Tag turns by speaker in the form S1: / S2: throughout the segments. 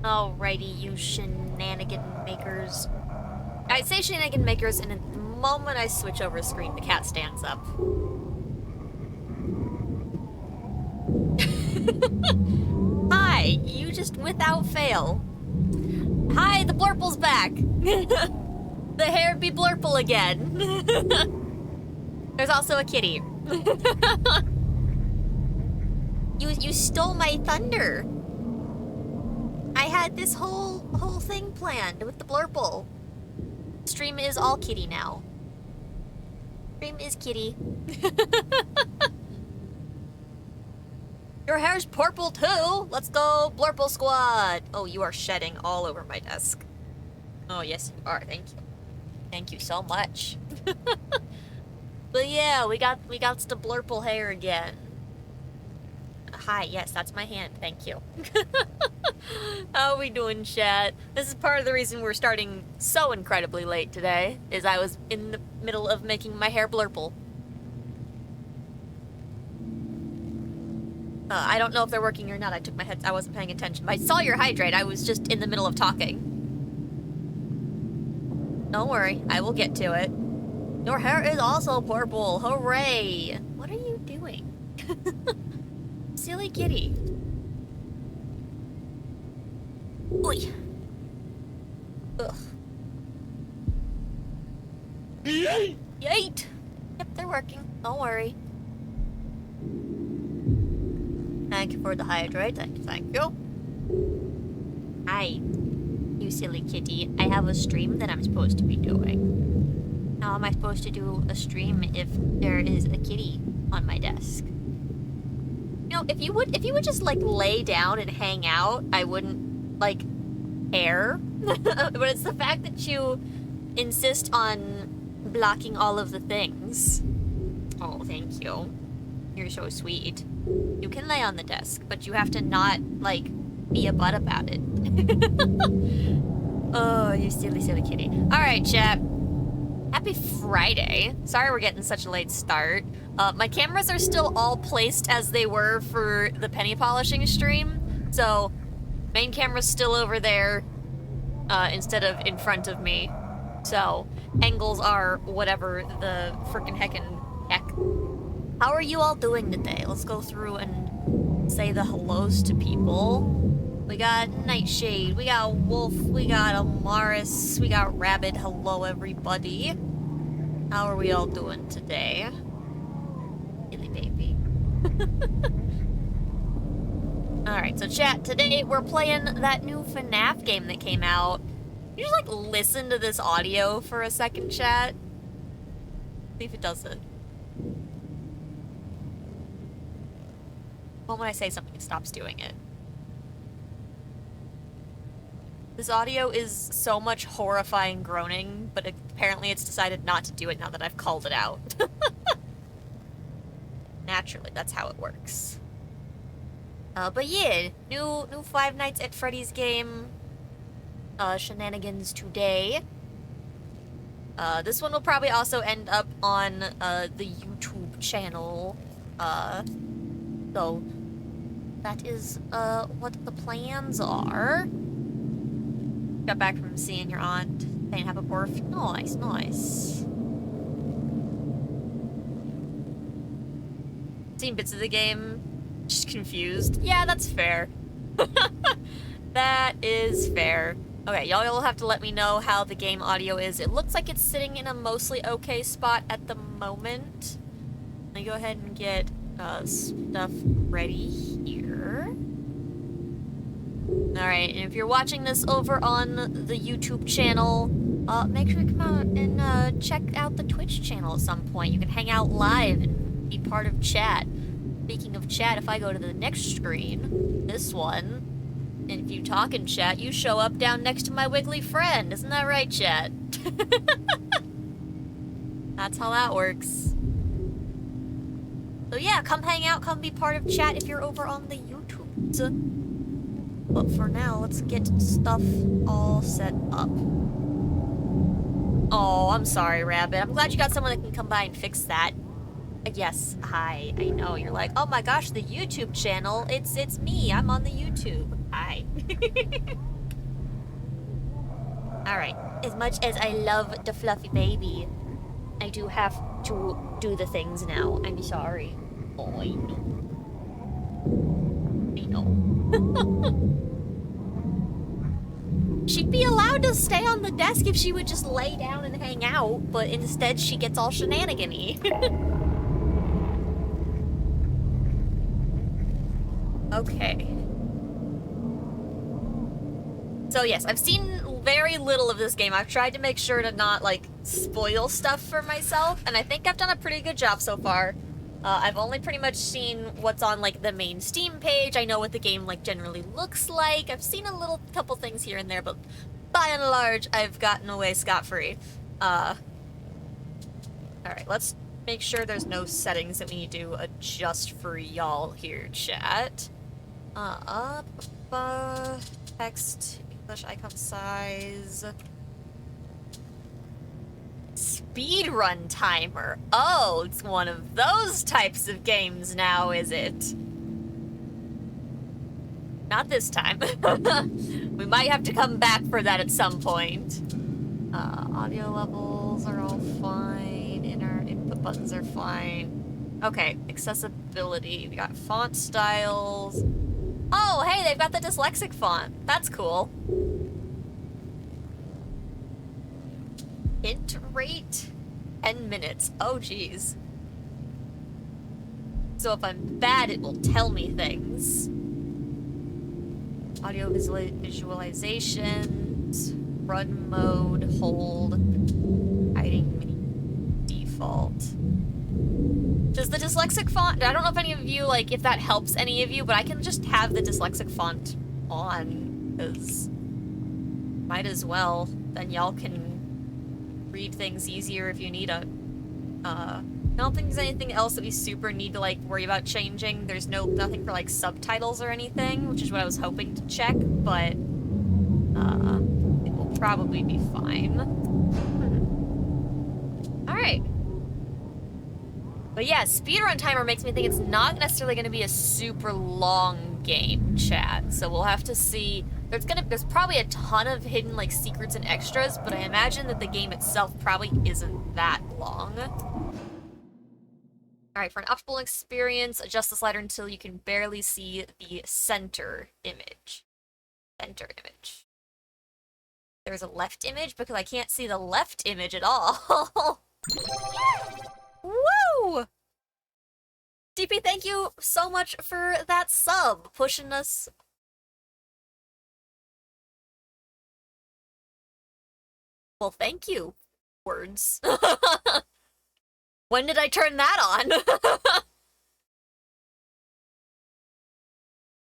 S1: Alrighty, you shenanigan makers. I say shenanigan makers, and the moment I switch over screen, the cat stands up. Hi, you just without fail. Hi, the Blurple's back. The hair be Blurple again. There's also a kitty. You stole my thunder. I had this whole thing planned with the Blurple. Stream is all kitty now. Stream is kitty. Your hair's purple too! Let's go, Blurple Squad! Oh, you are shedding all over my desk. Oh, yes you are, thank you. Thank you so much. But yeah, we got the Blurple hair again. Hi, yes, that's my hand, thank you. How are we doing, chat? This is part of the reason we're starting so incredibly late today, is I was in the middle of making my hair Blurple. I don't know if they're working or not. I took my head. I wasn't paying attention. I saw your hydrate. I was just in the middle of talking. Don't worry. I will get to it. Your hair is also purple. Hooray. What are you doing? Silly kitty. Oy. Ugh. Yeet. Yeet. Yep, they're working. Don't worry. Thank you for the hydrate. Thank you. Hi, you silly kitty. I have a stream that I'm supposed to be doing. How am I supposed to do a stream if there is a kitty on my desk? You know, if you would just like lay down and hang out, I wouldn't like care. But it's the fact that you insist on blocking all of the things. Oh, thank you. You're so sweet. You can lay on the desk, but you have to not, like, be a butt about it. Oh, you silly, silly kitty. Alright, chat. Happy Friday. Sorry we're getting such a late start. My cameras are still all placed as they were for the penny polishing stream. So, main camera's still over there, instead of in front of me. So, angles are whatever the frickin' heckin' heck. How are you all doing today? Let's go through and say the hellos to people. We got Nightshade, we got Wolf, we got Amaris, we got Rabbit. Hello, everybody. How are we all doing today? Silly baby. Alright, so chat, today we're playing that new FNAF game that came out. You just, like, listen to this audio for a second, chat. See if it does it. Well, when I say something, it stops doing it. This audio is so much horrifying groaning, but apparently it's decided not to do it now that I've called it out. Naturally, that's how it works. But yeah, new Five Nights at Freddy's game. Shenanigans today. This one will probably also end up on the YouTube channel. So that is what the plans are. Got back from seeing your aunt. Saying have a birth. Nice, nice. Seen bits of the game. Just confused. Yeah, that's fair. That is fair. Okay, y'all will have to let me know how the game audio is. It looks like it's sitting in a mostly okay spot at the moment. Let me go ahead and get stuff ready here. Alright, and if you're watching this over on the YouTube channel, make sure to come out and check out the Twitch channel at some point. You can hang out live and be part of chat. Speaking of chat, if I go to the next screen, this one, and if you talk in chat, you show up down next to my wiggly friend. Isn't that right, chat? That's how that works. So yeah, come hang out, come be part of chat if you're over on the YouTube. But for now, let's get stuff all set up. Oh, I'm sorry, Rabbit. I'm glad you got someone that can come by and fix that. Yes, hi. I know, you're like, oh my gosh, the YouTube channel. It's me. I'm on the YouTube. Hi. Alright. As much as I love the fluffy baby, I do have to do the things now. I'm sorry. Oh, I know. I know. She'd be allowed to stay on the desk if she would just lay down and hang out, but instead she gets all shenanigan-y. Okay. So yes, I've seen very little of this game. I've tried to make sure to not, like, spoil stuff for myself, and I think I've done a pretty good job so far. I've only pretty much seen what's on, like, the main Steam page. I know what the game, like, generally looks like. I've seen a little couple things here and there, but by and large, I've gotten away scot-free. Alright, let's make sure there's no settings that we need to adjust for y'all here, chat. Text, English icon size. Speedrun timer. Oh, it's one of those types of games now, is it? Not this time. We might have to come back for that at some point. Audio levels are all fine. Input buttons are fine. Okay, accessibility. We got font styles. Oh, hey, they've got the dyslexic font. That's cool. Hint rate, 10 minutes. Oh, geez. So if I'm bad, it will tell me things. Audio visualizations, run mode, hold, hiding menu, default. Does the dyslexic font, I don't know if any of you, like, if that helps any of you, but I can just have the dyslexic font on, because might as well. Then y'all can read things easier if you need a, I don't think there's anything else that we super need to, like, worry about changing. There's nothing for, like, subtitles or anything, which is what I was hoping to check, but, it will probably be fine. Alright. But yeah, speedrun timer makes me think it's not necessarily going to be a super long game, chat. So we'll have to see. There's probably a ton of hidden, like, secrets and extras, but I imagine that the game itself probably isn't that long. Alright, for an optimal experience, adjust the slider until you can barely see the center image. Center image. There's a left image because I can't see the left image at all. Woo! DP, thank you so much for that sub, pushing us. Well, thank you, words. When did I turn that on?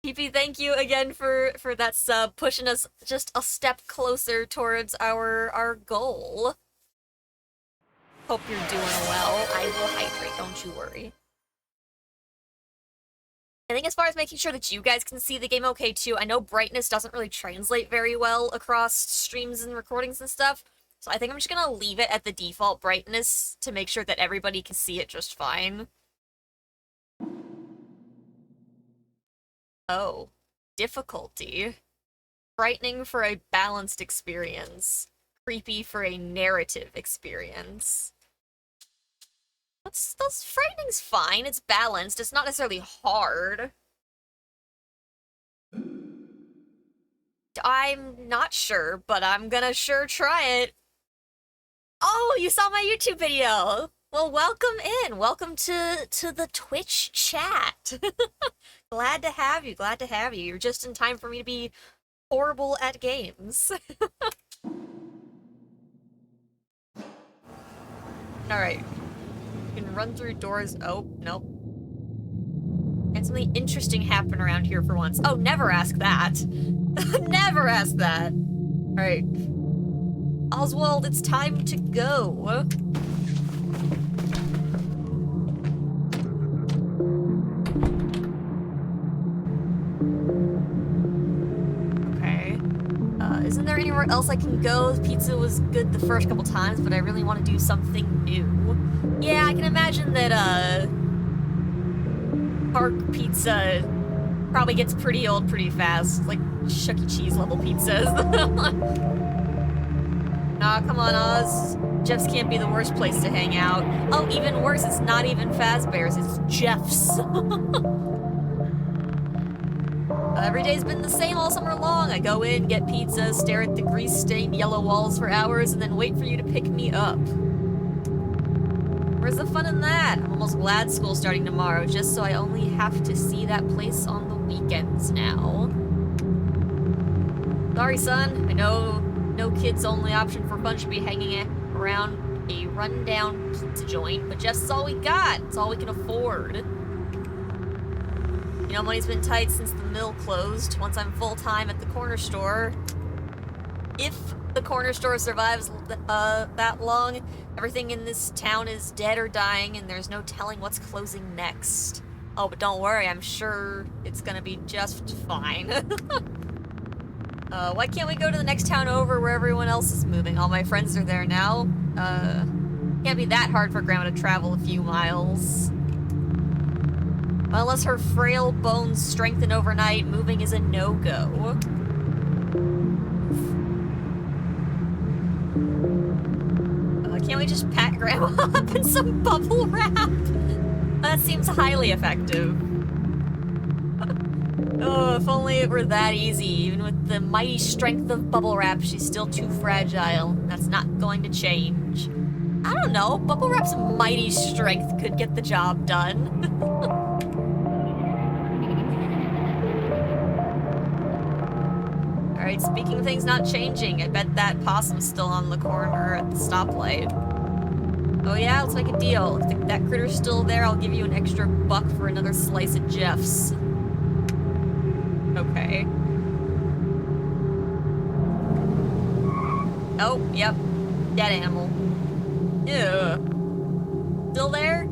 S1: DP, thank you again for that sub, pushing us just a step closer towards our goal. Hope you're doing well. I will hydrate, don't you worry. I think as far as making sure that you guys can see the game okay too, I know brightness doesn't really translate very well across streams and recordings and stuff, so I think I'm just gonna leave it at the default brightness to make sure that everybody can see it just fine. Oh. Difficulty. Frightening for a balanced experience. Creepy for a narrative experience. That's frightening's fine. It's balanced. It's not necessarily hard. I'm not sure, but I'm gonna sure try it. Oh, you saw my YouTube video! Well, welcome in. Welcome to the Twitch chat. Glad to have you. Glad to have you. You're just in time for me to be horrible at games. Alright. You can run through doors. Oh, nope. And something interesting happened around here for once. Oh, never ask that. Never ask that. Alright. Oswald, it's time to go. Okay. Isn't there anywhere else I can go? Pizza was good the first couple times, but I really want to do something new. Yeah, I can imagine that, park pizza probably gets pretty old pretty fast. Like, Chuck E. Cheese level pizzas. Aw, come on, Oz. Jeff's can't be the worst place to hang out. Oh, even worse, it's not even Fazbear's, it's Jeff's. Every day's been the same all summer long. I go in, get pizza, stare at the grease-stained yellow walls for hours, and then wait for you to pick me up. Where's the fun in that? I'm almost glad school's starting tomorrow, just so I only have to see that place on the weekends now. Sorry, son. I know no kid's only option for fun should be hanging around a rundown pizza joint, but Jeff's all we got. It's all we can afford. You know, money's been tight since the mill closed. Once I'm full-time at the corner store, if the corner store survives that long, everything in this town is dead or dying, and there's no telling what's closing next. Oh, but don't worry, I'm sure it's gonna be just fine. Why can't we go to the next town over where everyone else is moving? All my friends are there now. Can't be that hard for Grandma to travel a few miles. Well, unless her frail bones strengthen overnight, moving is a no-go. Can't we just pack Grandma up in some bubble wrap? That seems highly effective. Oh, if only it were that easy. Even with the mighty strength of bubble wrap, she's still too fragile. That's not going to change. I don't know, bubble wrap's mighty strength could get the job done. Alright, speaking of things not changing, I bet that possum's still on the corner at the stoplight. Oh yeah, let's make a deal. If that critter's still there, I'll give you an extra buck for another slice of Jeff's. Okay. Oh, yep. Dead animal. Ew. Still there?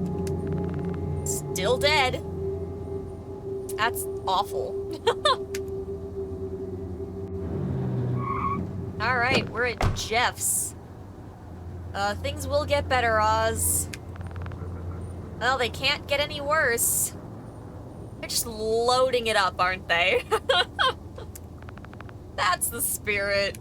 S1: Still dead. That's awful. Alright, we're at Jeff's. Things will get better, Oz. Well, they can't get any worse. They're just loading it up, aren't they? That's the spirit.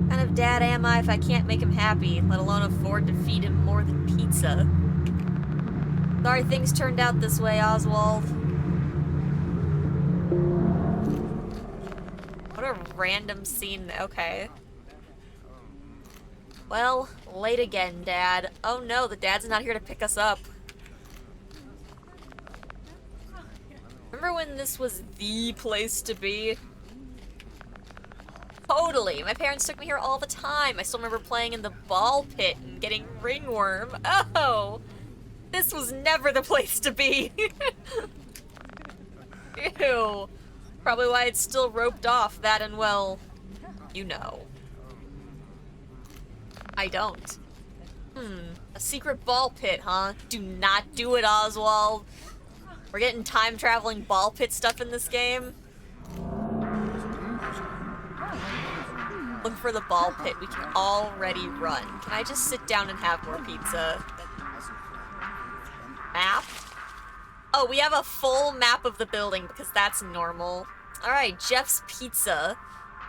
S1: What kind of dad am I if I can't make him happy, let alone afford to feed him more than pizza? Sorry things turned out this way, Oswald. What a random scene. Okay. Well, late again, Dad. Oh no, the dad's not here to pick us up. Remember when this was the place to be? Totally. My parents took me here all the time. I still remember playing in the ball pit and getting ringworm. Oh! This was never the place to be. Ew. Probably why it's still roped off, that and well, you know. I don't. A secret ball pit, huh? Do not do it, Oswald. We're getting time-traveling ball pit stuff in this game. Look for the ball pit. We can already run. Can I just sit down and have more pizza? Map? Oh, we have a full map of the building because that's normal. Alright, Jeff's Pizza.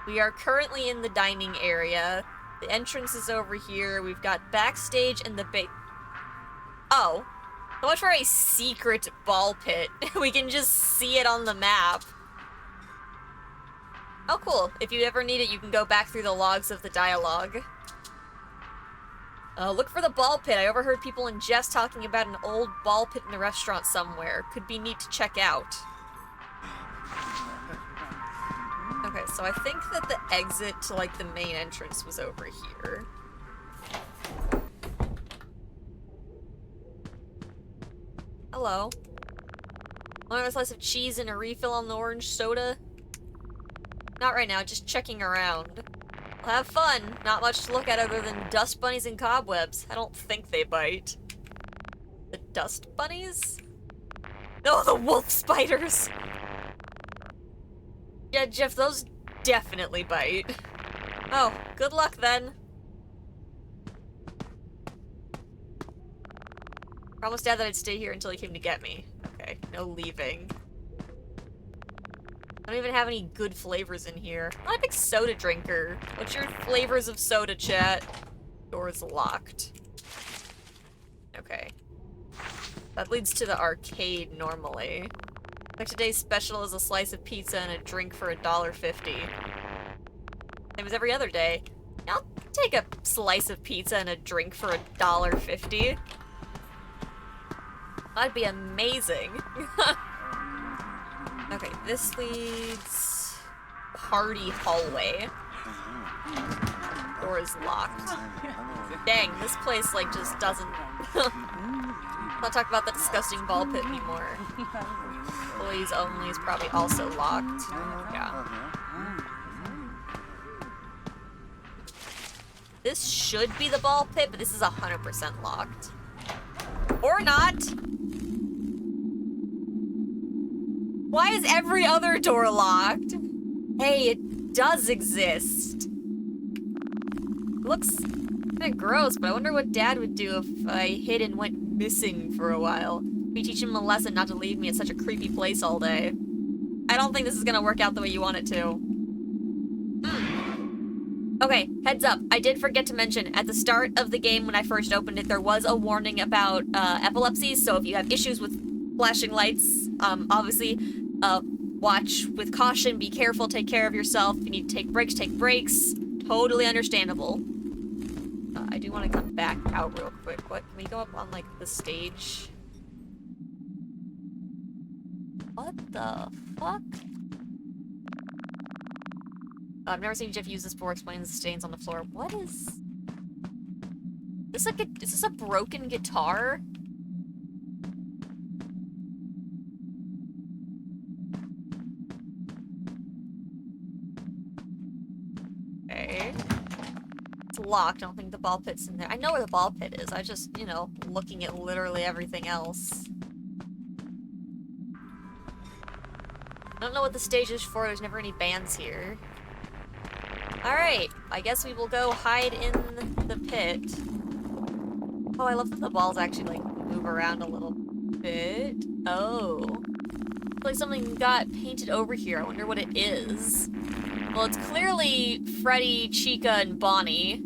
S1: We are currently in the dining area. The entrance is over here. We've got backstage and the Oh. So much for a secret ball pit. We can just see it on the map. Oh, cool. If you ever need it, you can go back through the logs of the dialogue. Look for the ball pit. I overheard people in Jeff's talking about an old ball pit in a restaurant somewhere. Could be neat to check out. Okay, so I think that the exit to, like, the main entrance was over here. Hello. Want a slice of cheese and a refill on the orange soda? Not right now, just checking around. Well, have fun. Not much to look at other than dust bunnies and cobwebs. I don't think they bite. The dust bunnies? No, the wolf spiders! Yeah, Jeff, those definitely bite. Oh, good luck then. Promised Dad that I'd stay here until he came to get me. Okay. No leaving. I don't even have any good flavors in here. I'm not a big soda drinker. What's your flavors of soda, chat? Door's locked. Okay. That leads to the arcade normally. Like today's special is a slice of pizza and a drink for $1.50. Same as every other day. I'll take a slice of pizza and a drink for $1.50. That'd be amazing. Okay, this leads... Party hallway. Door is locked. Dang, this place, like, just doesn't... Not talk about the disgusting ball pit anymore. Employees only is probably also locked. Yeah. This should be the ball pit, but this is 100% locked. Or not! Why is every other door locked? Hey, it does exist. Looks kinda gross, but I wonder what Dad would do if I hid and went missing for a while. We teach him a lesson not to leave me at such a creepy place all day. I don't think this is gonna work out the way you want it to. Okay, heads up. I did forget to mention, at the start of the game when I first opened it, there was a warning about epilepsy, so if you have issues with flashing lights, obviously, watch with caution, be careful, take care of yourself. If you need to take breaks. Totally understandable. I do want to come back out real quick. What? Can we go up on, like, the stage? What the fuck? I've never seen Jeff use this before, explains the stains on the floor. What is... Is this a broken guitar? Okay. It's locked. I don't think the ball pit's in there. I know where the ball pit is. I just, you know, looking at literally everything else. I don't know what the stage is for. There's never any bands here. Alright, I guess we will go hide in the pit. Oh, I love that the balls actually, like, move around a little bit. Oh. Looks like something got painted over here. I wonder what it is. Well, it's clearly Freddy, Chica, and Bonnie.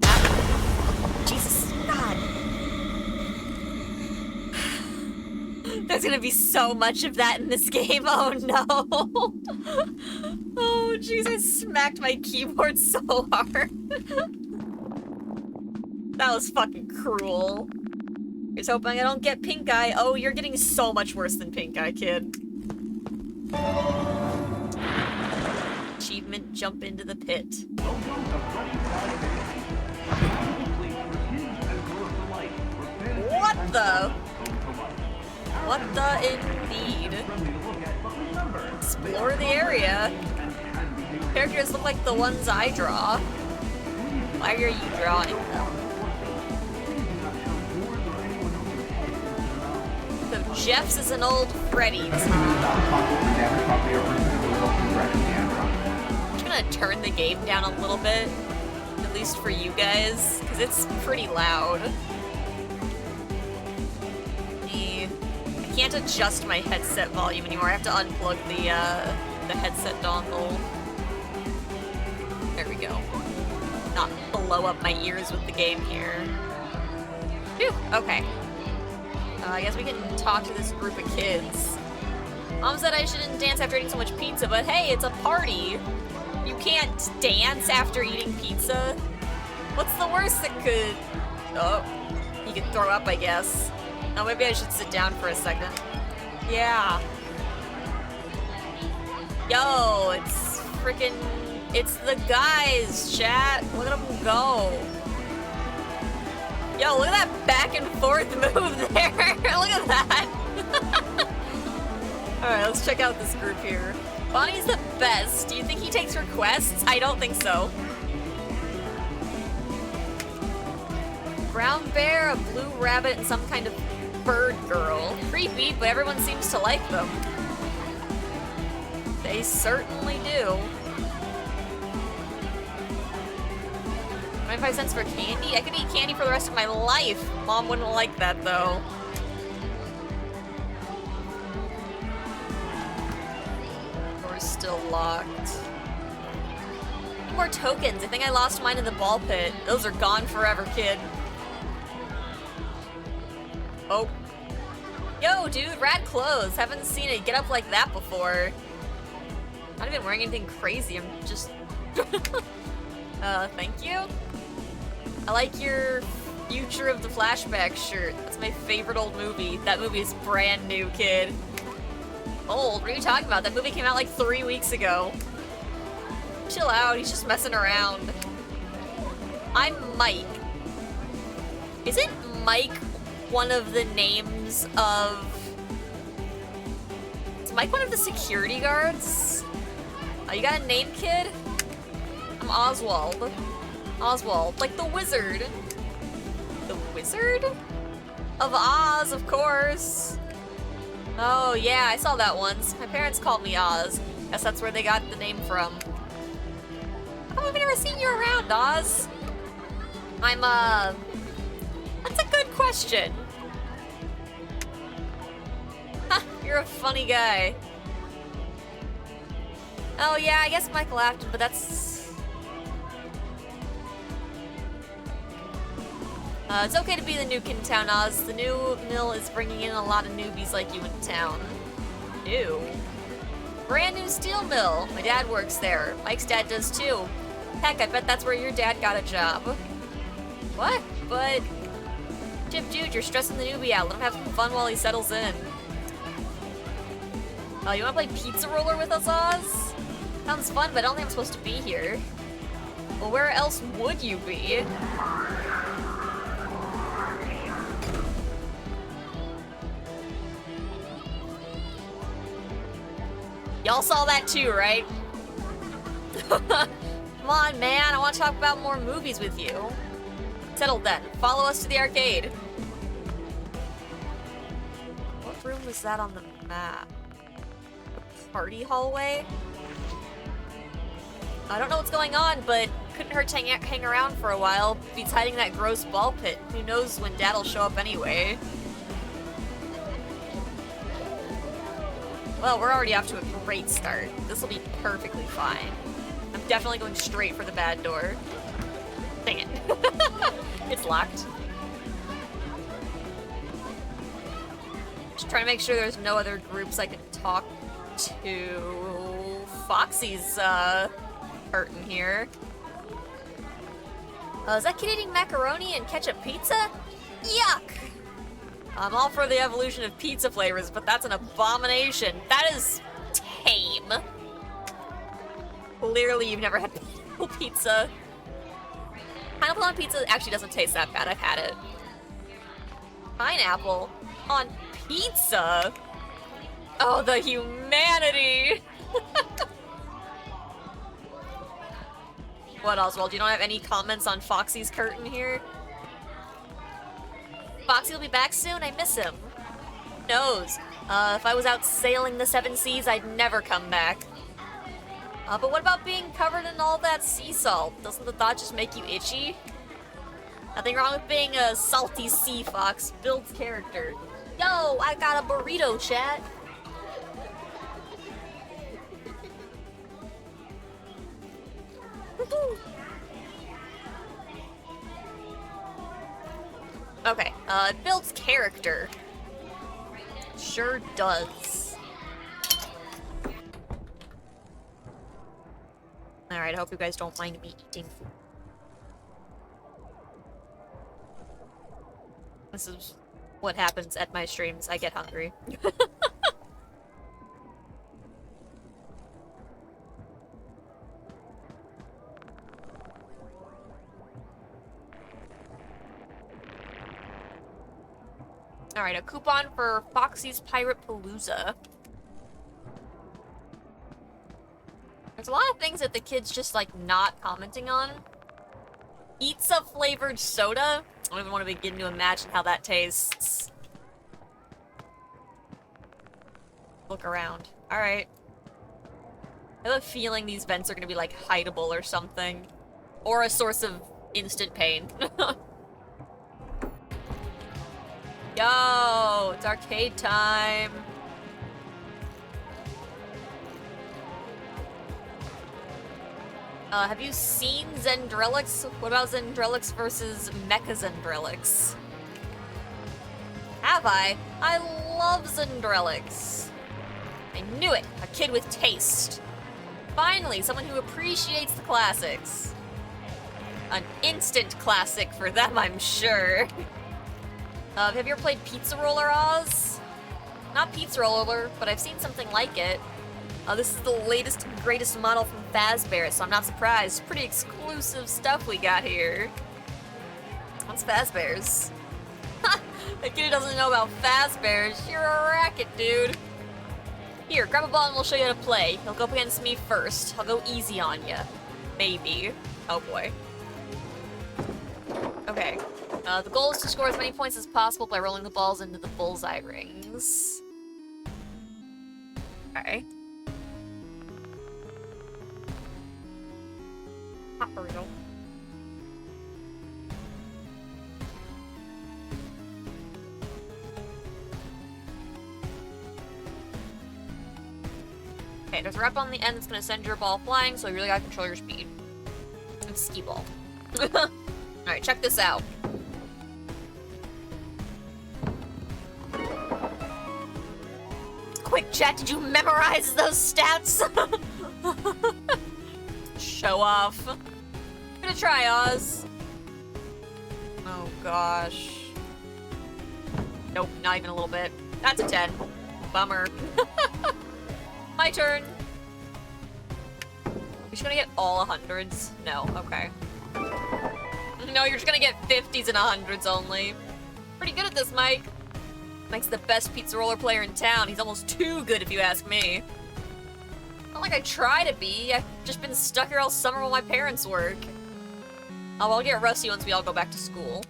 S1: Ah. Jesus, God. There's gonna be so much of that in this game. Oh, no. Oh, jeez, I smacked my keyboard so hard. That was fucking cruel. Just hoping I don't get pink eye. Oh, you're getting so much worse than pink eye, kid. Achievement, jump into the pit. What the? What the indeed? Explore the area. Characters look like the ones I draw. Why are you drawing them? So Jeff's is an old Freddy's. I'm just gonna turn the game down a little bit, at least for you guys, because it's pretty loud. I can't adjust my headset volume anymore. I have to unplug the headset dongle. There we go. Not blow up my ears with the game here. Phew, okay. I guess we can talk to this group of kids. Mom said I shouldn't dance after eating so much pizza, but hey, it's a party. You can't dance after eating pizza. What's the worst that could... Oh, you could throw up, I guess. Oh, maybe I should sit down for a second. Yeah. Yo, it's freaking... It's the guys, chat. Look at them go. Yo, look at that back and forth move there. Look at that. Alright, let's check out this group here. Bonnie's the best. Do you think he takes requests? I don't think so. Brown bear, a blue rabbit, and some kind of bird girl. Creepy, but everyone seems to like them. They certainly do. 25 cents for candy? I could eat candy for the rest of my life. Mom wouldn't like that, though. still locked. More tokens. I think I lost mine in the ball pit. Those are gone forever, kid. Oh. Yo, dude, rad clothes. Haven't seen it get up like that before. Not even wearing anything crazy. I'm just... thank you? I like your Future of the Flashback shirt. That's my favorite old movie. That movie is brand new, kid. Old? What are you talking about? That movie came out like 3 weeks ago. Chill out, he's just messing around. I'm Mike. Isn't Mike one of the names of... Is Mike one of the security guards? Oh, you got a name, kid? I'm Oswald. Oswald, like the wizard. The Wizard? Of Oz, of course. Oh yeah, I saw that once. My parents called me Oz. Guess that's where they got the name from. How come I've never seen you around, Oz? That's a good question. Ha, you're a funny guy. Oh yeah, I guess Mike laughed, but that's... it's okay to be the new kid in town, Oz. The new mill is bringing in a lot of newbies like you in town. New? Brand new steel mill. My dad works there. Mike's dad does too. Heck, I bet that's where your dad got a job. What? But... Chip, dude, you're stressing the newbie out. Let him have some fun while he settles in. Oh, you wanna play pizza roller with us, Oz? Sounds fun, but I don't think I'm supposed to be here. Well, where else would you be? Y'all saw that too, right? Come on, man. I want to talk about more movies with you. Settled then. Follow us to the arcade. What room was that on the map? The party hallway? I don't know what's going on, but couldn't hurt to hang around for a while. Beats hiding that gross ball pit. Who knows when Dad'll show up anyway. Well, we're already off to a great start. This will be perfectly fine. I'm definitely going straight for the bad door. Dang it. It's locked. Just trying to make sure there's no other groups I can talk to. Foxy's, hurting here. Is that kid eating macaroni and ketchup pizza? Yuck! I'm all for the evolution of pizza flavors, but that's an abomination. That is tame. Clearly you've never had pineapple pizza. Pineapple on pizza actually doesn't taste that bad. I've had it. Pineapple on pizza? Oh, the humanity! What, Oswald? You don't have any comments on Foxy's curtain here? Foxy will be back soon? I miss him. Who knows? If I was out sailing the seven seas, I'd never come back. But what about being covered in all that sea salt? Doesn't the thought just make you itchy? Nothing wrong with being a salty sea fox. Builds character. Yo, I got a burrito, chat. Okay, it builds character. Sure does. Alright, I hope you guys don't mind me eating food. This is what happens at my streams. I get hungry. Alright, a coupon for Foxy's Pirate Palooza. There's a lot of things that the kids just, like, not commenting on. Pizza flavored soda? I don't even want to begin to imagine how that tastes. Look around. Alright. I have a feeling these vents are gonna be, like, hideable or something. Or a source of instant pain. Yo, it's arcade time. Have you seen Zendrelix? What about Zendrelix versus Mecha Zendrelix? Have I? I love Zendrelix. I knew it! A kid with taste. Finally, someone who appreciates the classics. An instant classic for them, I'm sure. Have you ever played Pizza Roller Oz? Not Pizza Roller, but I've seen something like it. This is the latest and greatest model from Fazbear, so I'm not surprised. Pretty exclusive stuff we got here. What's Fazbear's? Ha! The kid who doesn't know about Fazbear's, you're a racket, dude. Here, grab a ball and we'll show you how to play. He'll go up against me first. I'll go easy on you. Maybe. Oh boy. Okay. The goal is to score as many points as possible by rolling the balls into the bullseye rings. Okay. Burrito. Okay, there's a rep on the end that's gonna send your ball flying, so you really gotta control your speed. It's skee ball. Alright, check this out. Quick, chat, did you memorize those stats? Show off. I'm gonna try Oz. Oh gosh. Nope, not even a little bit. That's a 10. Bummer. My turn. You're just gonna get all 100s? No, okay. No, you're just gonna get 50s and 100s only. Pretty good at this, Mike. Mike's the best pizza roller player in town. He's almost too good if you ask me. Not like I try to be. I've just been stuck here all summer while my parents work. Oh, I'll get rusty once we all go back to school.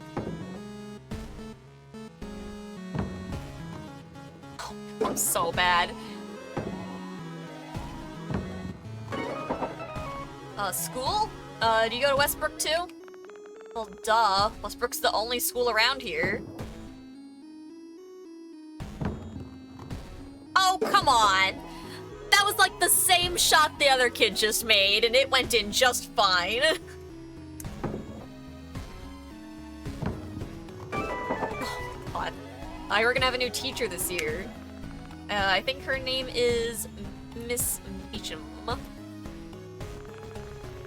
S1: Oh, I'm so bad. School? Do you go to Westbrook too? Well, duh. Westbrook's the only school around here. Oh, come on! That was like the same shot the other kid just made, and it went in just fine. Oh, God. We're gonna have a new teacher this year. I think her name is Miss Beecham.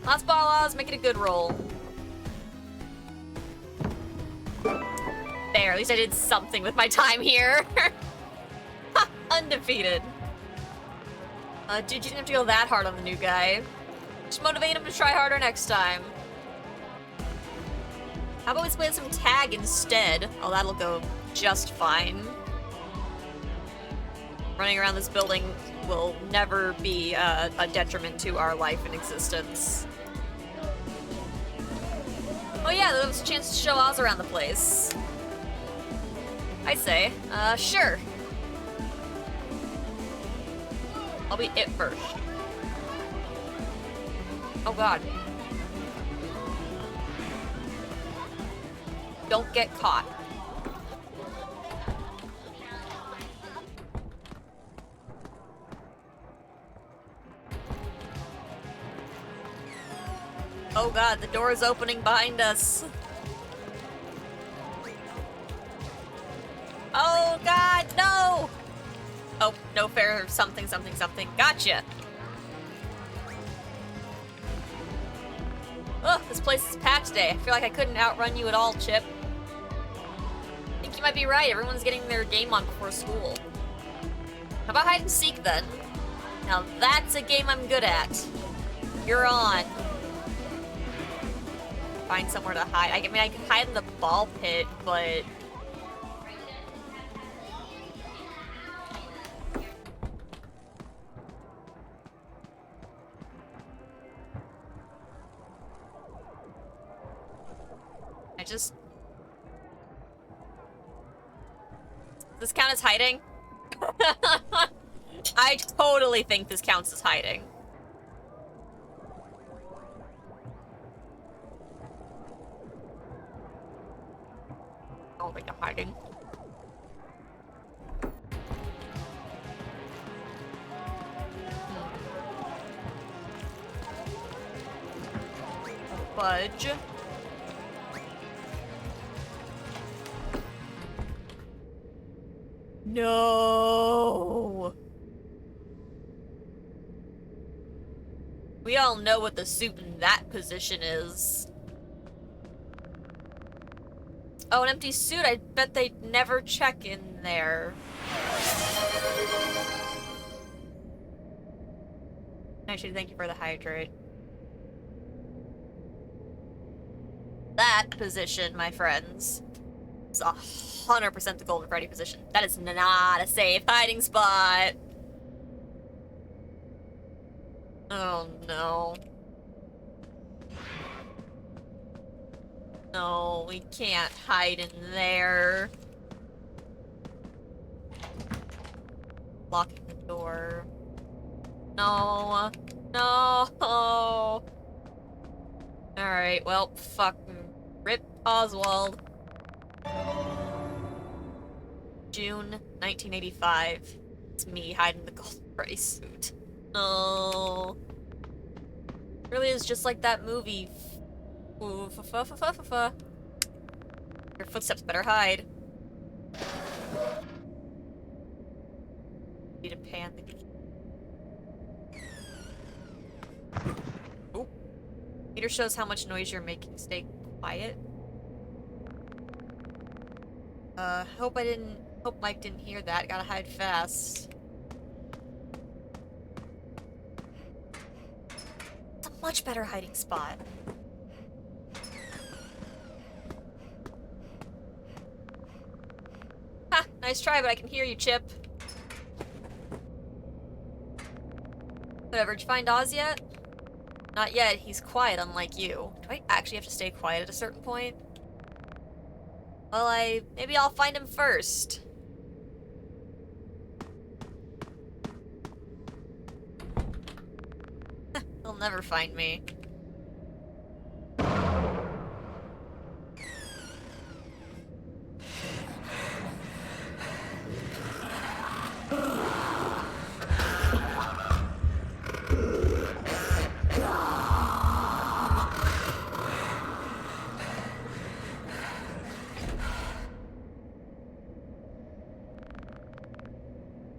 S1: Last ball, Oz, make it a good roll. There, at least I did something with my time here. Ha, undefeated. Dude, you didn't have to go that hard on the new guy. Just motivate him to try harder next time. How about we play some tag instead? Oh, that'll go just fine. Running around this building will never be a detriment to our life and existence. Oh yeah, there was a chance to show Oz around the place. I say, sure. I'll be it first. Oh God. Don't get caught. Oh God, the door is opening behind us. Oh God, no! Oh, no fair something, something, something. Gotcha! Ugh, this place is packed today. I feel like I couldn't outrun you at all, Chip. I think you might be right. Everyone's getting their game on before school. How about hide and seek, then? Now that's a game I'm good at. You're on. Find somewhere to hide. I mean, I could hide in the ball pit, but... Does this count as hiding? I totally think this counts as hiding. I don't think I'm hiding. fudge. No. We all know what the suit in that position is. Oh, an empty suit. I bet they'd never check in there. Actually, thank you for the hydrate. That position, my friends, is 100% the Golden Freddy position. That is not a safe hiding spot. Oh no. No, we can't hide in there. Locking the door. No. No. Alright, well, fucking rip Oswald. June 1985. It's me hiding the Golden Freddy suit. No. It really is just like that movie. Ooh, fa-fa-fa-fa-fa-fa. Your footsteps better hide. Need to pan the key. Ooh. Meter shows how much noise you're making. Stay quiet. Hope Mike didn't hear that. Gotta hide fast. It's a much better hiding spot. Ha! Nice try, but I can hear you, Chip. Whatever, did you find Oz yet? Not yet, he's quiet, unlike you. Do I actually have to stay quiet at a certain point? Well, maybe I'll find him first. He'll never find me.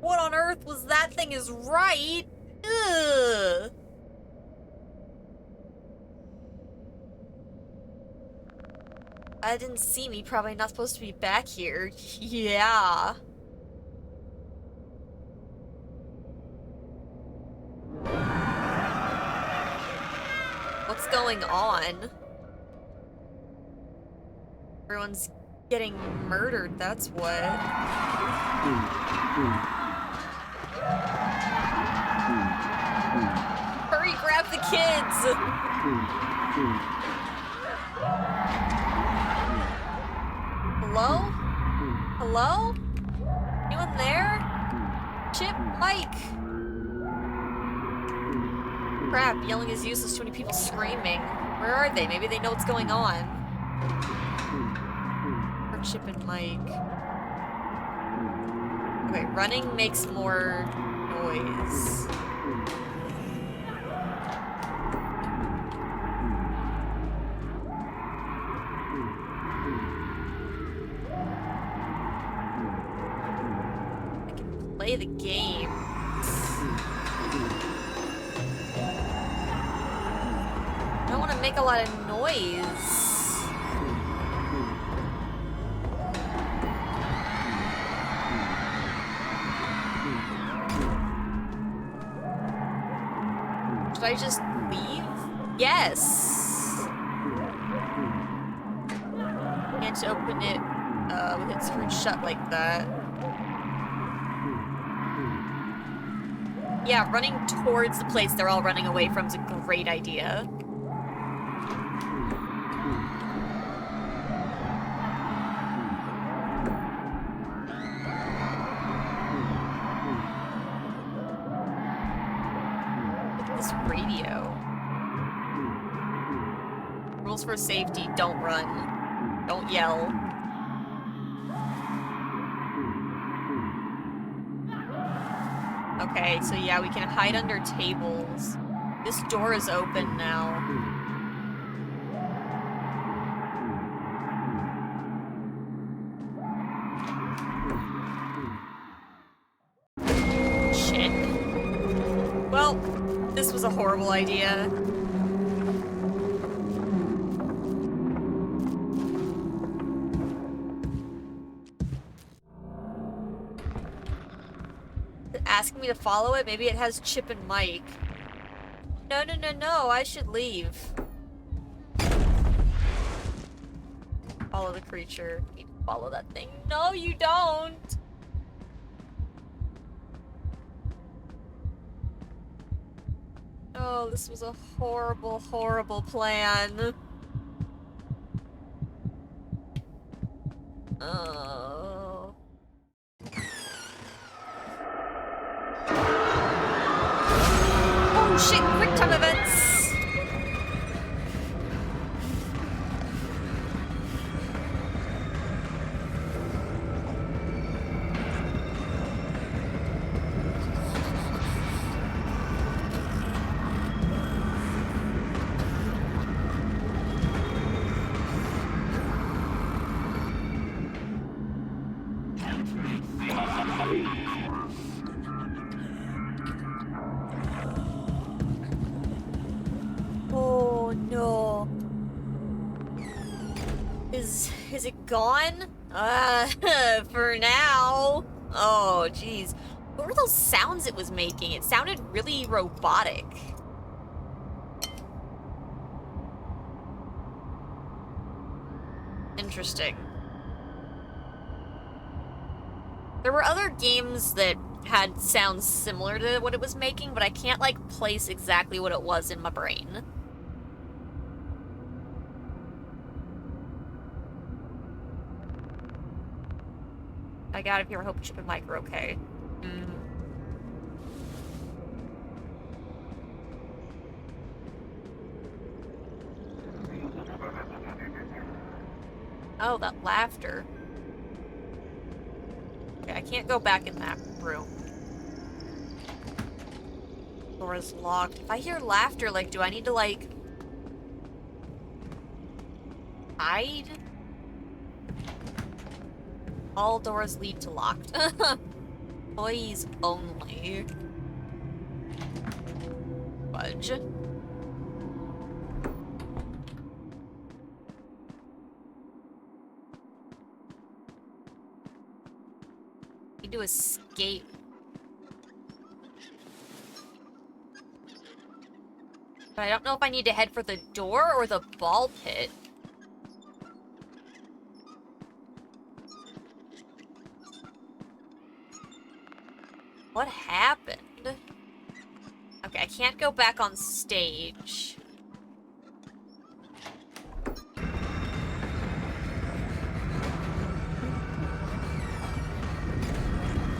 S1: What on earth was that thing is right? Ugh. I didn't see me, probably not supposed to be back here. Yeah. What's going on? Everyone's getting murdered, that's what. Hurry, grab the kids! Hello? Hello? Anyone there? Chip, Mike! Crap, yelling is useless, too many people screaming. Where are they? Maybe they know what's going on. Or Chip and Mike. Okay, running makes more noise. I can play the game. I don't want to make a lot of noise. Should I just leave? Yes! Can't open it with it screwed shut like that. Yeah, running towards the place they're all running away from is a great idea. This radio. Rules for safety, don't run. Don't yell. Okay, so yeah, we can hide under tables. This door is open now. Well, this was a horrible idea. Asking me to follow it? Maybe it has Chip and Mike. No, no, no, no, I should leave. Follow the creature. You need to follow that thing. No, you don't! Oh, this was a horrible, horrible plan. Oh. Oh shit, quick time events! Oh no. Is it gone? For now. Oh jeez. What were those sounds it was making? It sounded really robotic. Interesting. There were other games that had sounds similar to what it was making, but I can't, like, place exactly what it was in my brain. I got it here. I hope Chip and Mike are okay. Oh, that laughter. Okay, I can't go back in that room. Door is locked. If I hear laughter, like, do I need to, like, hide? All doors lead to locked. Employees only. Fudge. Need to escape. But I don't know if I need to head for the door or the ball pit. What happened? Okay, I can't go back on stage.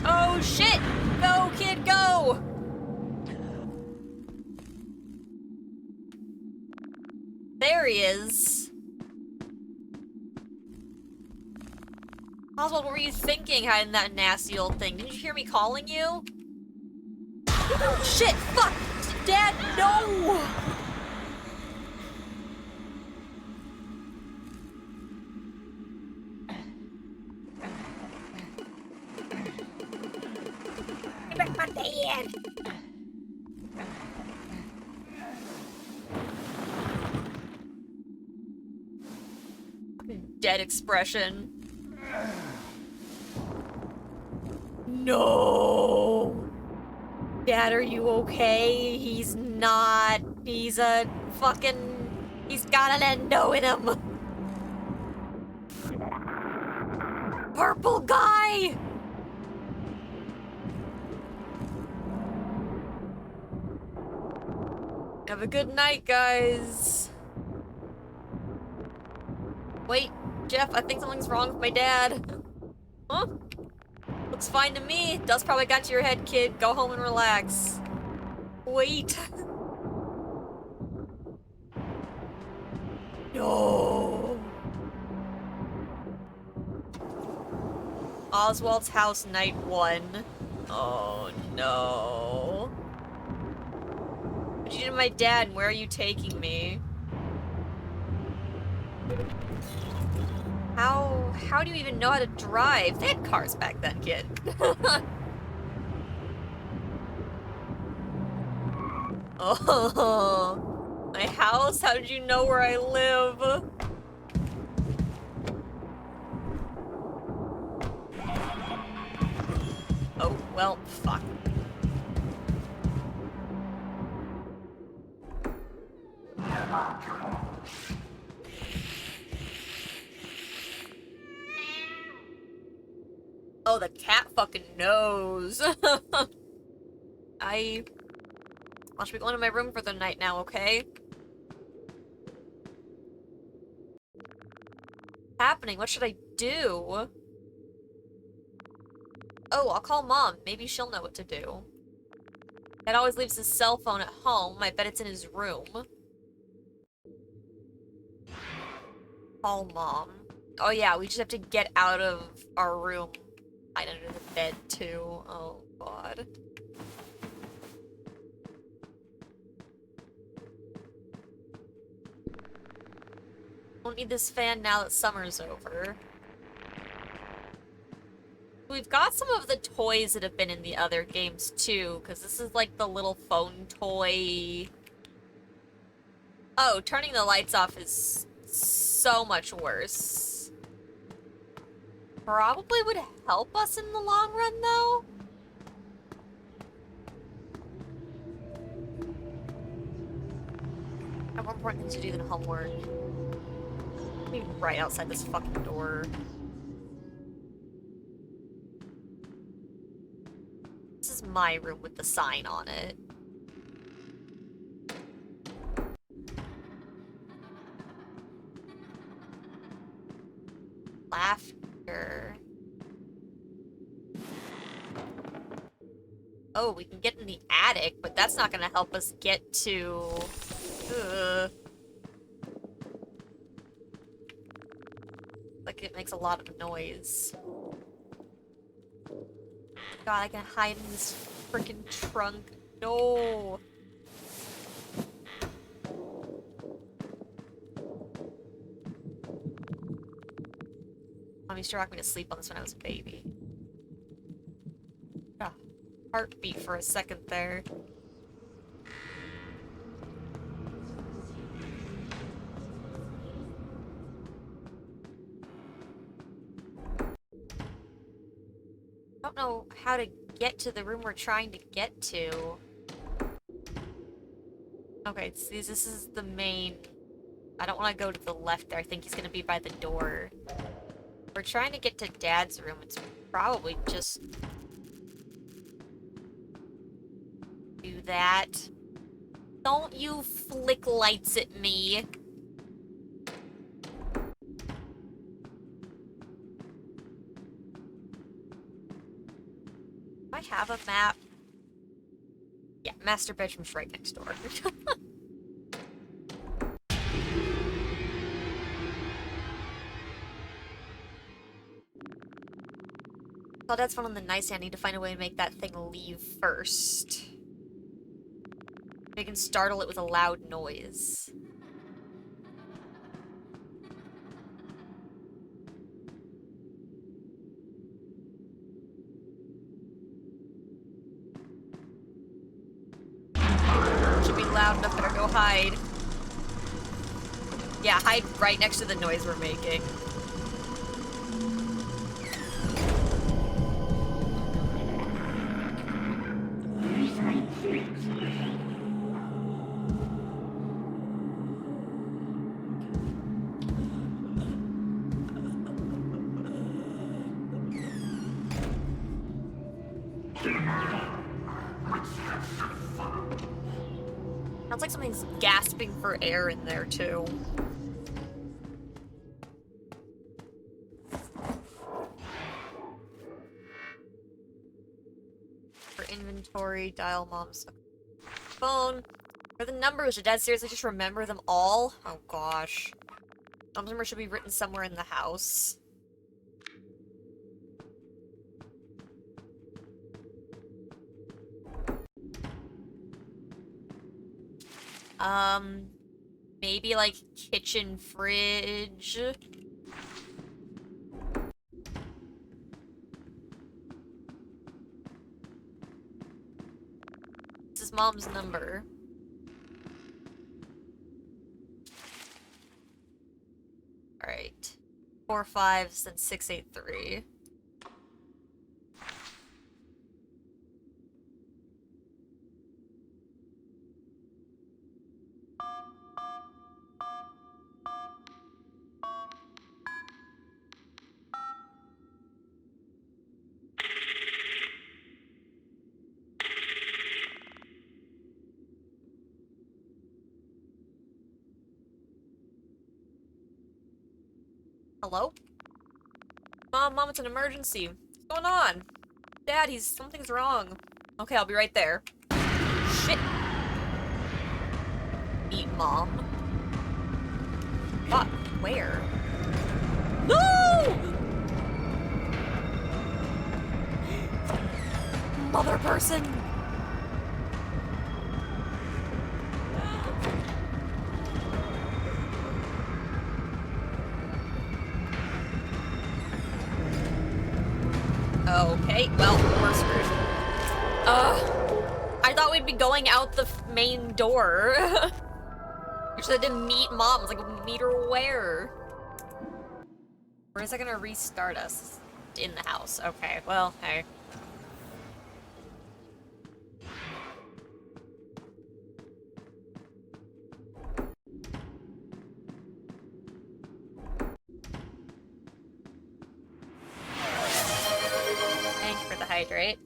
S1: Oh shit! Go, kid, go! There he is. Oswald, what were you thinking hiding that nasty old thing? Didn't you hear me calling you? Shit! Fuck! Dad, no! Give back my dad! Dead expression. No! Dad, are you okay? He's not. He's a fucking... He's got an endo in him. Purple guy! Have a good night, guys. Wait, Jeff, I think something's wrong with my dad. Huh? Looks fine to me. Dust probably got to your head, kid. Go home and relax. Wait. No. Oswald's house, night 1. Oh, no. What did you do to my dad, and where are you taking me? How do you even know how to drive? They had cars back then, kid. Oh, my house? How did you know where I live? Oh, well, fuck. Oh, the cat fucking knows. I should be going to my room for the night now, okay? Happening? What should I do? Oh, I'll call Mom. Maybe she'll know what to do. Dad always leaves his cell phone at home. I bet it's in his room. Call Mom. Oh yeah, we just have to get out of our room. Hide under the bed, too. Oh, God. Don't need this fan now that summer's over. We've got some of the toys that have been in the other games, too, because this is like the little phone toy. Oh, turning the lights off is so much worse. Probably would help us in the long run, though. I have more important things to do than homework. Be right outside this fucking door. This is my room with the sign on it. Laughter. Oh, we can get in the attic, but that's not gonna help us get to... Ugh. Like, it makes a lot of noise. God, I can hide in this freaking trunk. No! Mom used to rock me to sleep on this when I was a baby. Ah, heartbeat for a second there. I don't know how to get to the room we're trying to get to. Okay, see, this is the main... I don't want to go to the left there. I think he's going to be by the door. We're trying to get to Dad's room. It's probably just... do that. Don't you flick lights at me. Do I have a map? Yeah, master bedroom's right next door. While Dad's phone on the nightstand, I need to find a way to make that thing leave first. We can startle it with a loud noise. Should be loud enough, better go hide. Yeah, hide right next to the noise we're making. Sounds like something's gasping for air in there, too. For inventory, dial Mom's phone. For the numbers, did Dad seriously just remember them all? Oh gosh. Mom's number should be written somewhere in the house. Maybe like kitchen fridge. This is Mom's number. 4 5s, then 6 8 3. Hello? Mom, it's an emergency. What's going on? Dad, something's wrong. Okay, I'll be right there. Shit. Eat Mom. Fuck, where? No! Mother person! Okay, well, we're screwed. I thought we'd be going out the main door. We should have meet Mom. I was like, meet her where? Or is that gonna restart us? In the house. Okay, well, hey. Thank you for the hydrate.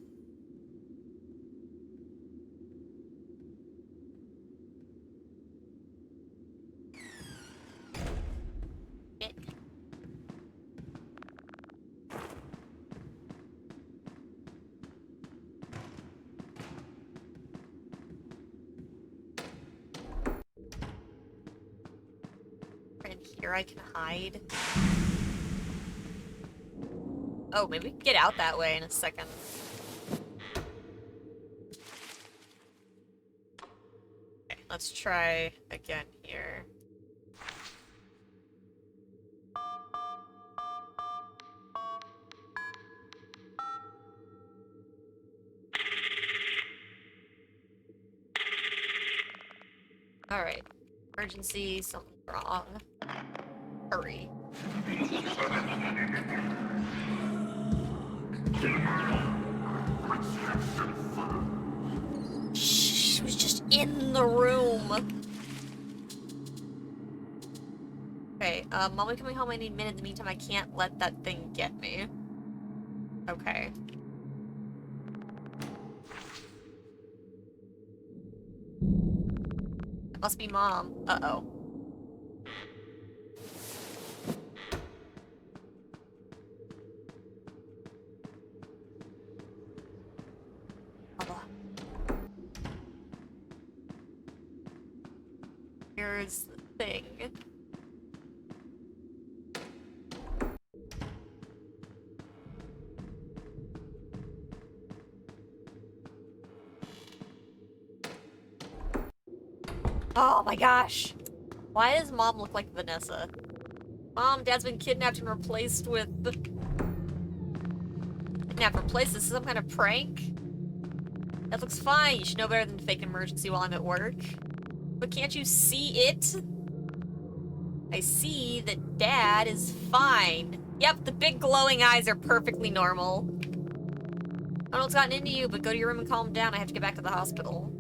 S1: In here I can hide. Oh, maybe we can get out that way in a second. Okay, let's try again here. Alright. Emergency, something's wrong. Hurry. Shh, she was just in the room. Okay, Mom will be coming home any minute. In the meantime, I can't let that thing get me. Okay. It must be Mom. Uh-oh. Here's the thing. Oh my gosh. Why does Mom look like Vanessa? Mom, Dad's been kidnapped and replaced with... Kidnapped, replaced? This is some kind of prank? That looks fine. You should know better than to fake an emergency while I'm at work. But can't you see it? I see that Dad is fine. Yep, the big glowing eyes are perfectly normal. I don't know what's gotten into you, but go to your room and calm down. I have to get back to the hospital.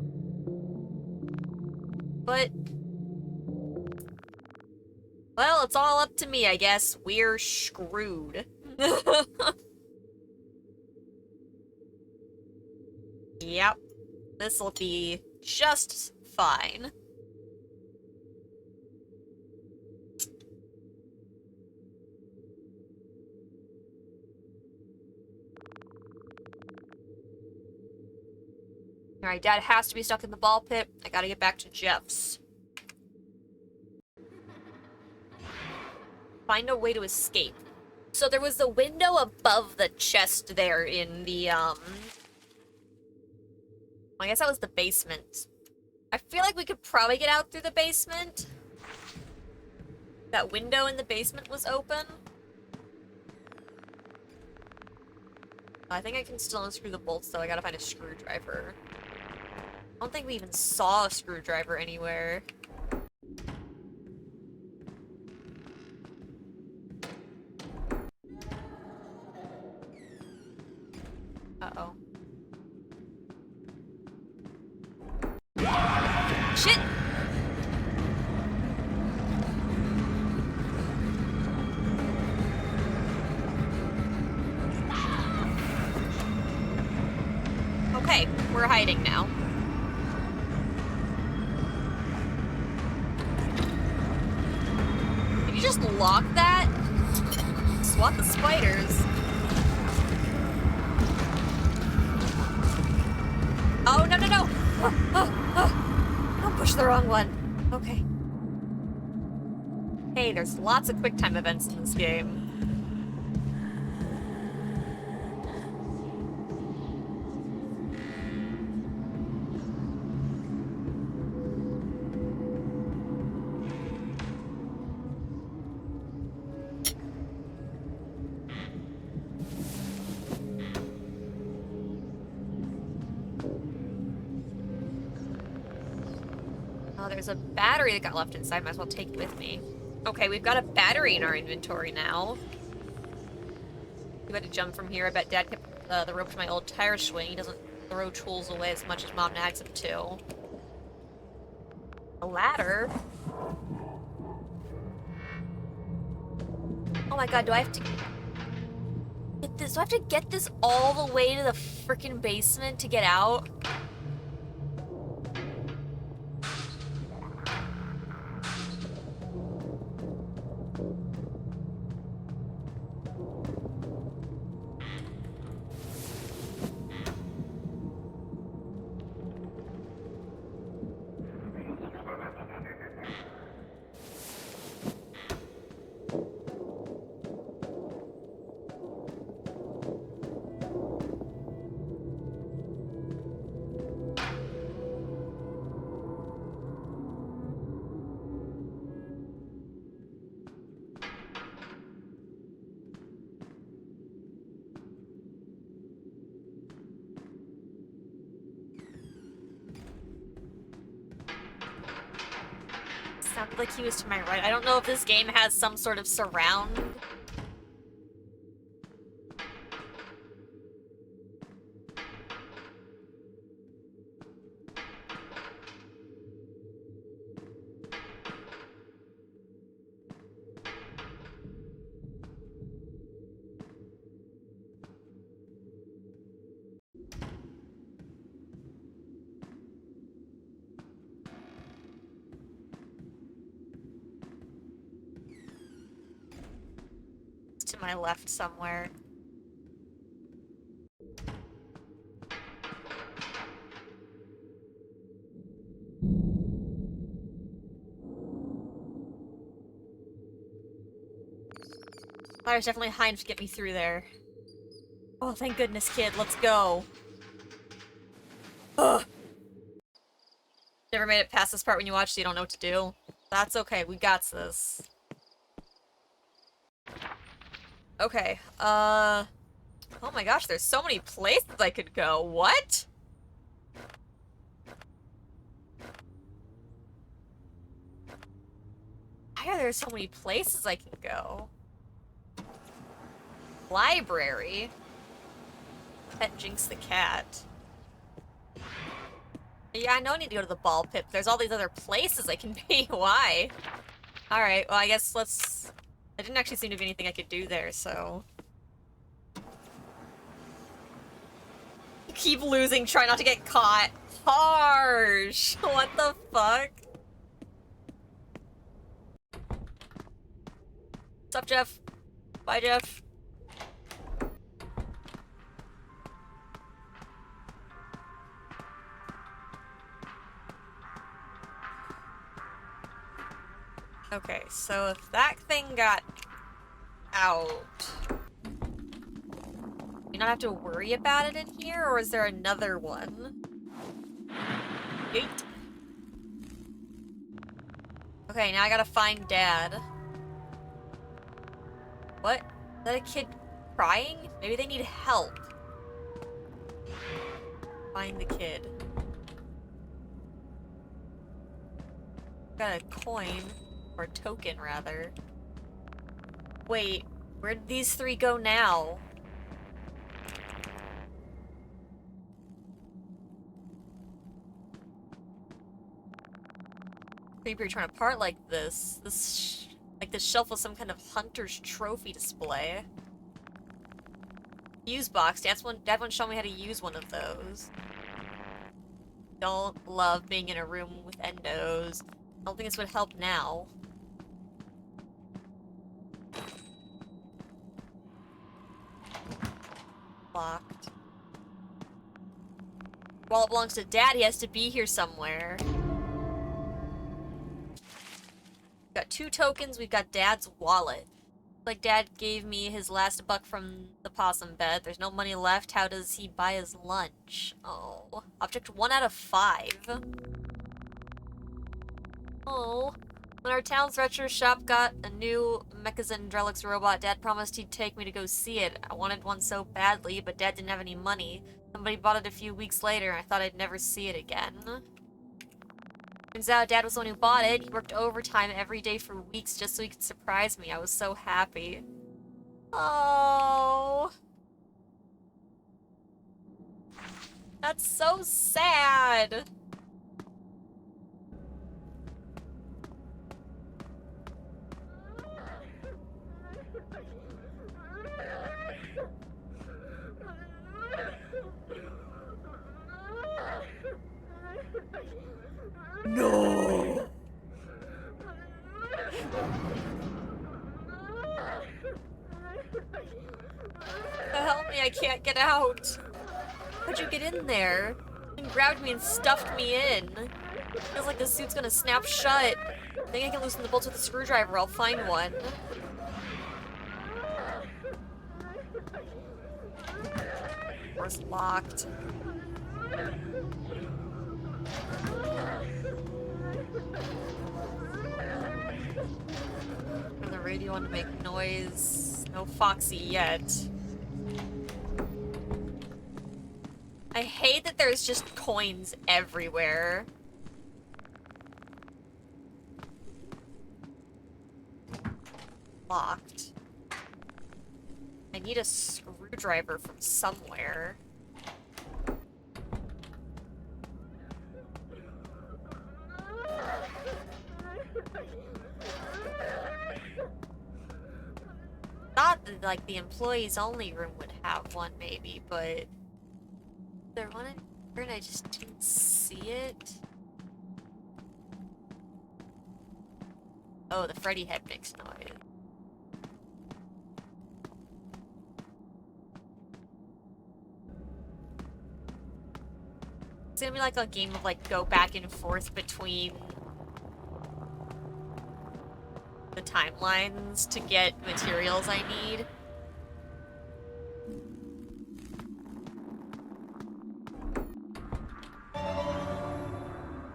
S1: But... well, it's all up to me, I guess. We're screwed. Yep. This'll be just fine. Alright, Dad has to be stuck in the ball pit. I gotta get back to Jeff's. Find a way to escape. So there was the window above the chest there in the, I guess that was the basement. I feel like we could probably get out through the basement. That window in the basement was open. I think I can still unscrew the bolts, though. I gotta find a screwdriver. I don't think we even saw a screwdriver anywhere. Shit! Okay, we're hiding now. Can you just lock that? Swat the spiders. Oh, no, no, no! Don't push the wrong one. Okay. Hey, there's lots of QuickTime events in this game. Oh, there's a battery that got left inside. Might as well take it with me. Okay, we've got a battery in our inventory now. We had to jump from here. I bet Dad kept the rope to my old tire swing. He doesn't throw tools away as much as Mom nags him to. A ladder? Oh my god, do I have to get this? Do I have to get this all the way to the freaking basement to get out? Sounded like he was to my right. I don't know if this game has some sort of surround. To my left somewhere. There's definitely Heinz to get me through there. Oh, thank goodness, kid. Let's go. Ugh. Never made it past this part when you watch, so you don't know what to do. That's okay. We got this. Okay, oh my gosh, there's so many places I could go. What? Why are there so many places I can go? Library? Pet Jinx the cat. Yeah, I know I need to go to the ball pit. There's all these other places I can be. Why? Alright, well I guess let's... I didn't actually seem to be anything I could do there, so... Keep losing, try not to get caught. Harsh! What the fuck? What's up, Jeff? Bye, Jeff. Okay, so if that thing got out... you not have to worry about it in here, or is there another one? Yeet. Okay, now I gotta find Dad. What? Is that a kid crying? Maybe they need help. Find the kid. Got a coin. Or a token, rather. Wait, where did these three go now? Creepy trying to part like this. Like this shelf was some kind of hunter's trophy display. Use box. Dad once showed me how to use one of those. Don't love being in a room with endos. I don't think this would help now. Locked. While it belongs to Dad, he has to be here somewhere. We've got 2 tokens, we've got Dad's wallet. Like Dad gave me his last buck from the possum bed. There's no money left. How does he buy his lunch? Oh. Object 1 out of 5. Oh. When our town's retro shop got a new Mechazendrelix robot, Dad promised he'd take me to go see it. I wanted one so badly, but Dad didn't have any money. Somebody bought it a few weeks later, and I thought I'd never see it again. Turns out Dad was the one who bought it. He worked overtime every day for weeks just so he could surprise me. I was so happy. Oh. That's so sad. No. Help me, I can't get out. How'd you get in there? You grabbed me and stuffed me in. Feels like the suit's gonna snap shut. I think I can loosen the bolts with a screwdriver. I'll find one. Door's locked. Turn the radio on to make noise. No Foxy yet. I hate that there's just coins everywhere. Locked. I need a screwdriver from somewhere. Thought that, like, the employees only room would have one, maybe, but there one in here and I just didn't see it. Oh, the Freddy head makes noise. It's gonna be like a game of, like, go back and forth between the timelines to get materials I need.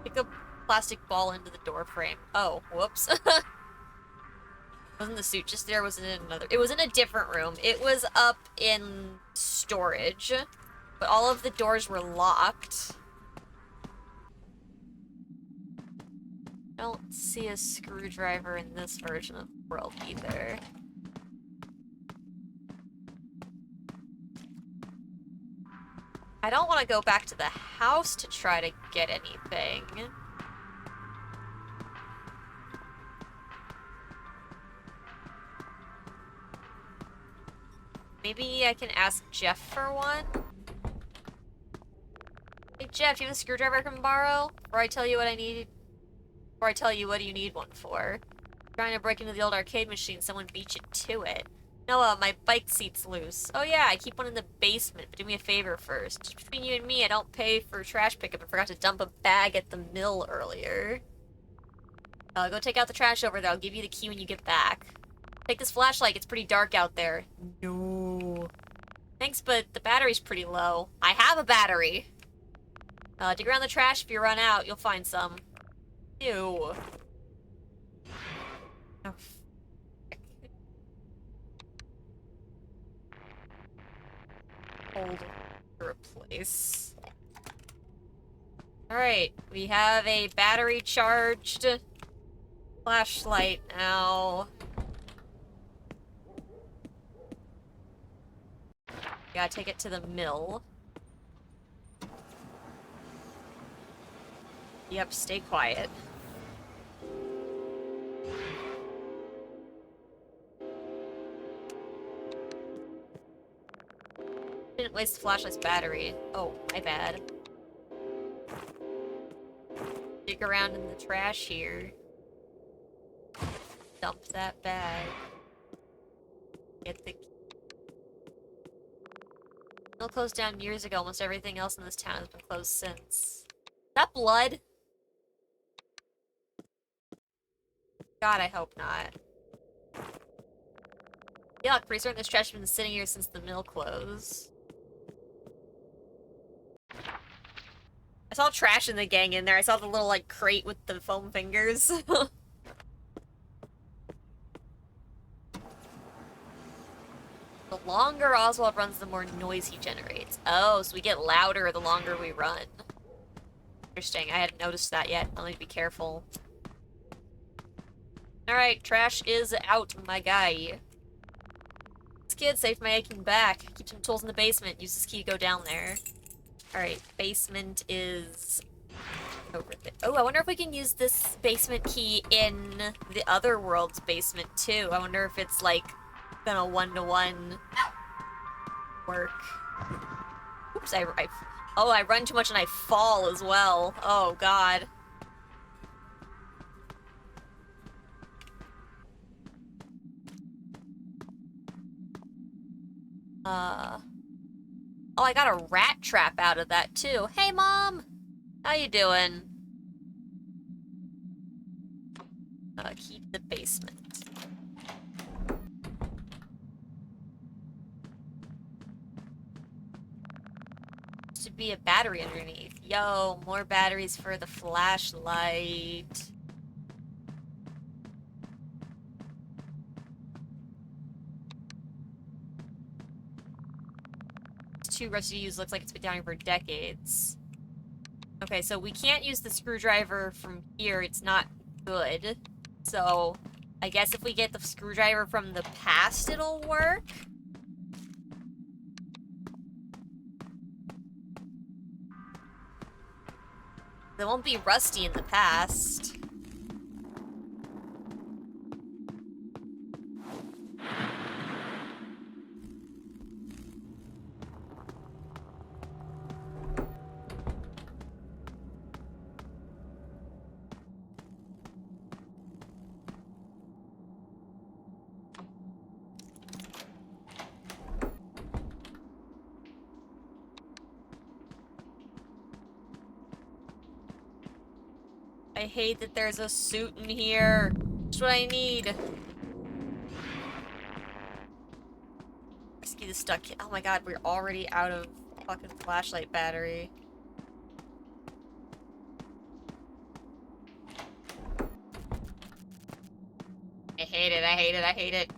S1: Pick a plastic ball into the door frame. Oh, whoops. Wasn't the suit just there? Was it in another? It was in a different room. It was up in storage, but all of the doors were locked. I don't see a screwdriver in this version of the world either. I don't want to go back to the house to try to get anything. Maybe I can ask Jeff for one? Hey Jeff, do you have a screwdriver I can borrow? Or I tell you what I need? Or I tell you what do you need one for? Trying to break into the old arcade machine, someone beat you to it. Noah, my bike seat's loose. Oh yeah, I keep one in the basement, but do me a favor first. Just between you and me, I don't pay for trash pickup and forgot to dump a bag at the mill earlier. Go take out the trash over there, I'll give you the key when you get back. Take this flashlight, it's pretty dark out there. No. Thanks, but the battery's pretty low. I have a battery! Dig around the trash, if you run out, you'll find some. Ew. Oh, frick. Hold to replace. Alright, we have a battery charged flashlight now. Gotta take it to the mill. Yep, stay quiet. waste the flashlight's battery. Oh, my bad. Dig around in the trash here. Dump that bag. Get the key. Mill closed down years ago. Almost everything else in this town has been closed since. Is that blood? God, I hope not. Yuck, pretty certain this trash has been sitting here since the mill closed. I saw trash in the gang in there. I saw the little, like, crate with the foam fingers. The longer Oswald runs, the more noise he generates. Oh, so we get louder the longer we run. Interesting. I hadn't noticed that yet. I'll need to be careful. Alright, trash is out, my guy. This kid saved my aching back. Keep some tools in the basement. Use this key to go down there. Alright, basement is over there. Oh, I wonder if we can use this basement key in the other world's basement too. I wonder if it's like gonna one-to-one work. Oops, oh, I run too much and I fall as well. Oh, God. Oh, I got a rat trap out of that too. Hey, Mom! How you doing? Key to the basement. Should be a battery underneath. Yo, more batteries for the flashlight. It's too rusty to use. Looks like it's been down here for decades. Okay, so we can't use the screwdriver from here. It's not good. So, I guess if we get the screwdriver from the past, it'll work? They won't be rusty in the past. I hate that there's a suit in here. That's what I need. Rescue the stuck kid. Oh my god, we're already out of fucking flashlight battery. I hate it, I hate it, I hate it.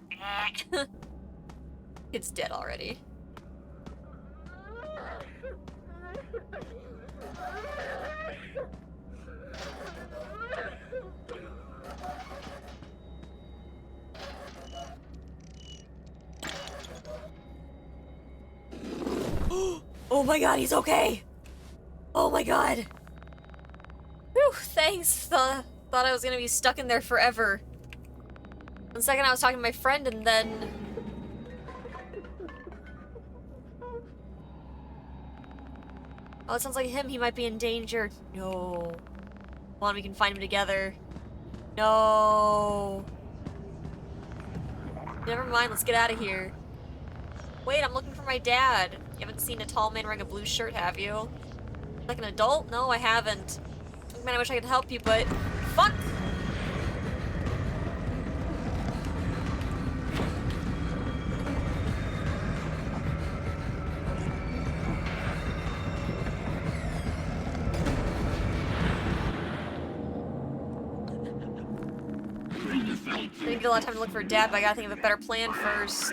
S1: It's dead already. Oh my god, he's okay! Oh my god! Whew, thanks. Thought I was gonna be stuck in there forever. One second I was talking to my friend and then... Oh, it sounds like him. He might be in danger. No. Come on, we can find him together. No. Never mind, let's get out of here. Wait, I'm looking for my dad. You haven't seen a tall man wearing a blue shirt, have you? Like an adult? No, I haven't. Man, I wish I could help you, but... Fuck! I didn't get a lot of time to look for Dad, but I gotta think of a better plan first.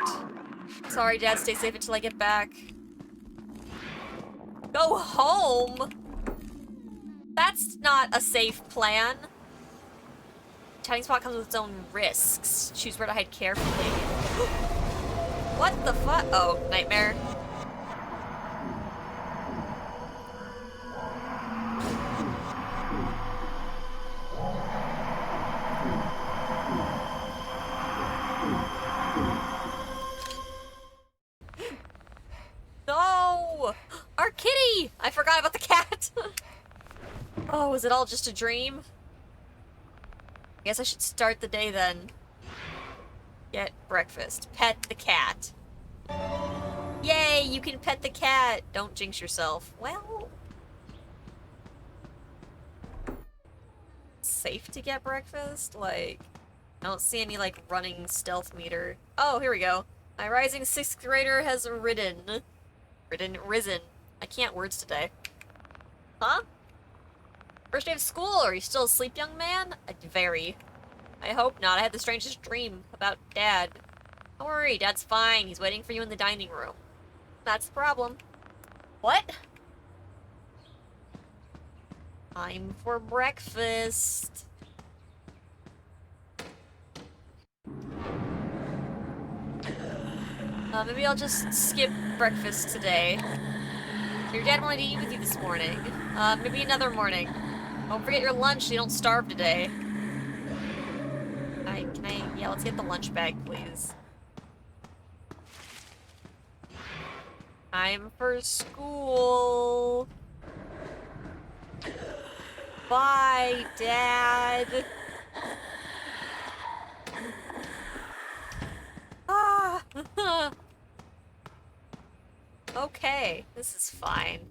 S1: Sorry, Dad. Stay safe until I get back. Go home? That's not a safe plan. Hiding spot comes with its own risks. Choose where to hide carefully. What the fuck? Oh, nightmare. No! was it all just a dream? Guess I should start the day then. Get breakfast. Pet the cat. Yay, you can pet the cat! Don't jinx yourself. Well... safe to get breakfast? Like... I don't see any, like, running stealth meter. Oh, here we go. My rising 6th grader has risen. I can't words today. Huh? First day of school? Are you still asleep, young man? Very. I hope not. I had the strangest dream about Dad. Don't worry, Dad's fine. He's waiting for you in the dining room. That's the problem. What? Time for breakfast. Maybe I'll just skip breakfast today. Your dad wanted to eat with you this morning. Maybe another morning. Don't forget your lunch so you don't starve today. Yeah, let's get the lunch bag, please. Time for school. Bye, Dad. Ah! Okay, this is fine.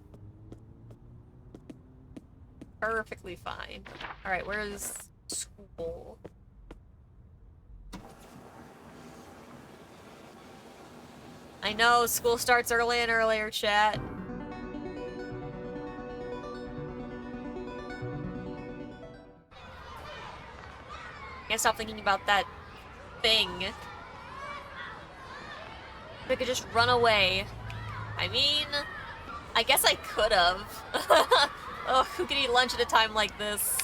S1: Perfectly fine. Alright, where's school? I know, school starts early and earlier, chat. Can't stop thinking about that thing. If I could just run away. I mean, I guess I could've. Oh, who could eat lunch at a time like this?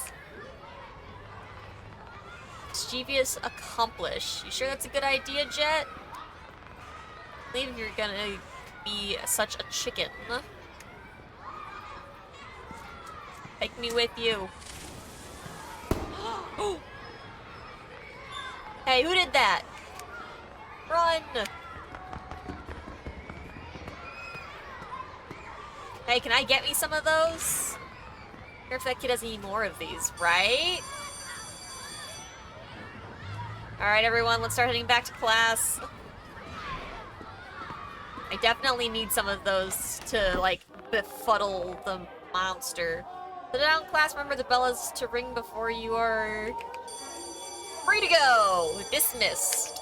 S1: Mischievous accomplish. You sure that's a good idea, Jet? I believe you're gonna be such a chicken. Take me with you. Hey, who did that? Run! Hey, can I get me some of those? I wonder if that kid has any more of these, right? Alright, everyone, let's start heading back to class. I definitely need some of those to, like, befuddle the monster. Sit down, class. Remember the bell is to ring before you are free to go. Dismissed.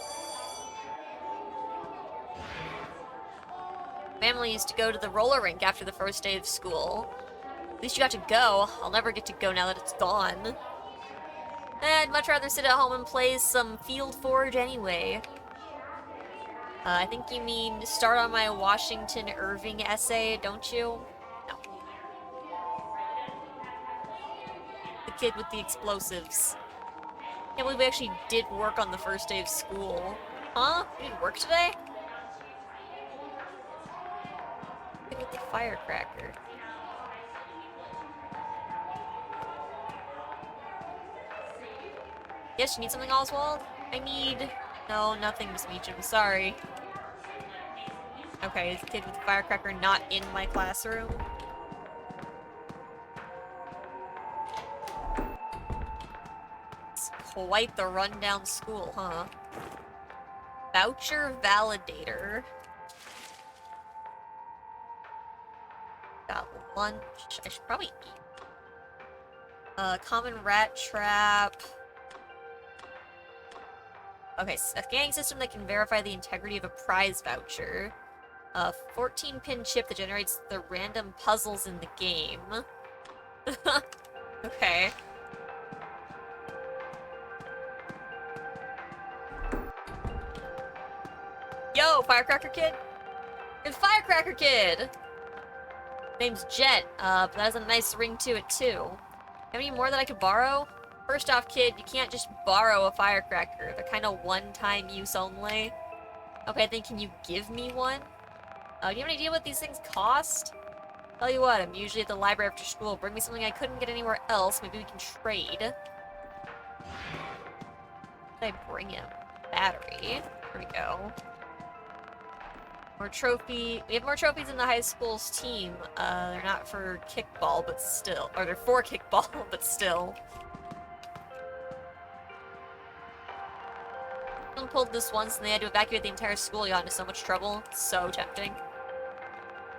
S1: Family used to go to the roller rink after the first day of school. At least you got to go. I'll never get to go now that it's gone. I'd much rather sit at home and play some Field Forge anyway. I think you mean start on my Washington Irving essay, don't you? No. The kid with the explosives. Can't believe we actually did work on the first day of school. Huh? We didn't work today? Kid with the firecracker. Yes, you need something, Oswald? I need... No, nothing, Miss Meacham. Sorry. Okay, is the kid with the firecracker not in my classroom? It's quite the rundown school, huh? Voucher validator. Got lunch. I should probably eat. Common rat trap. Okay, a scanning system that can verify the integrity of a prize voucher. A 14-pin chip that generates the random puzzles in the game. Okay. Yo, Firecracker Kid! You're the Firecracker Kid! Name's Jet, but that has a nice ring to it, too. Have any more that I could borrow? First off, kid, you can't just borrow a firecracker. They're kind of one-time use only. Okay, then can you give me one? Do you have any idea what these things cost? Tell you what, I'm usually at the library after school. Bring me something I couldn't get anywhere else. Maybe we can trade. What did I bring him? Battery. Here we go. More trophy. We have more trophies in the high school's team. They're not for kickball, but still. Or they're for kickball, but still. Someone pulled this once and they had to evacuate the entire school. You got into so much trouble. So tempting.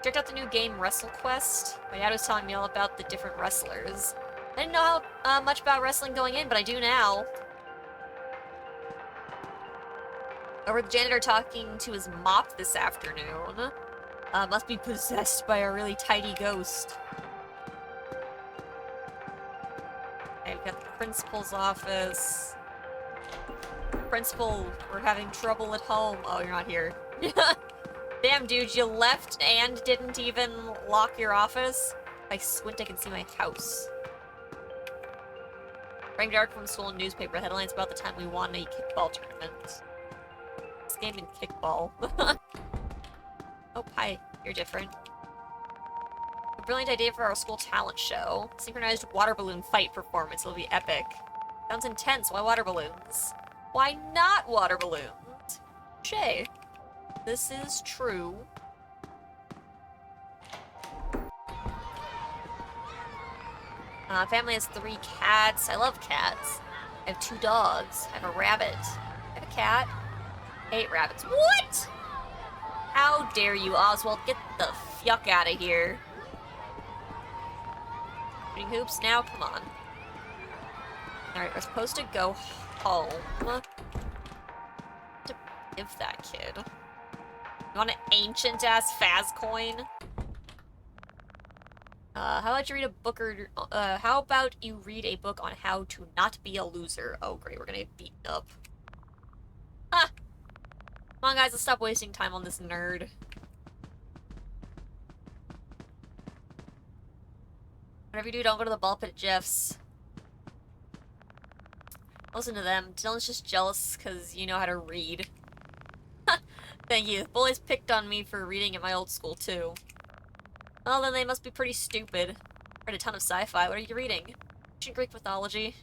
S1: Checked out the new game WrestleQuest. My dad was telling me all about the different wrestlers. I didn't know how much about wrestling going in, but I do now. Over the janitor talking to his mop this afternoon. Must be possessed by a really tidy ghost. Okay, we got the principal's office. Principal, we're having trouble at home. Oh, you're not here. Damn, dude, you left and didn't even lock your office? If I squint, I can see my house. Framed article from school newspaper. Headlines about the time we won a kickball tournament. This game in kickball. Oh, hi. You're different. A brilliant idea for our school talent show. Synchronized water balloon fight performance. It'll be epic. Sounds intense. Why water balloons? Why not water balloons? Shay. This is true. Family has 3 cats. I love cats. I have 2 dogs. I have a rabbit. I have a cat. I hate rabbits. What? How dare you, Oswald? Get the fuck out of here. Shooting hoops now? Come on. Alright, we're supposed to go home. To give that kid. You want an ancient-ass Faz coin? How about you read a book or... how about you read a book on how to not be a loser? Oh, great, we're gonna get beaten up. Ha! Come on, guys, let's stop wasting time on this nerd. Whatever you do, don't go to the ball pit at Jeff's. Listen to them. Dylan's just jealous because you know how to read. Thank you. Bullies picked on me for reading at my old school, too. Well, then they must be pretty stupid. Read a ton of sci-fi. What are you reading? Ancient Greek mythology.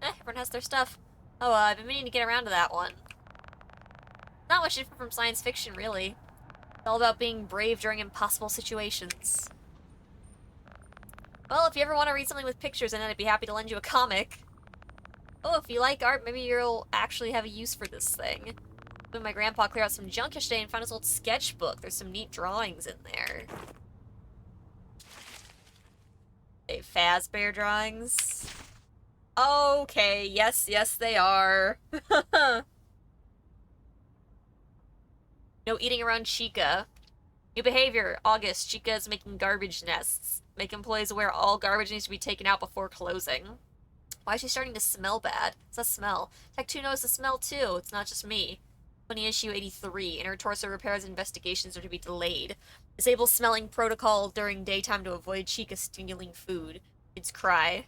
S1: Everyone has their stuff. Oh, I've been meaning to get around to that one. Not much different from science fiction, really. It's all about being brave during impossible situations. Well, if you ever want to read something with pictures in it, I'd be happy to lend you a comic. Oh, if you like art, maybe you'll actually have a use for this thing. When my grandpa cleared out some junk yesterday and found his old sketchbook. There's some neat drawings in there. Hey, Fazbear drawings. Okay, yes, they are. No eating around Chica. New behavior. August. Chica is making garbage nests. Make employees aware all garbage needs to be taken out before closing. Why is she starting to smell bad? It's a smell. Tech 2 knows the smell too. It's not just me. 20 issue 83. Inner torso repairs and investigations are to be delayed. Disable smelling protocol during daytime to avoid Chica stealing food. Kids cry.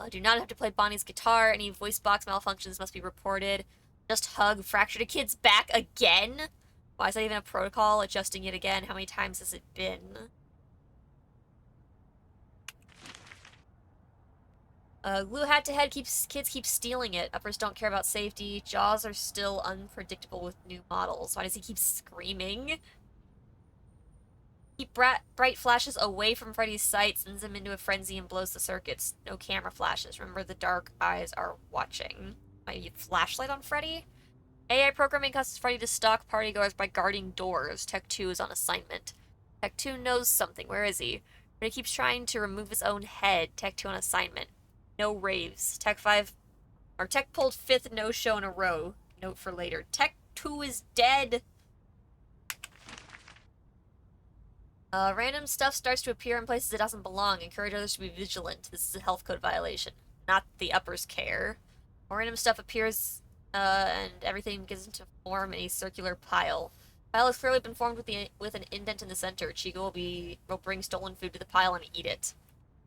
S1: Do not have to play Bonnie's guitar. Any voice box malfunctions must be reported. Just hug. Fractured a kid's back again? Why is that even a protocol? Adjusting it again. How many times has it been? Glue hat to head. Kids keep stealing it. Uppers don't care about safety. Jaws are still unpredictable with new models. Why does he keep screaming? Keep bright flashes away from Freddy's sight, sends him into a frenzy and blows the circuits. No camera flashes. Remember, the dark eyes are watching. My flashlight on Freddy? AI programming causes Freddy to stalk partygoers by guarding doors. Tech 2 is on assignment. Tech 2 knows something. Where is he? Freddy keeps trying to remove his own head. Tech 2 on assignment. No raves. Tech 5... Or Tech pulled 5th no-show in a row. Note for later. Tech 2 is dead! Random stuff starts to appear in places it doesn't belong. Encourage others to be vigilant. This is a health code violation. Not the uppers care. Random stuff appears, and everything gets into form in a circular pile. Pile has clearly been formed with an indent in the center. Chico will bring stolen food to the pile and eat it.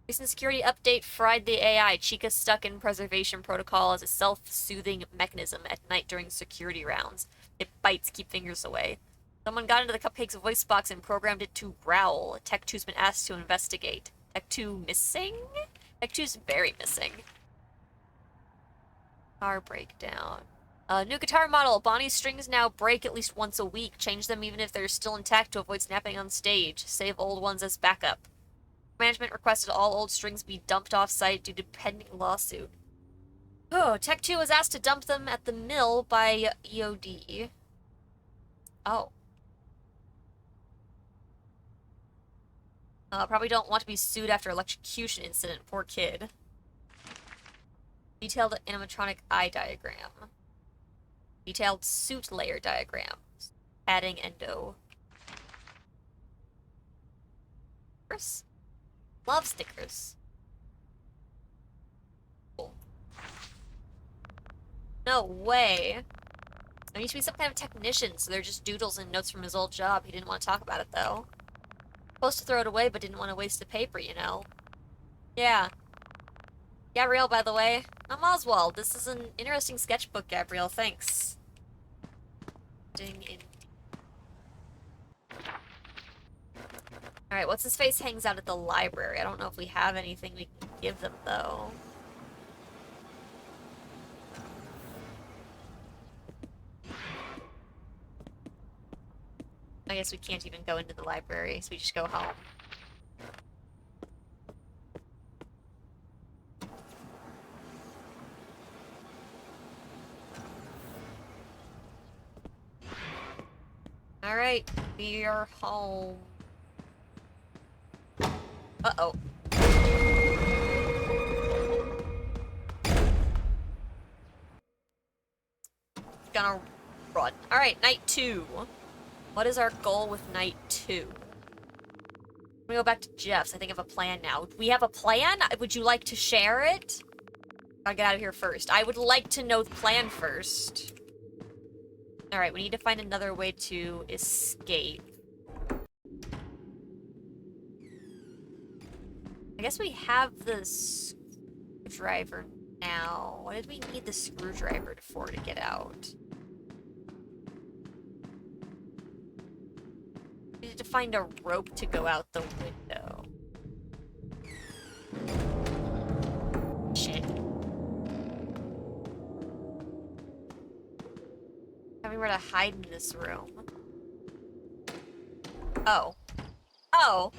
S1: Recent security update fried the AI. Chica's stuck in preservation protocol as a self-soothing mechanism at night during security rounds. It bites, keep fingers away. Someone got into the Cupcake's voice box and programmed it to growl. Tech 2's been asked to investigate. Tech 2 missing? Tech 2's very missing. Car breakdown. New guitar model. Bonnie's strings now break at least once a week. Change them even if they're still intact to avoid snapping on stage. Save old ones as backup. Management requested all old strings be dumped off-site due to pending lawsuit. Oh, Tech 2 was asked to dump them at the mill by EOD. Oh. Probably don't want to be sued after electrocution incident. Poor kid. Detailed animatronic eye diagram. Detailed suit layer diagrams. Padding endo. Stickers? Love stickers. Cool. No way. There used to be some kind of technician, so they're just doodles and notes from his old job. He didn't want to talk about it, though. Supposed to throw it away, but didn't want to waste the paper, you know? Yeah. Gabrielle, by the way. I'm Oswald. This is an interesting sketchbook, Gabrielle. Thanks. Alright, what's his face hangs out at the library. I don't know if we have anything we can give them, though. I guess we can't even go into the library, so we just go home. Alright, we are home. Uh-oh. Gonna run. Alright, night 2. What is our goal with night 2? We go back to Jeff's. I think I have a plan now. We have a plan? Would you like to share it? Gotta get out of here first. I would like to know the plan first. Alright, we need to find another way to escape. I guess we have the screwdriver now. What did we need the screwdriver for to get out? We needed to find a rope to go out the window. Shit. Having where to hide in this room. Oh. Oh.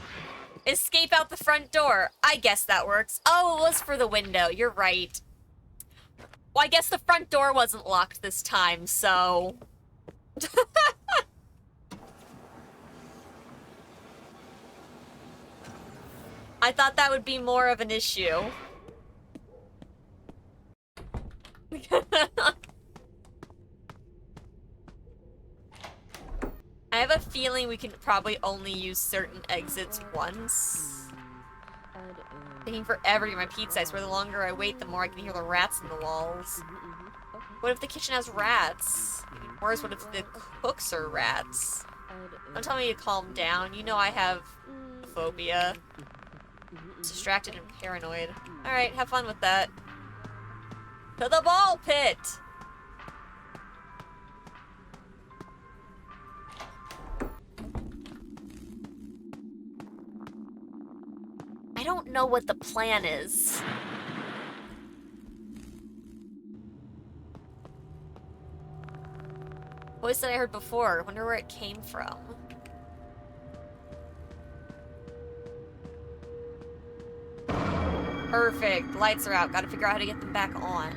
S1: Escape out the front door. I guess that works. Oh, it was for the window. You're right. Well, I guess the front door wasn't locked this time, so... I thought that would be more of an issue. I have a feeling we can probably only use certain exits once. Taking forever to get my pizza. I swear the longer I wait, the more I can hear the rats in the walls. What if the kitchen has rats? Even worse, what if the cooks are rats? Don't tell me to calm down. You know I have a phobia. Distracted and paranoid. Alright, have fun with that. To the ball pit! I don't know what the plan is. Voice that I heard before. Wonder where it came from. Perfect. Lights are out. Gotta figure out how to get them back on.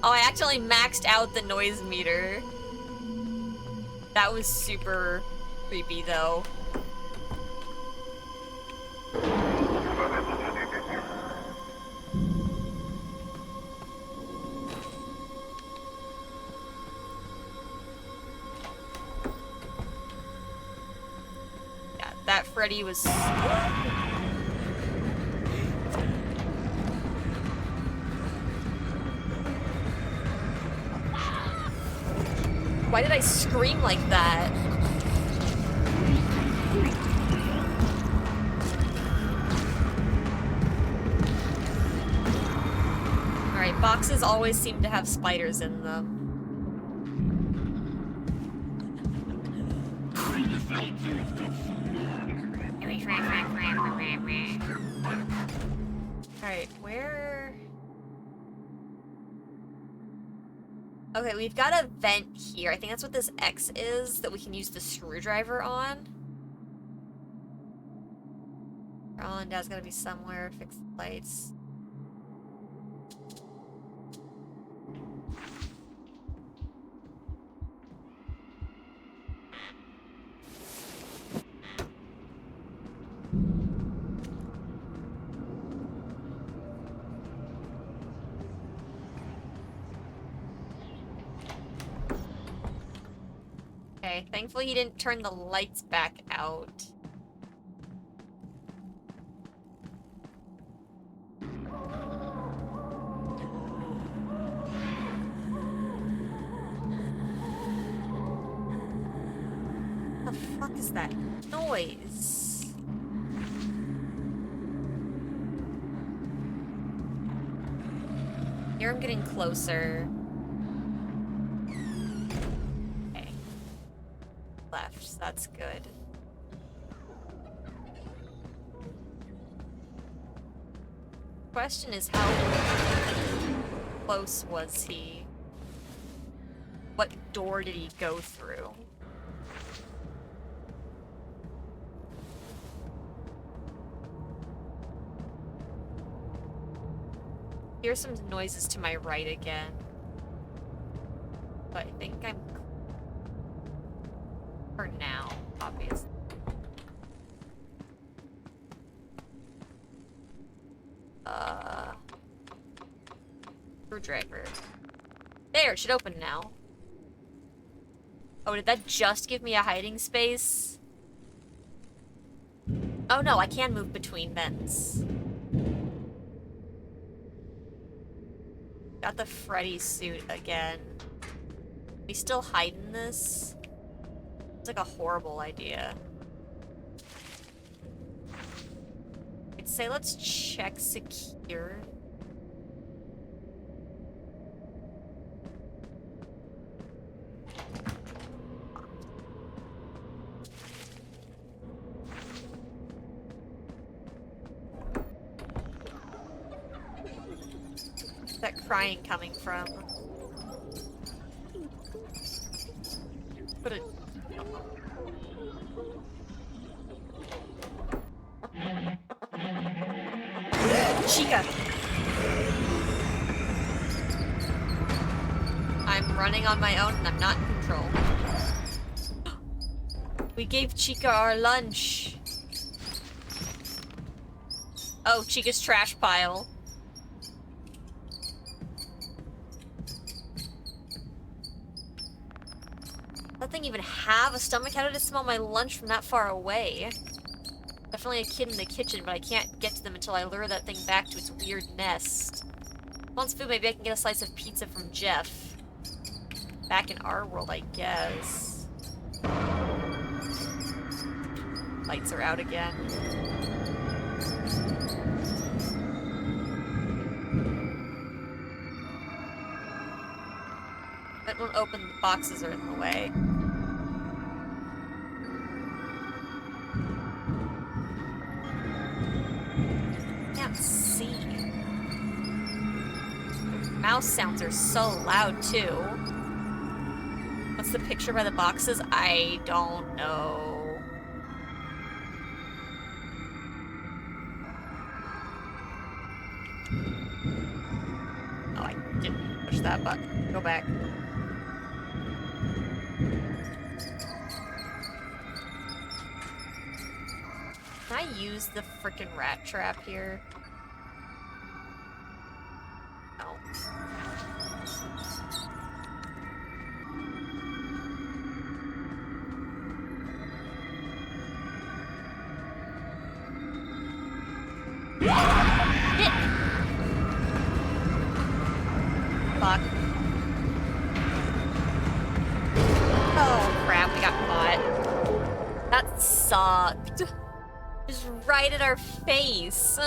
S1: Oh, I actually maxed out the noise meter. That was super creepy, though. Yeah, that Freddy was... Why did I scream like that? boxes always seem to have spiders in them. Alright, where... Okay, we've got a vent here. I think that's what this X is that we can use the screwdriver on. Carl and Dad's gotta be somewhere. Fix the lights. Okay, thankfully he didn't turn the lights back out. What the fuck is that noise? Here I'm getting closer. Left, so that's good. Question is, how close was he? What door did he go through? Here's some noises to my right again. But I think I'm for now, obviously. Screwdriver. There, it should open now. Oh, did that just give me a hiding space? Oh no, I can move between vents. Got the Freddy suit again. We still hide in this? It's like a horrible idea. I'd say let's check secure. Where's that crying coming from? Put it. Chica! I'm running on my own and I'm not in control. We gave Chica our lunch. Oh, Chica's trash pile. That thing even have a stomach? How did it smell my lunch from that far away? Definitely a kid in the kitchen, but I can't get to them until I lure that thing back to its weird nest. Wants food, maybe I can get a slice of pizza from Jeff. Back in our world, I guess. Lights are out again. That won't open, the boxes are in the way. See. Mouse sounds are so loud too. What's the picture by the boxes? I don't know. Oh, I didn't push that button. Go back. Can I use the frickin' rat trap here? No. Fuck. Oh crap, we got caught. That sucked. Just right at our face.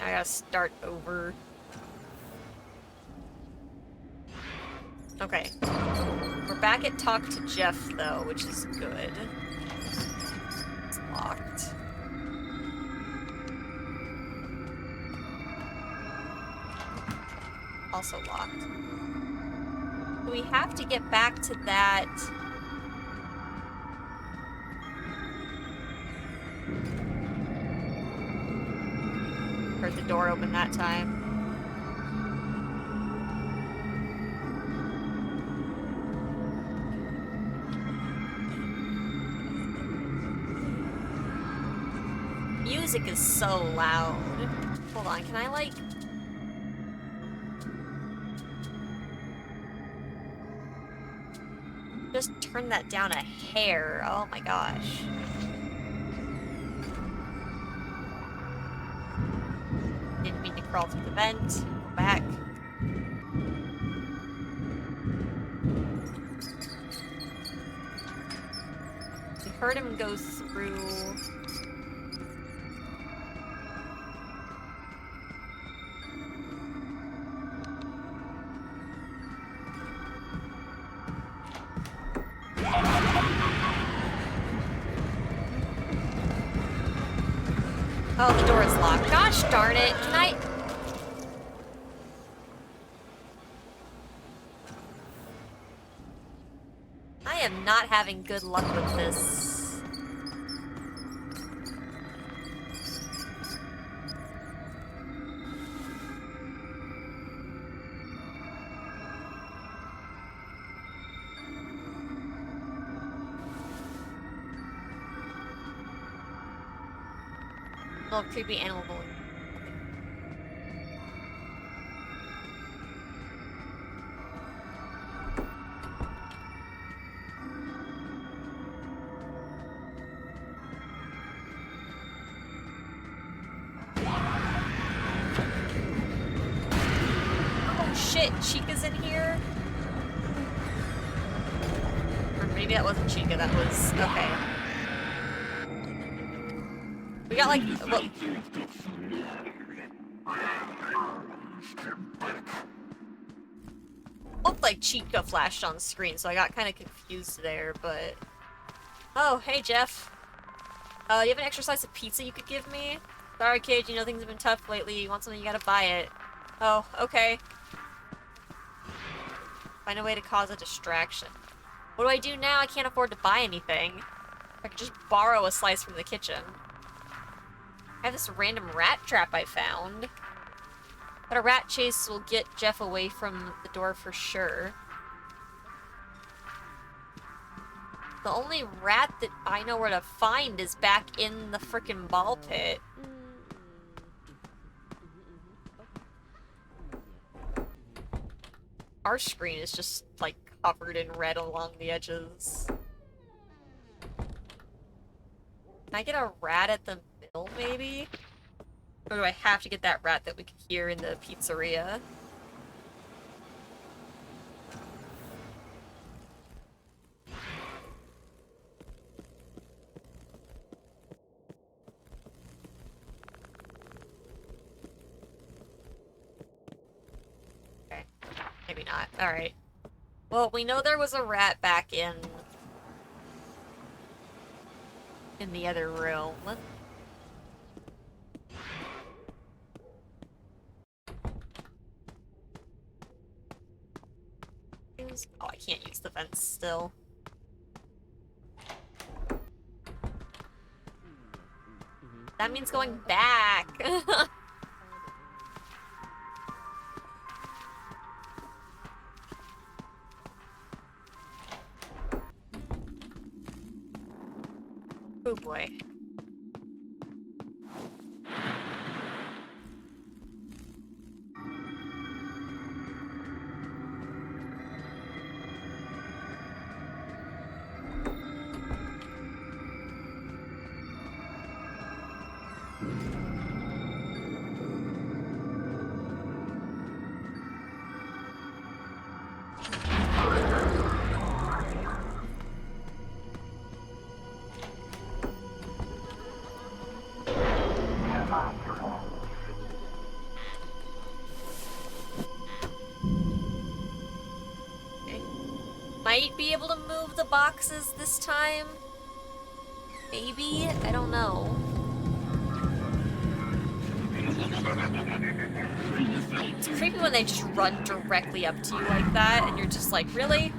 S1: I gotta start over. Okay. We're back at Talk to Jeff, though, which is good. It's locked. Also locked. We have to get back to that... Heard the door open that time. Music is so loud. Hold on, can I, like... just turn that down a hair? Oh my gosh. Didn't mean to crawl through the vent. Go back. We heard him go through... Oh, the door is locked. Gosh darn it. Can I... I am not having good luck with this. Little creepy animal bully. Oh shit, Chica's in here? Or maybe that wasn't Chica, that was... okay. We got like... well, looked like Chica flashed on screen, so I got kind of confused there, but... Oh, hey Jeff. You have an extra slice of pizza you could give me? Sorry kid, you know things have been tough lately. You want something, you gotta buy it. Oh, okay. Find a way to cause a distraction. What do I do now? I can't afford to buy anything. I could just borrow a slice from the kitchen. I have this random rat trap I found. But a rat chase will get Jeff away from the door for sure. The only rat that I know where to find is back in the frickin' ball pit. Our screen is just, like, covered in red along the edges. Can I get a rat at the mill, maybe? Or do I have to get that rat that we could hear in the pizzeria? Okay. Maybe not. Alright. Well, we know there was a rat back in the other room. Oh, I can't use the vents still. That means going back. Oh boy. might be able to move the boxes this time. Maybe? I don't know. It's creepy when they just run directly up to you like that, and you're just like, really?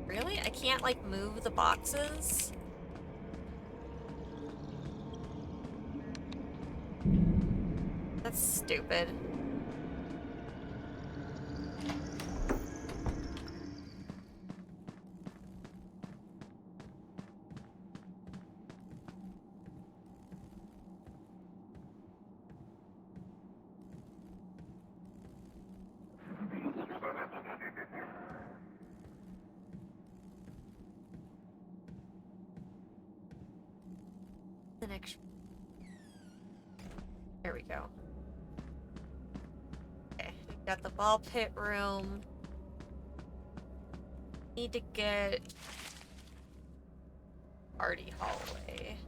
S1: Really? I can't, like, move the boxes? That's stupid. The next... There we go. Okay, we've got the ball pit room. Need to get... Party hallway.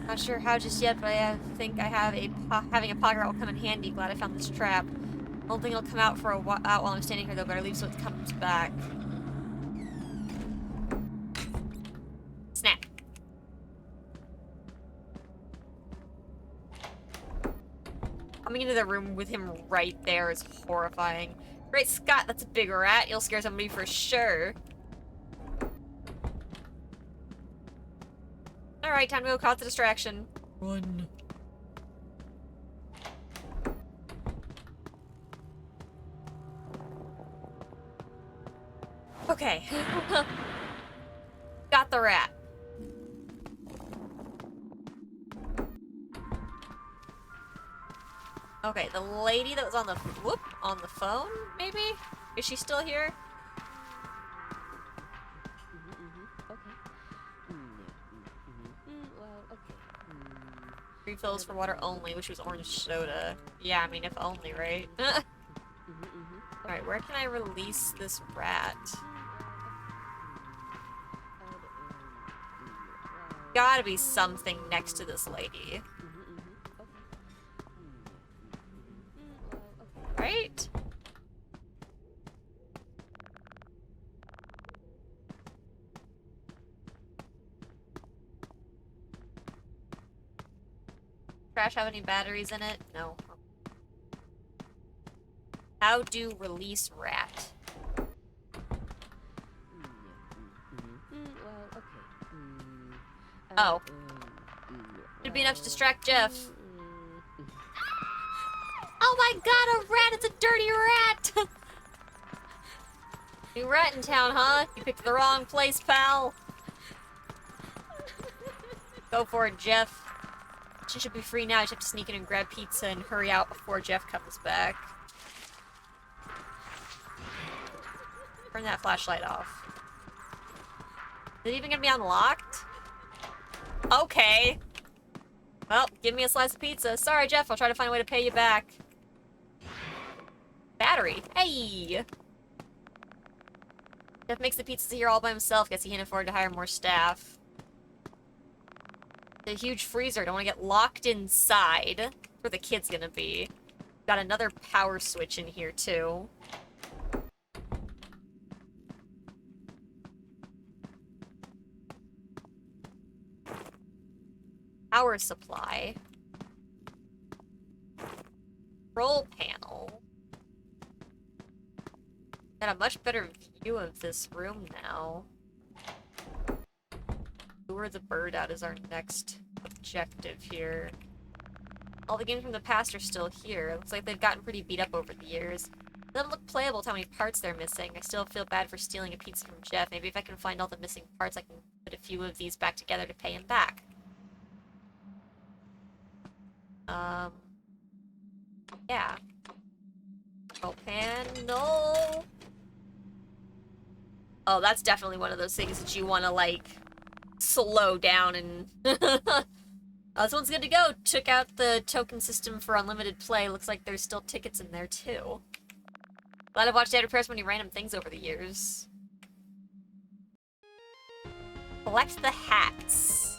S1: Not sure how just yet, but I think I have having a pocket will come in handy. Glad I found this trap. I don't think it'll come out for a while while I'm standing here though. Better leave so it comes back. Snap. Coming into the room with him right there is horrifying. Great Scott, that's a big rat. You'll scare somebody for sure. Alright, time to go cause the distraction. Run. Okay. Got the rat. Okay, the lady that was on the phone, maybe? Is she still here? Refills for water only, which was orange soda. Yeah, I mean, if only, right? Alright, where can I release this rat? Gotta be something next to this lady. Right? Trash have any batteries in it? No. How do release rat? Oh. Should be enough to distract Jeff. Oh my god, a rat! It's a dirty rat! New rat in town, huh? You picked the wrong place, pal. Go for it, Jeff. She should be free now. You just have to sneak in and grab pizza and hurry out before Jeff comes back. Turn that flashlight off. Is it even gonna be unlocked? Okay. Well, give me a slice of pizza. Sorry, Jeff. I'll try to find a way to pay you back. Battery. Hey! Jeff makes the pizzas here all by himself. Guess he can't afford to hire more staff. The huge freezer. Don't want to get locked inside. That's where the kid's gonna be. Got another power switch in here, too. Power supply. Control panel. Got a much better view of this room now. Lure the bird out is our next objective here. All the games from the past are still here. Looks like they've gotten pretty beat up over the years. It doesn't look playable with how many parts they're missing. I still feel bad for stealing a pizza from Jeff. Maybe if I can find all the missing parts, I can put a few of these back together to pay him back. Yeah. Oh, pan, no! Oh, that's definitely one of those things that you want to, like, slow down and... Oh, this one's good to go. Took out the token system for unlimited play. Looks like there's still tickets in there, too. Glad I've watched Dad press many random things over the years. Collect the hats.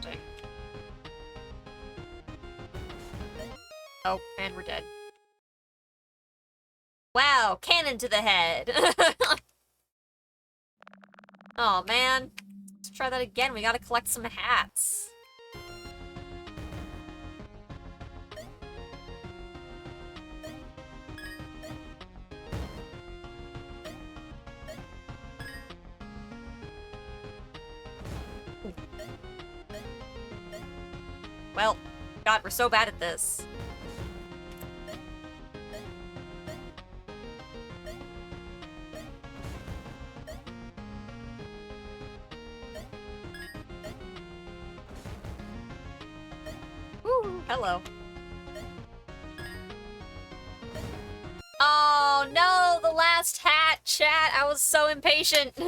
S1: Dang. Oh, and we're dead. Wow, cannon to the head. Oh, man. Let's try that again. We gotta collect some hats. Well, God, we're so bad at this. Woo, hello. Oh no, the last hat, chat. I was so impatient.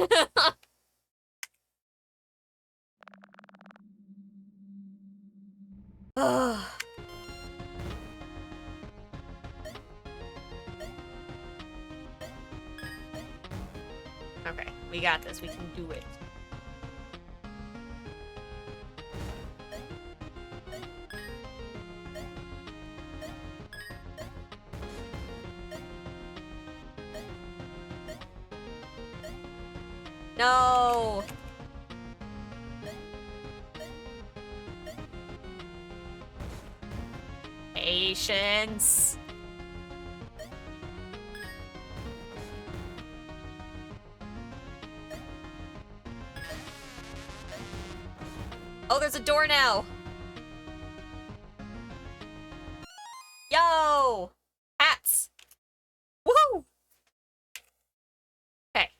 S1: Ugh. Okay, we got this. We can do it. No! Patience. Oh, there's a door now. Yo! Hats! Woohoo! Okay.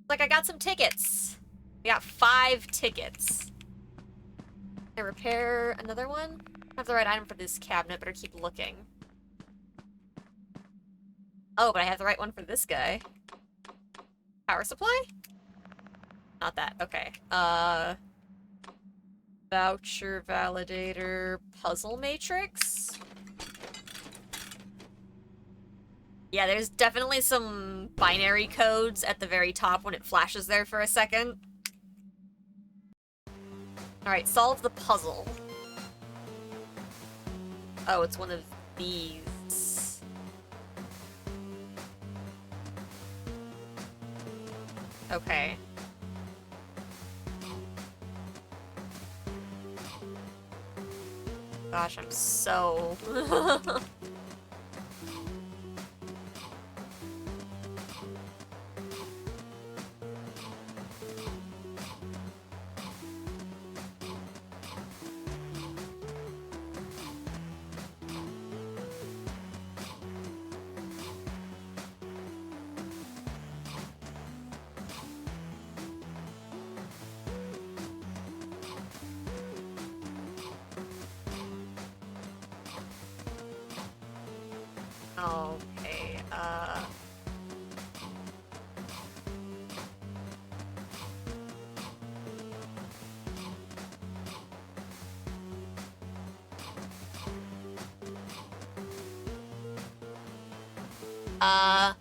S1: Like I got some tickets. We got 5 tickets. Can I repair another one? I have the right item for this cabinet, better keep looking. Oh, but I have the right one for this guy. Power supply? Not that, okay. Voucher validator puzzle matrix? Yeah, there's definitely some binary codes at the very top when it flashes there for a second. Alright, solve the puzzle. Oh, it's one of these. Okay. Gosh, I'm so... Okay, I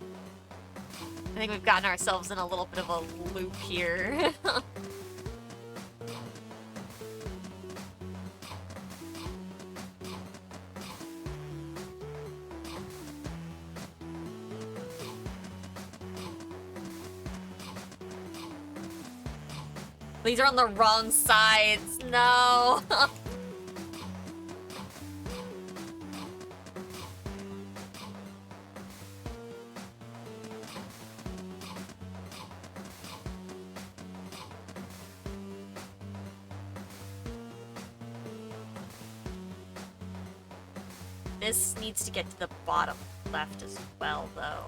S1: think we've gotten ourselves in a little bit of a loop here. These are on the wrong sides. No. This needs to get to the bottom left as well, though.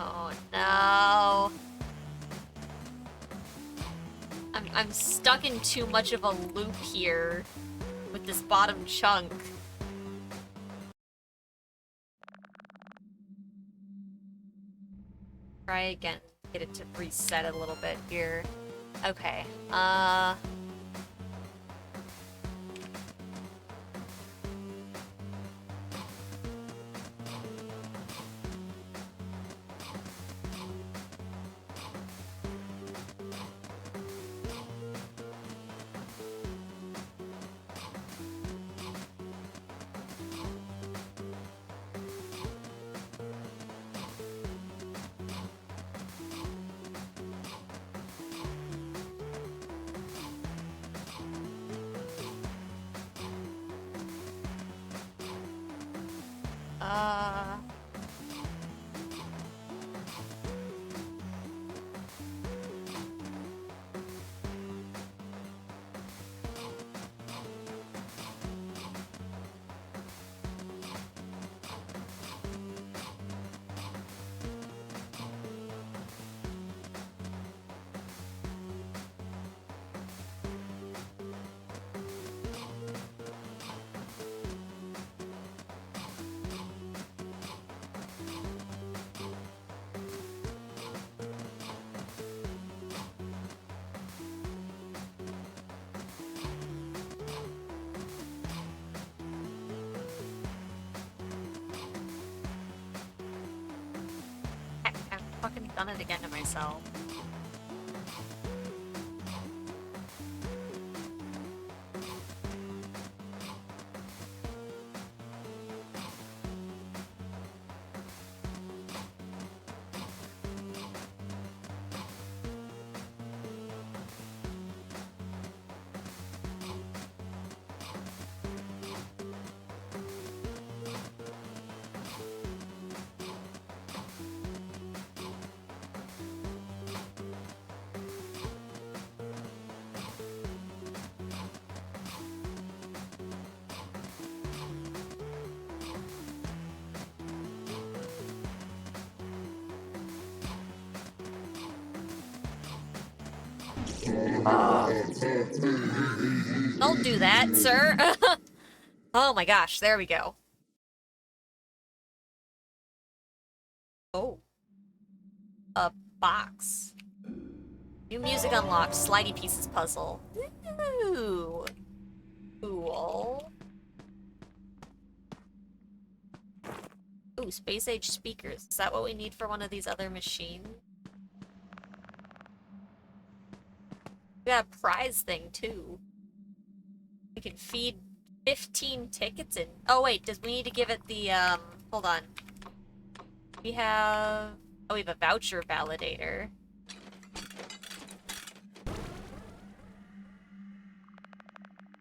S1: Oh no. I'm stuck in too much of a loop here with this bottom chunk. Try again. Get it to reset a little bit here. Okay. I've fucking done it again to myself. Don't do that, sir. Oh my gosh, there we go. Oh. A box. New music unlocked. Slidey pieces puzzle. Ooh. Cool. Ooh, space age speakers. Is that what we need for one of these other machines? We got a prize thing too. We can feed 15 tickets in. Oh wait, does we need to give it the hold on. We have we have a voucher validator.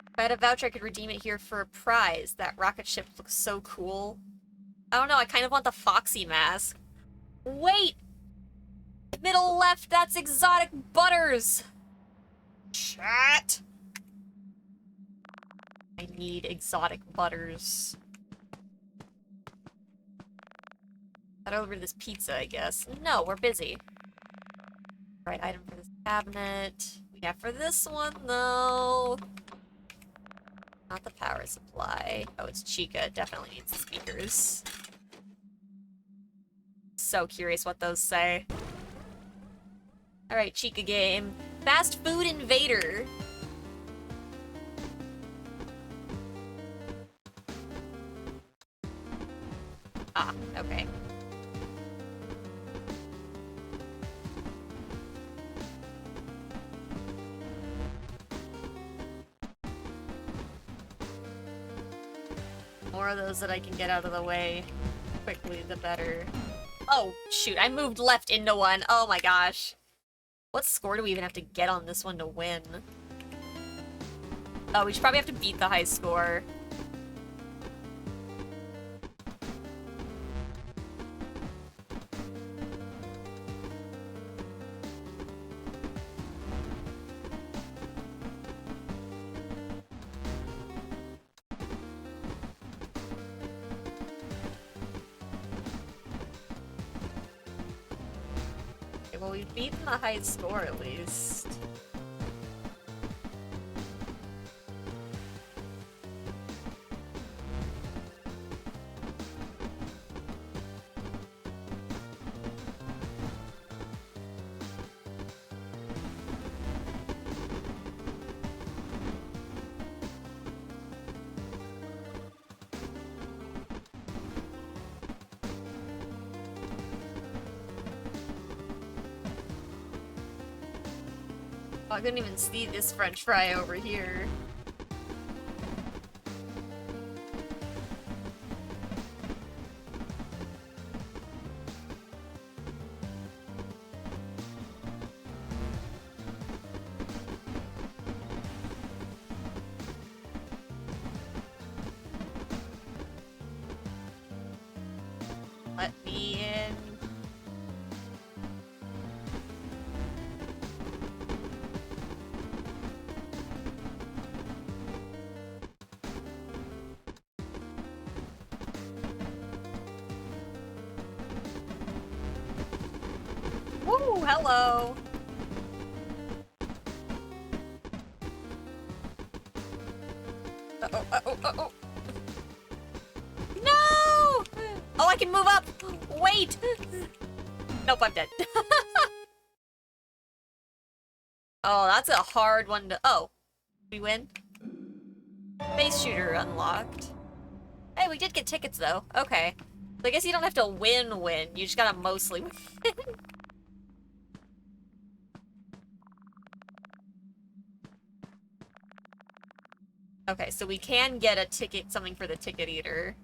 S1: If I had a voucher, I could redeem it here for a prize. That rocket ship looks so cool. I don't know, I kind of want the Foxy mask. Wait! Middle left, that's exotic butters! Chat! I need exotic butters. Head over to this pizza, I guess. No, we're busy. Right item for this cabinet. We have for this one, though. Not the power supply. Oh, it's Chica. It definitely needs the speakers. So curious what those say. Alright, Chica game. Fast Food Invader. Ah, okay. More of those that I can get out of the way quickly, the better. Oh, shoot, I moved left into one. Oh my gosh. What score do we even have to get on this one to win? Oh, we should probably have to beat the high score. well, we've beaten the high score at least. Oh, I couldn't even see this French fry over here. Let me in. Woo, hello. Uh-oh, uh-oh, uh-oh. No! Oh, I can move up! Wait! Nope, I'm dead. Oh, that's a hard one to... Oh. We win? Base shooter unlocked. Hey, we did get tickets, though. Okay. So I guess you don't have to win. You just gotta mostly win. Okay, so we can get a ticket, something for the ticket eater.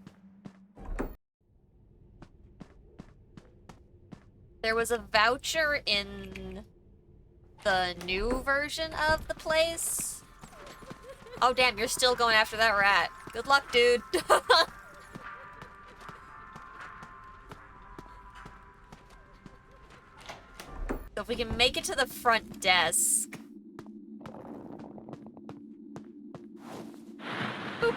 S1: There was a voucher in the new version of the place. Oh damn, you're still going after that rat. Good luck, dude. So if we can make it to the front desk. Boop.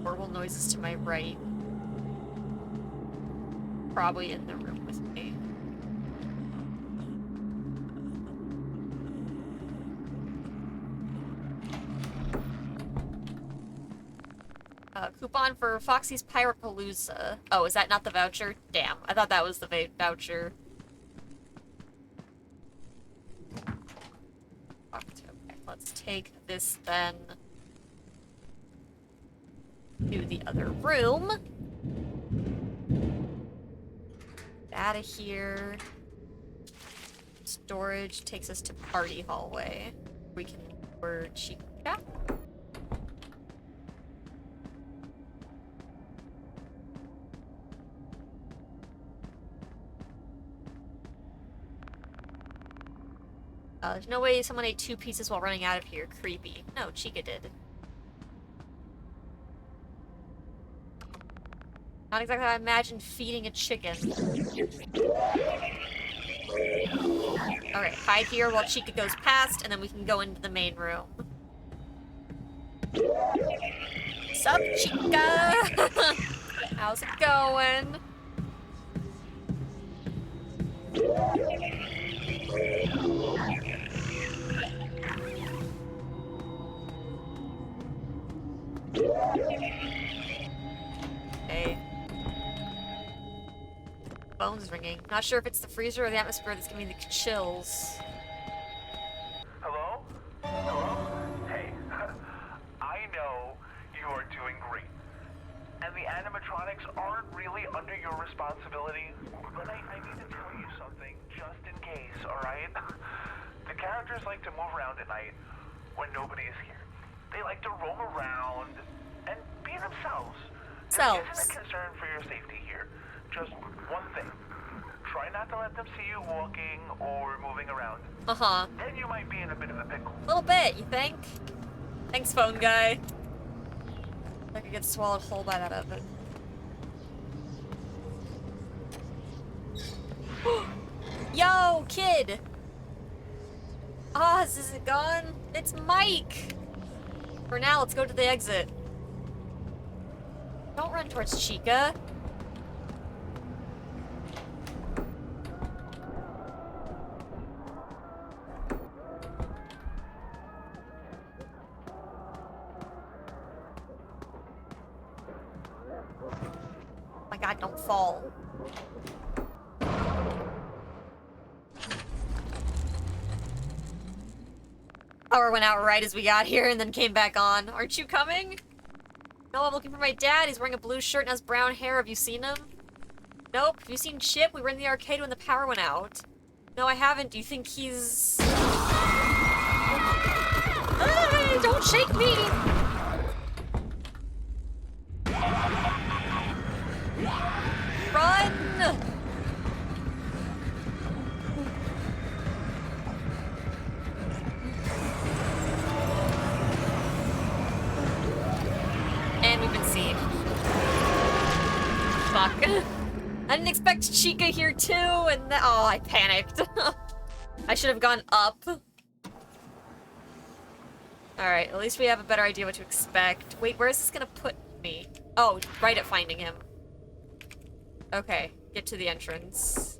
S1: Horrible noises to my right. Probably in the room with me. Coupon for Foxy's Pirate Palooza. Oh, is that not the voucher? Damn, I thought that was the voucher. Okay, let's take this then to the other room. Out of here. Storage takes us to party hallway. We can order Chica. There's no way someone ate 2 pieces while running out of here. Creepy. No, Chica did. Not exactly how I imagined feeding a chicken. Alright, hide here while Chica goes past, and then we can go into the main room. Sup, Chica? How's it going? Okay. Phone's ringing. Not sure if it's the freezer or the atmosphere that's giving me the chills.
S2: Hello? Hello? Hey, I know you are doing great. And the animatronics aren't really under your responsibility, but I need to tell you something just in case, alright? The characters like to move around at night when nobody is here. They like to roam around and be themselves. There isn't a concern for your safety here. Just one thing. Try not to let them see you walking or moving around.
S1: Uh-huh.
S2: Then you might be in a bit of a pickle.
S1: A little bit, you think? Thanks, phone guy. I could get swallowed whole by that oven. Yo, kid! Oz, is it gone? It's Mike! For now, let's go to the exit. Don't run towards Chica. Oh my god, don't fall. Power went out right as we got here and then came back on. Aren't you coming? No, I'm looking for my dad. He's wearing a blue shirt and has brown hair. Have you seen him? Nope. Have you seen Chip? We were in the arcade when the power went out. No, I haven't. Do you think he's... Ah, don't shake me! Run! And we've been seen. Fuck. I didn't expect Chica here too, and oh, I panicked. I should have gone up. Alright, at least we have a better idea what to expect. Wait, where is this gonna put me? Oh, right at finding him. Okay, get to the entrance.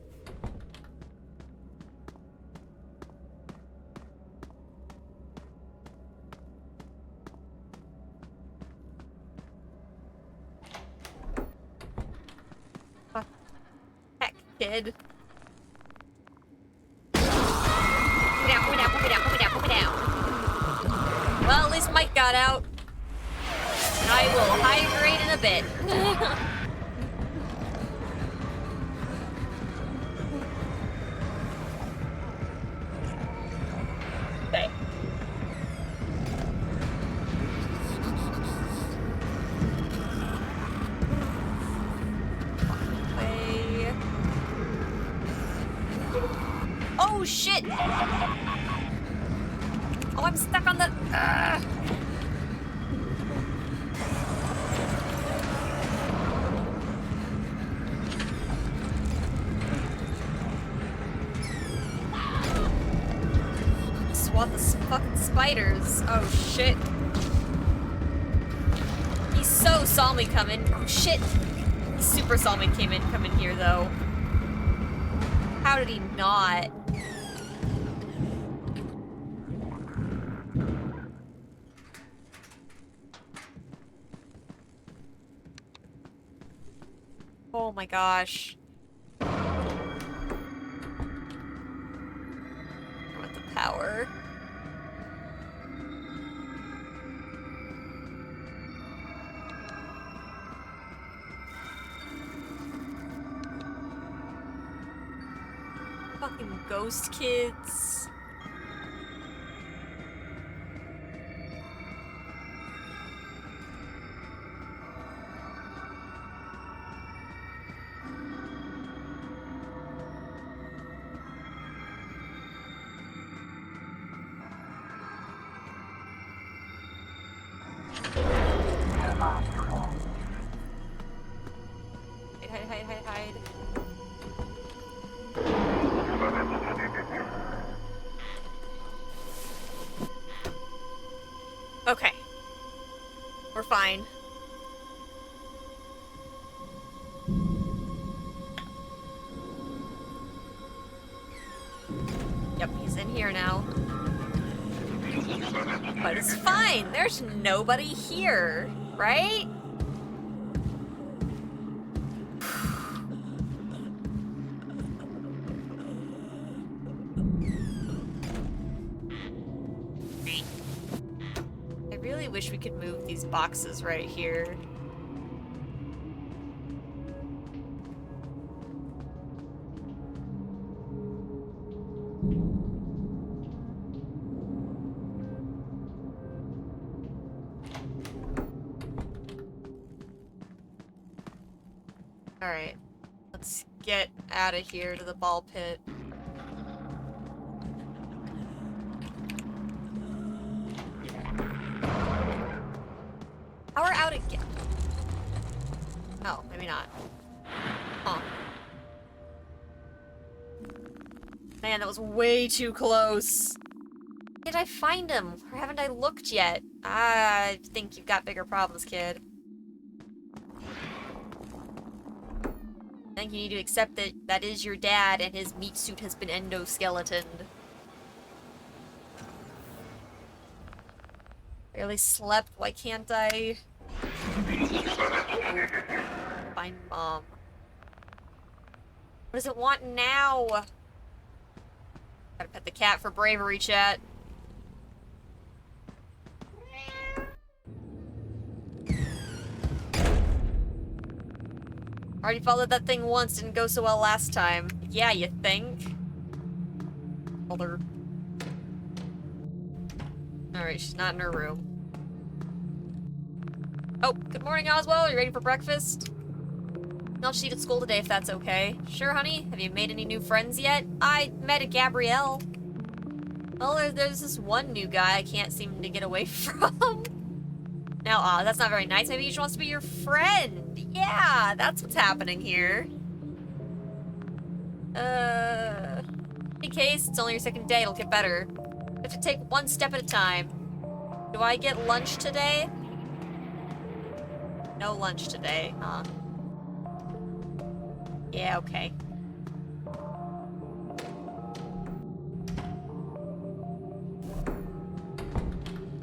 S1: Heck, kid. Put me down, put me down, put me down, put me down, put me down. Well, at least Mike got out. I will hydrate in a bit. Okay. Oh shit! Oh, I'm stuck on the. Swat the fucking spiders. Oh shit. He so saw me coming. Oh shit. He super saw me come in here though. How did he not? Oh my gosh. I want the power. Fucking ghost kids. Hide. Okay. We're fine. Yep, he's in here now. But it's fine. There's nobody here, right? I really wish we could move these boxes right here. Alright, let's get out of here to the ball pit. Power out again. Oh, maybe not. Huh. Man, that was way too close. Did I find him? Or haven't I looked yet? I think you've got bigger problems, kid. I think you need to accept that that is your dad and his meat suit has been endoskeletoned. Barely slept, why can't I? Find mom. What does it want now? Gotta pet the cat for bravery, chat. Already followed that thing once, didn't go so well last time. Yeah, you think? Older. Alright, she's not in her room. Oh, good morning, Oswald. Are you ready for breakfast? I'll just eat at school today if that's okay. Sure, honey. Have you made any new friends yet? I met a Gabrielle. Well, there's this one new guy I can't seem to get away from. Now, that's not very nice. Maybe he just wants to be your friend. Yeah, that's what's happening here. In any case, it's only your second day. It'll get better. You have to take one step at a time. Do I get lunch today? No lunch today, huh? Yeah, okay.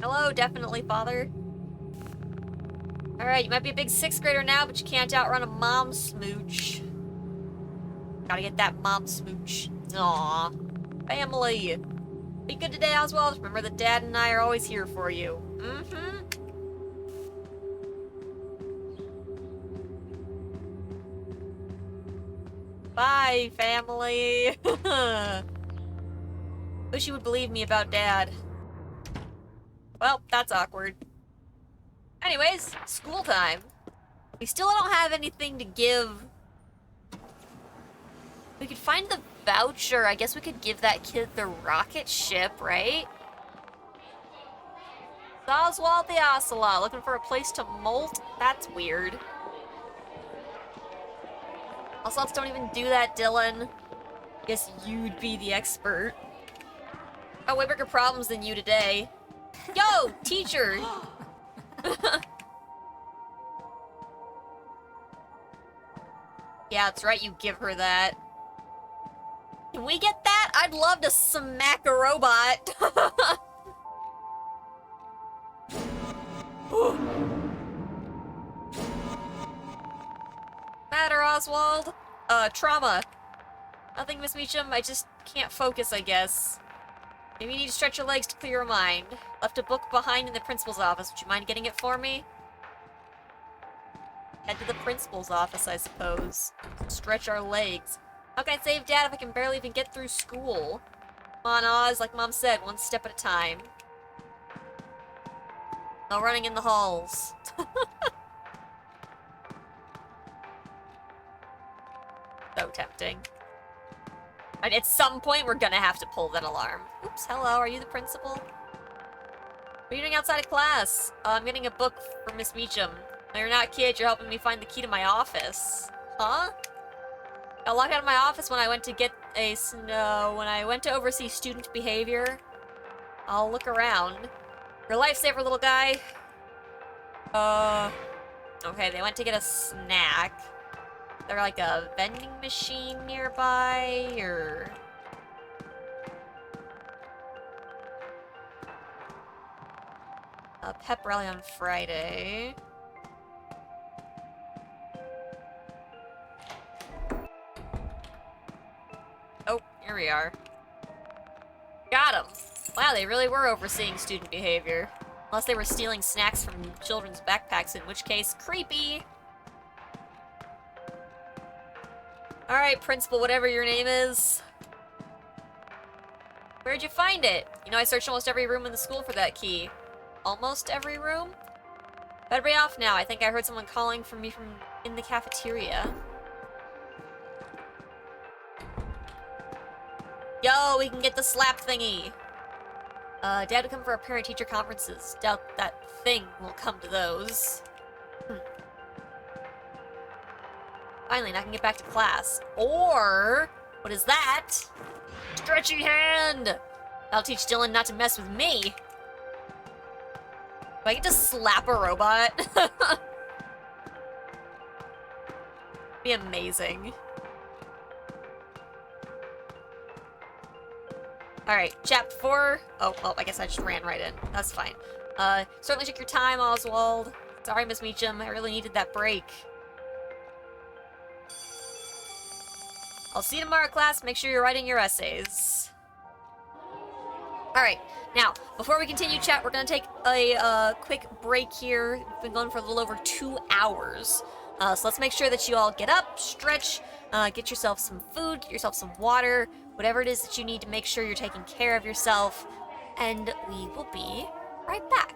S1: Hello, definitely, father. Alright, you might be a big 6th grader now, but you can't outrun a mom smooch. Gotta get that mom smooch. Aww. Family. Be good today, Oswald. Remember that Dad and I are always here for you. Mm-hmm. Bye, family. Wish you would believe me about Dad. Well, that's awkward. Anyways, school time. We still don't have anything to give. We could find the voucher. I guess we could give that kid the rocket ship, right? Oswald the Ocelot, looking for a place to molt? That's weird. Ocelots don't even do that, Dylan. Guess you'd be the expert. Oh, way bigger problems than you today. Yo, teacher! Yeah, that's right, you give her that. Can we get that? I'd love to smack a robot. Matter, Oswald? Trauma. Nothing, Miss Meacham. I just can't focus, I guess. Maybe you need to stretch your legs to clear your mind. Left a book behind in the principal's office. Would you mind getting it for me? Head to the principal's office, I suppose. Stretch our legs. How can I save Dad if I can barely even get through school? Come on, Oz. Like Mom said, one step at a time. No running in the halls. So tempting. And at some point, we're gonna have to pull that alarm. Oops, hello, are you the principal? What are you doing outside of class? I'm getting a book for Miss Meacham. No, you're not, kid. You're helping me find the key to my office. Huh? Got locked out of my office when I went to get a when I went to oversee student behavior. I'll look around. You're a lifesaver, little guy. Okay, they went to get a snack. There like a vending machine nearby, or... A pep rally on Friday. Oh, here we are. Got him. Wow, they really were overseeing student behavior. Unless they were stealing snacks from children's backpacks, in which case, creepy! Alright, principal, whatever your name is. Where'd you find it? You know, I searched almost every room in the school for that key. Almost every room? Better be off now. I think I heard someone calling for me from in the cafeteria. Yo, we can get the slap thingy! Dad would come for our parent-teacher conferences. Doubt that thing will come to those. Finally, now I can get back to class. Or, what is that? Stretchy hand! I'll teach Dylan not to mess with me. Do I get to slap a robot? Be amazing. Alright, chapter 4. Oh, well, I guess I just ran right in. That's fine. Certainly took your time, Oswald. Sorry, Miss Meacham. I really needed that break. I'll see you tomorrow, class. Make sure you're writing your essays. Alright, now, before we continue, chat, we're gonna take a quick break here. We've been going for a little over 2 hours. So let's make sure that you all get up, stretch, get yourself some food, get yourself some water, whatever it is that you need to make sure you're taking care of yourself, and we will be right back.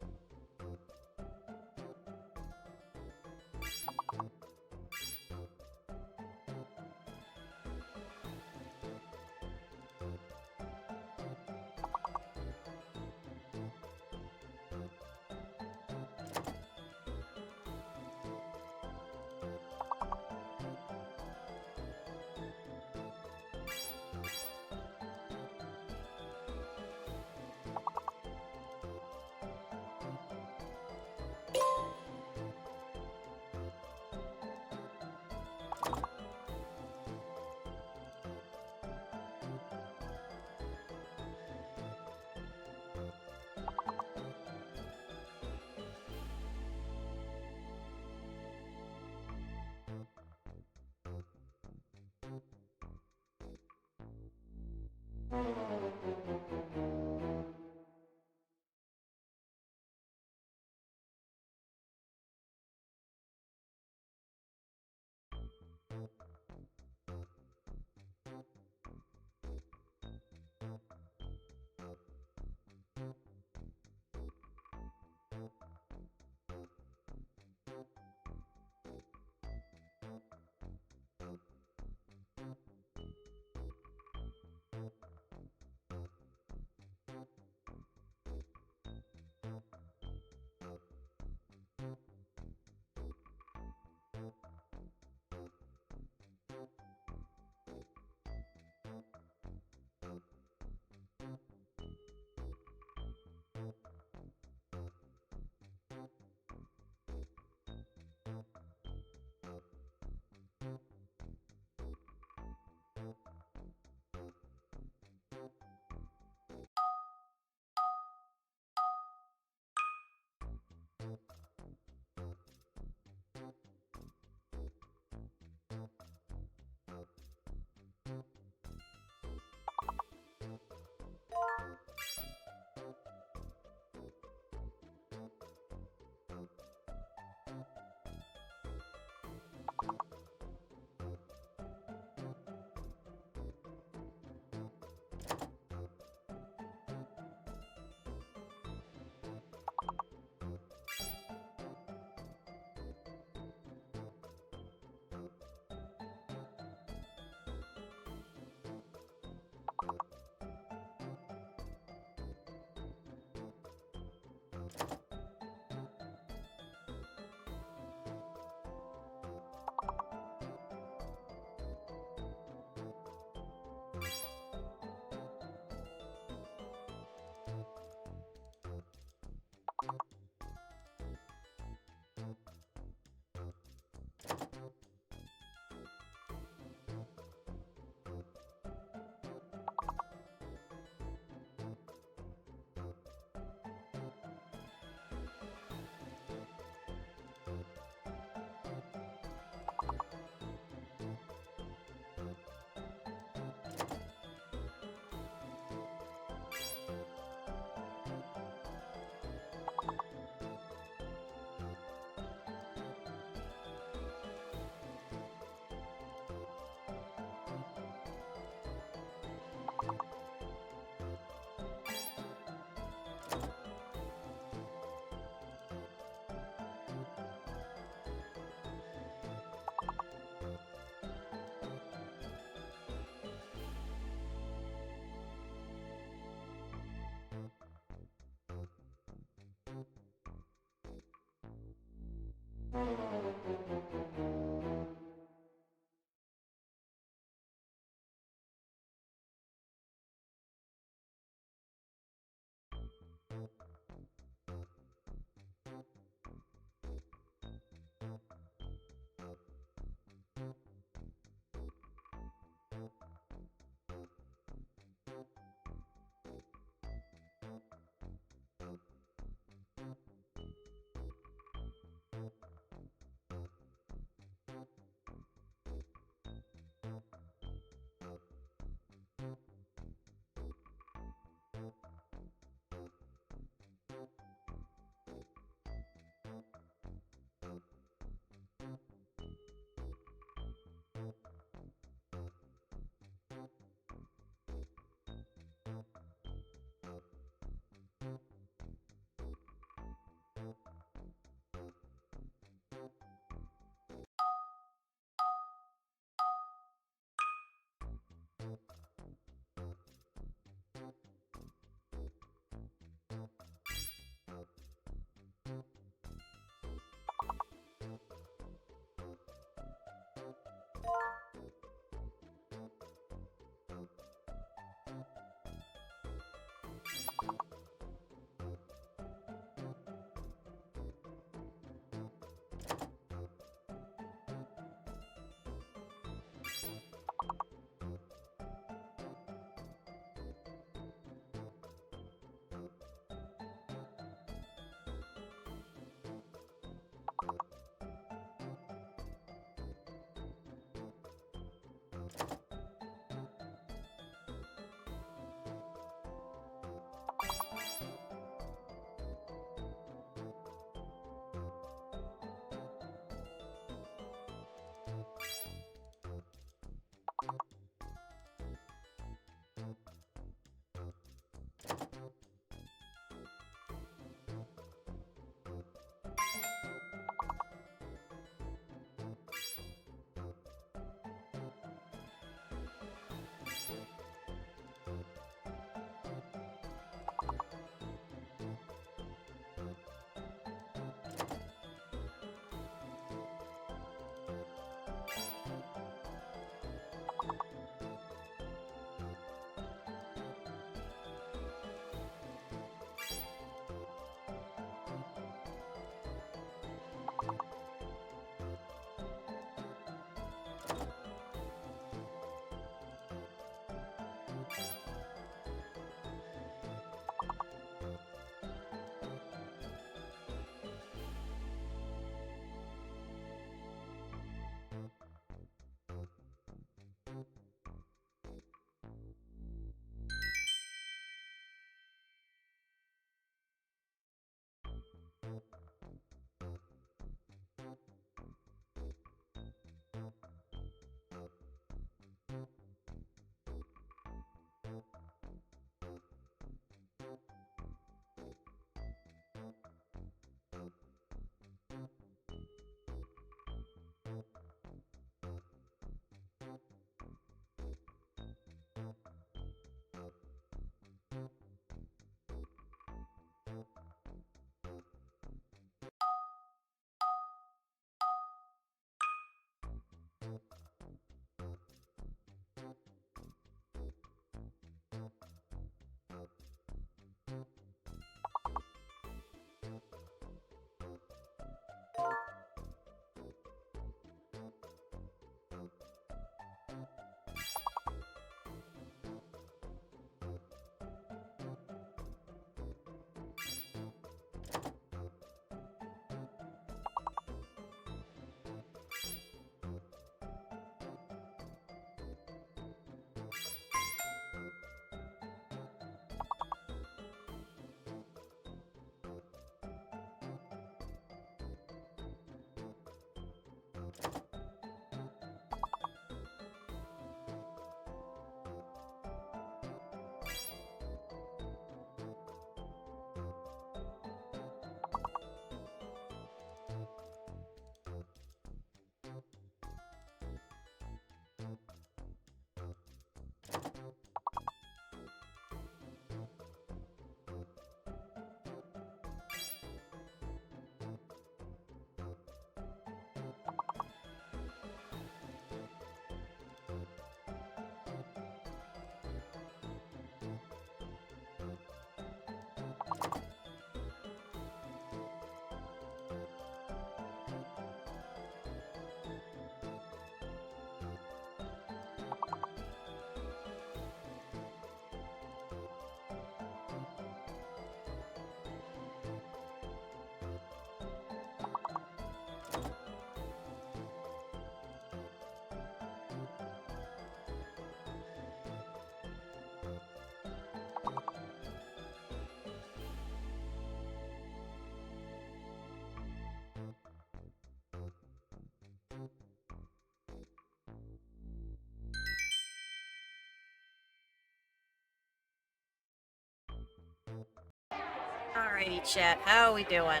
S1: Alrighty, chat. How are we doing?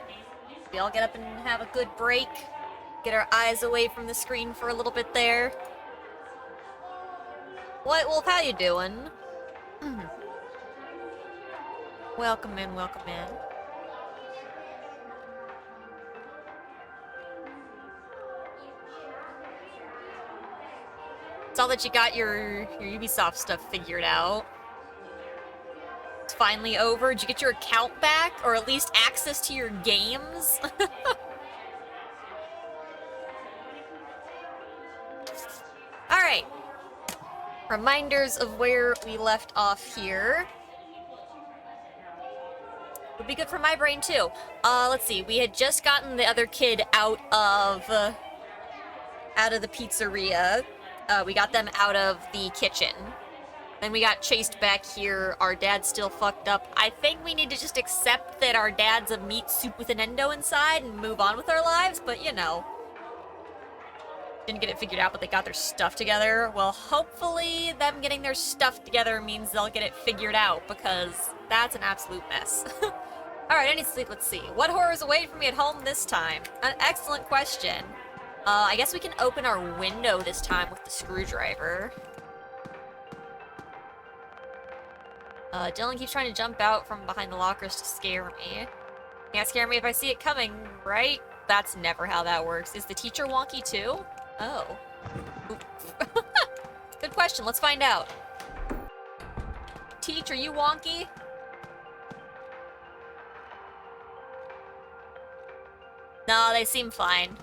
S1: We all get up and have a good break? Get our eyes away from the screen for a little bit there? What, Wolf? How you doing? Welcome in, welcome in. Saw that you got your Ubisoft stuff figured out. It's finally over. Did you get your account back? Or at least access to your games? Alright. Reminders of where we left off here. Would be good for my brain, too. Let's see. We had just gotten the other kid out of the pizzeria. We got them out of the kitchen. Then we got chased back here. Our dad's still fucked up. I think we need to just accept that our dad's a meat soup with an endo inside and move on with our lives, but you know. Didn't get it figured out, but they got their stuff together. Well, hopefully them getting their stuff together means they'll get it figured out, because that's an absolute mess. Alright, I need sleep. Let's see. What horrors await for me at home this time? An excellent question. I guess we can open our window this time with the screwdriver. Dylan keeps trying to jump out from behind the lockers to scare me. Can't scare me if I see it coming, right? That's never how that works. Is the teacher wonky too? Oh. Good question. Let's find out. Teach, are you wonky? No, they seem fine.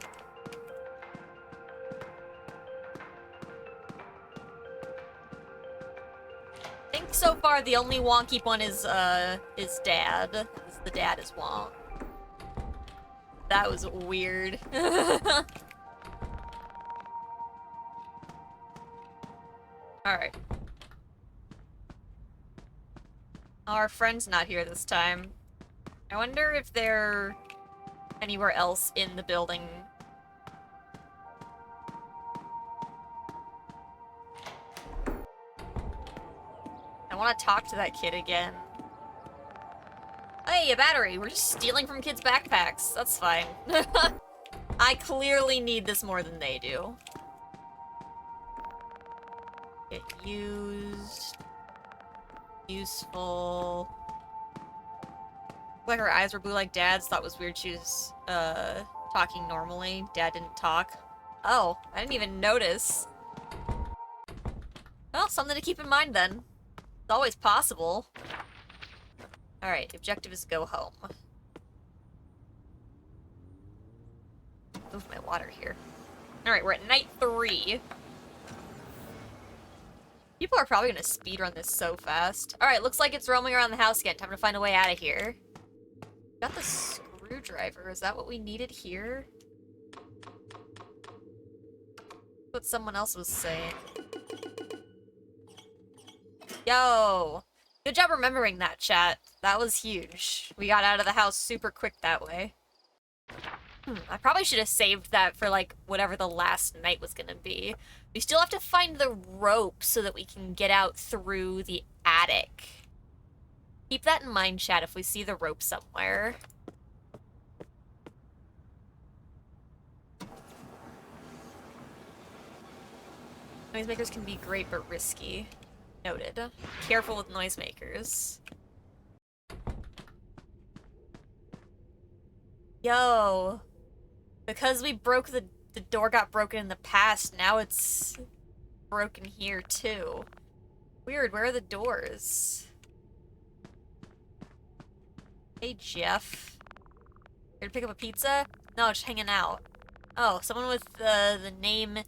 S1: I think so far the only wonky one is Dad. The dad is wonk. That was weird. Alright. Our friend's not here this time. I wonder if they're anywhere else in the building. I want to talk to that kid again. Hey, a battery! We're just stealing from kids' backpacks. That's fine. I clearly need this more than they do. Get used. Useful. Like her eyes were blue like Dad's. Thought was weird she was, talking normally. Dad didn't talk. Oh, I didn't even notice. Well, something to keep in mind then. It's always possible. Alright, the objective is go home. Move my water here. Alright, we're at night 3. People are probably gonna speedrun this so fast. Alright, looks like it's roaming around the house again. Time to find a way out of here. Got the screwdriver. Is that what we needed here? What someone else was saying. Yo! Good job remembering that, chat. That was huge. We got out of the house super quick that way. I probably should have saved that for, like, whatever the last night was gonna be. We still have to find the rope so that we can get out through the attic. Keep that in mind, chat, if we see the rope somewhere. Noisemakers can be great, but risky. Noted. Careful with noisemakers. Yo. Because we broke the door got broken in the past, now it's broken here too. Weird, where are the doors? Hey, Jeff. Here to pick up a pizza? No, just hanging out. Oh, someone with the name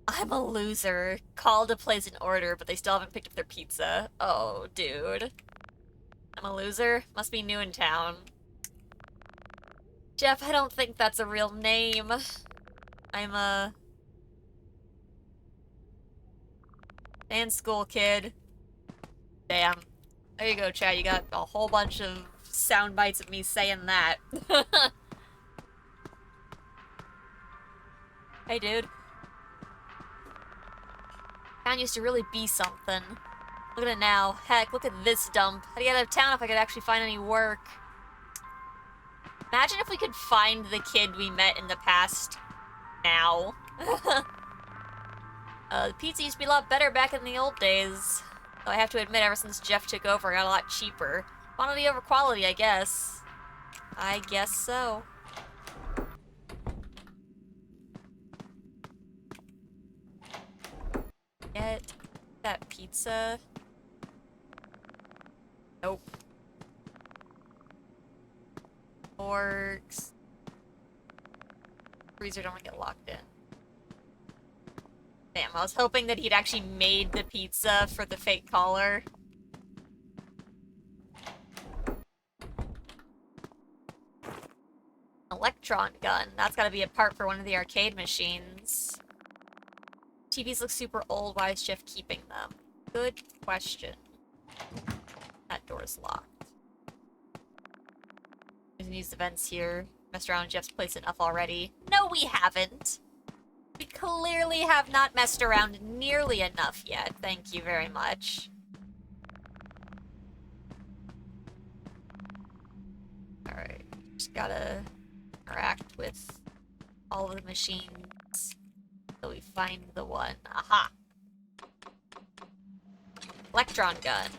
S1: I'm a loser. Called to place an order, but they still haven't picked up their pizza. Oh, dude. I'm a loser? Must be new in town. Jeff, I don't think that's a real name. I'm a... stay in school, kid. Damn. There you go, chat. You got a whole bunch of sound bites of me saying that. Hey, dude. Town used to really be something. Look at it now. Heck, look at this dump. I'd get out of town if I could actually find any work. Imagine if we could find the kid we met in the past now. The pizza used to be a lot better back in the old days. Though I have to admit, ever since Jeff took over, it got a lot cheaper. Quantity over quality, I guess. I guess so. Get that pizza. Nope. Forks. Freezer don't get locked in. Damn, I was hoping that he'd actually made the pizza for the fake caller. Electron gun. That's gotta be a part for one of the arcade machines. TVs look super old. Why is Jeff keeping them? Good question. That door's locked. We can use the vents here. Messed around with Jeff's place enough already. No, we haven't. We clearly have not messed around nearly enough yet. Thank you very much. Alright. Just gotta interact with all of the machines until we find the one. Aha! Electron gun.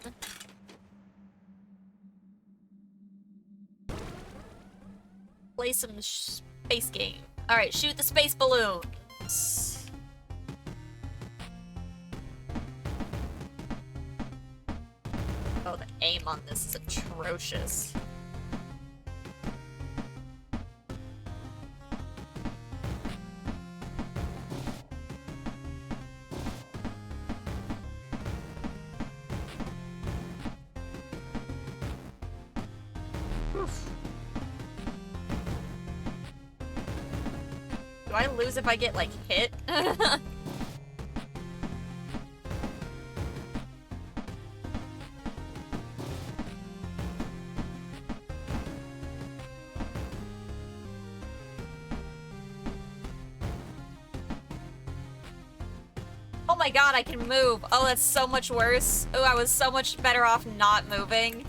S1: Play some space game. Alright, shoot the space balloons. Oh, the aim on this is atrocious. Oof. Do I lose if I get, like, hit? Oh my god, I can move. Oh, that's so much worse. Oh, I was so much better off not moving.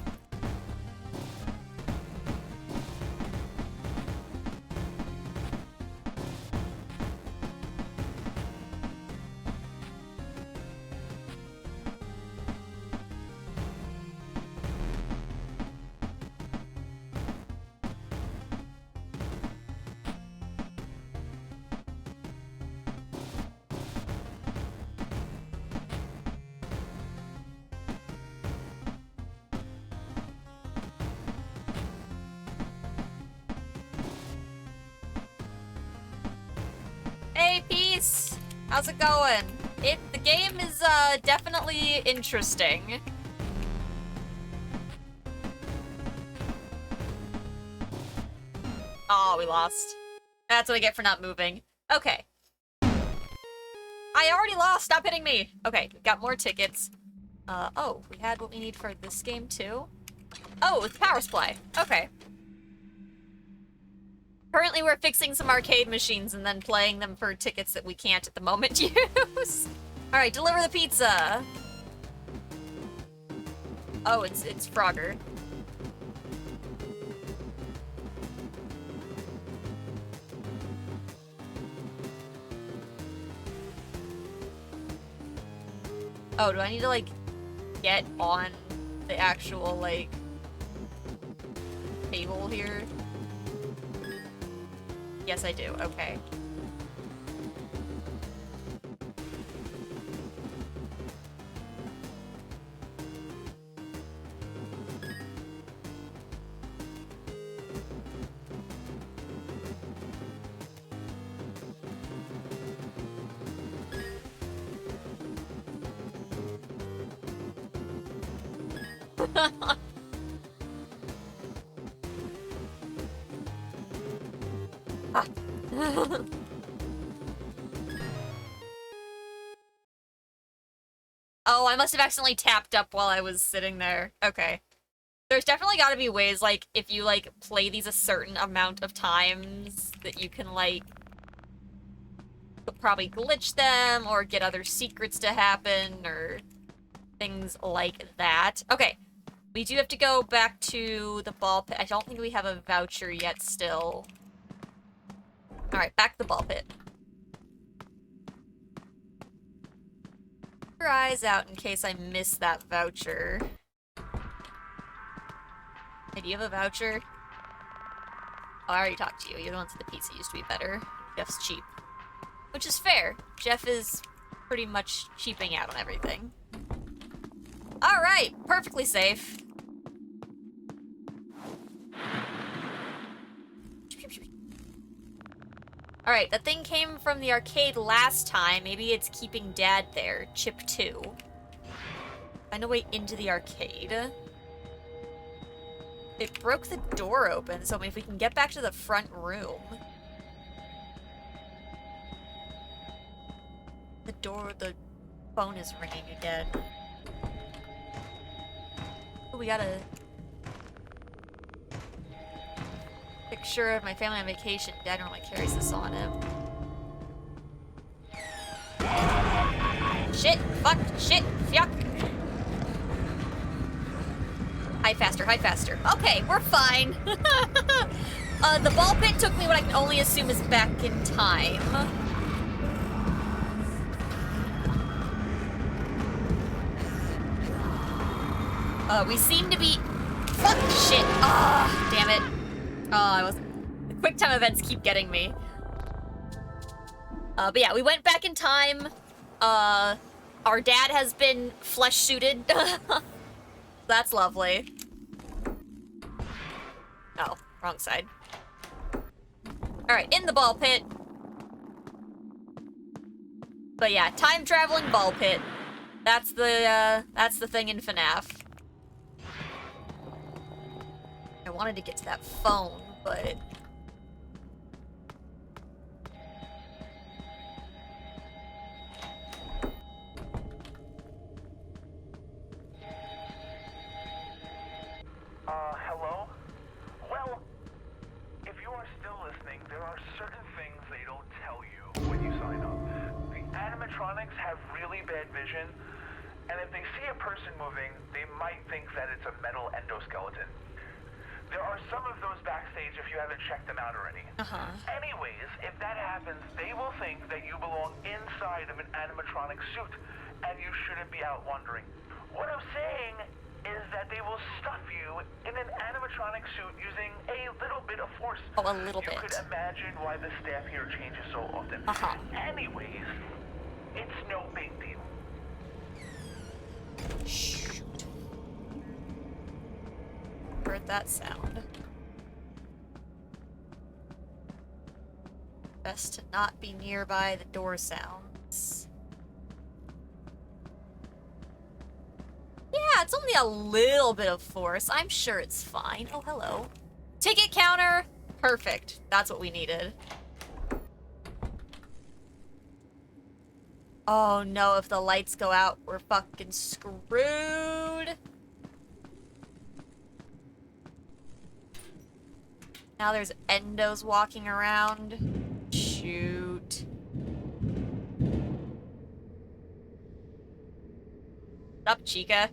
S1: Hey, Peace! How's it going? The game is, definitely interesting. Oh, we lost. That's what I get for not moving. Okay. I already lost! Stop hitting me! Okay, we got more tickets. Oh, we had what we need for this game, too? Oh, it's power supply. Okay. Currently, we're fixing some arcade machines and then playing them for tickets that we can't at the moment use. Alright, deliver the pizza! Oh, it's Frogger. Oh, do I need to, like, get on the actual, like, table here? Yes, I do. Okay. Oh, I must have accidentally tapped up while I was sitting there. Okay. There's definitely gotta be ways, like, if you, like, play these a certain amount of times, that you can, like, probably glitch them, or get other secrets to happen, or things like that. Okay. We do have to go back to the ball pit. I don't think we have a voucher yet still. Alright, back to the ball pit. your eyes out in case I miss that voucher. Hey, do you have a voucher? Oh, I already talked to you. You're the one that the pizza used to be better. Jeff's cheap. Which is fair. Jeff is pretty much cheaping out on everything. Alright, perfectly safe. Alright, that thing came from the arcade last time. Maybe it's keeping Dad there. Chip 2. Find a way into the arcade. It broke the door open, so if we can get back to the front room. The phone is ringing again. Oh, we got a picture of my family on vacation. Dad normally carries this on him. Shit, fuck, shit, yuck. Hide faster, hide faster. Okay, we're fine. The ball pit took me what I can only assume is back in time. We seem to be... Fuck, shit. Ah, damn it. Oh, the quick time events keep getting me. But yeah, we went back in time. Our dad has been flesh-suited. That's lovely. Oh, wrong side. Alright, in the ball pit. But yeah, time-traveling ball pit. That's the thing in FNAF. I wanted to get to that phone, but...
S2: Hello? Well, if you are still listening, there are certain things they don't tell you when you sign up. The animatronics have really bad vision, and if they see a person moving, they might think that it's a metal endoskeleton. There are some of those backstage if you haven't checked them out already. Anyways, if that happens, they will think that you belong inside of an animatronic suit, and you shouldn't be out wandering. What I'm saying is that they will stuff you in an animatronic suit using a little bit of force.
S1: Oh, a little bit.
S2: You could imagine why the staff here changes so often. Anyways, it's no big deal.
S1: Shoot. Heard that sound. Best to not be nearby the door sounds. Yeah, it's only a little bit of force. I'm sure it's fine. Oh, hello. Ticket counter. Perfect. That's what we needed. Oh no, if the lights go out, we're fucking screwed. Now there's endos walking around. Shoot. What's up, Chica?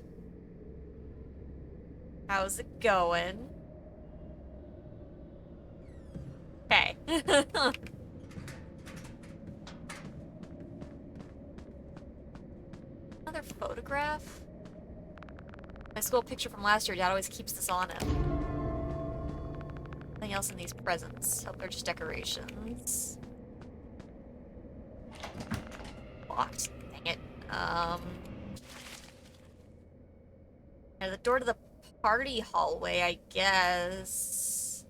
S1: How's it going? Okay. Another photograph? My school picture from last year, Dad always keeps this on him. Nothing else in these presents. Hope they're just decorations. Locked. Dang it. Yeah, the door to the party hallway, I guess.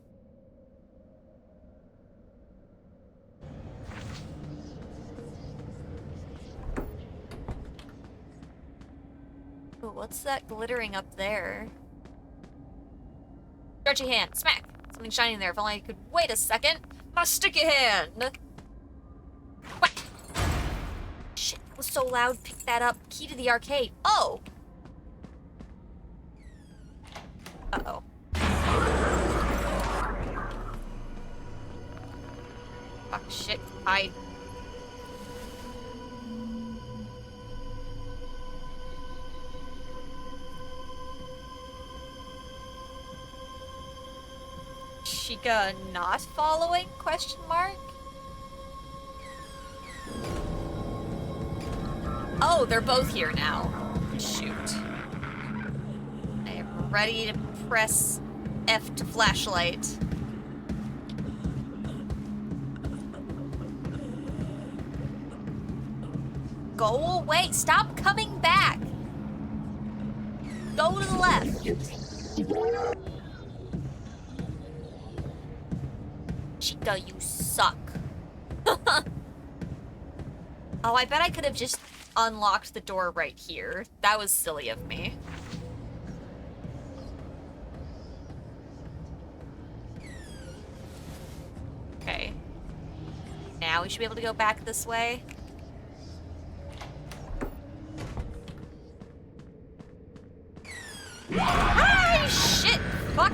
S1: Ooh, what's that glittering up there? Stretchy hand. Smack! Something shiny in there. If only I could wait a second. My sticky hand! Whack! Shit, that was so loud. Pick that up. Key to the arcade. Oh! Uh-oh. Fuck, shit. Hide. Chica not following? Question mark? Oh, they're both here now. Shoot. I am ready to press F to flashlight. Go away! Stop coming back! Go to the left. Chica, you suck. Oh, I bet I could have just unlocked the door right here. That was silly of me. Okay. Now we should be able to go back this way. Ah, shit! Fuck!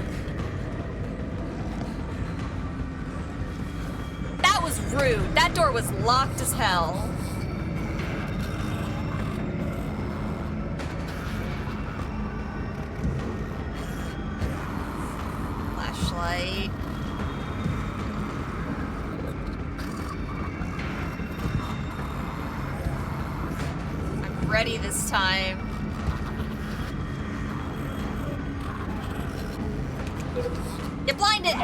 S1: That was rude. That door was locked as hell. Flashlight. I'm ready this time. You're blinded!